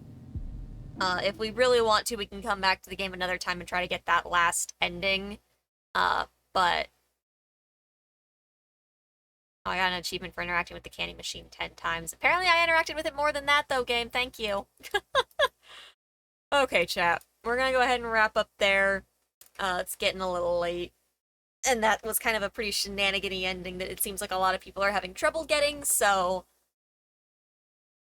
S1: If we really want to, we can come back to the game another time and try to get that last ending. But Oh, I got an achievement for interacting with the candy machine 10 times. Apparently I interacted with it more than that, though, game. Thank you. Okay, chat. We're gonna go ahead and wrap up there. It's getting a little late. And that was kind of a pretty shenanigan-y ending that it seems like a lot of people are having trouble getting, so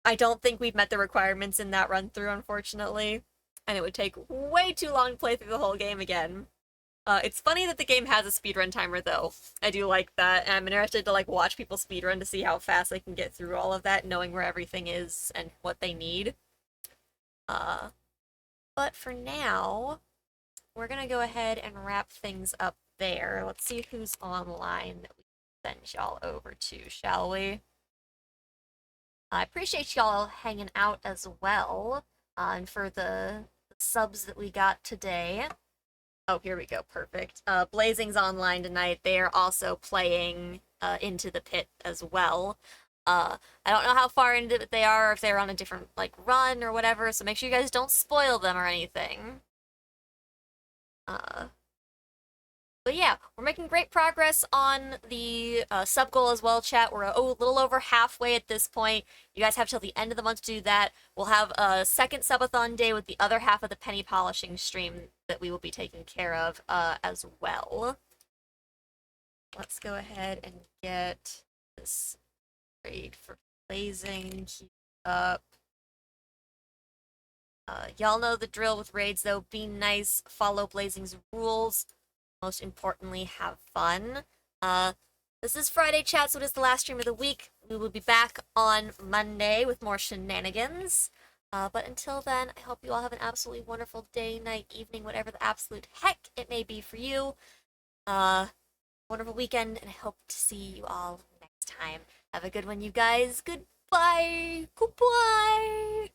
S1: I don't think we've met the requirements in that run-through, unfortunately. And it would take way too long to play through the whole game again. It's funny that the game has a speedrun timer, though. I do like that, and I'm interested to, like, watch people speedrun to see how fast they can get through all of that, knowing where everything is and what they need. But for now, we're gonna go ahead and wrap things up there. Let's see who's online that we can send y'all over to, shall we? I appreciate y'all hanging out as well, and for the subs that we got today. Oh, here we go. Perfect. Blazing's online tonight. They are also playing Into the Pit as well. I don't know how far into it they are, or if they're on a different, like, run or whatever, so make sure you guys don't spoil them or anything. But yeah, we're making great progress on the sub goal as well, chat. We're a little over halfway at this point. You guys have till the end of the month to do that. We'll have a second subathon day with the other half of the penny polishing stream that we will be taking care of as well. Let's go ahead and get this raid for Blazing queued up. Y'all know the drill with raids, though. Be nice, follow Blazing's rules. Most importantly, have fun. This is Friday, chat, so it is the last stream of the week. We will be back on Monday with more shenanigans. But until then, I hope you all have an absolutely wonderful day, night, evening, whatever the absolute heck it may be for you. Wonderful weekend, and I hope to see you all next time. Have a good one, you guys. Goodbye. Goodbye.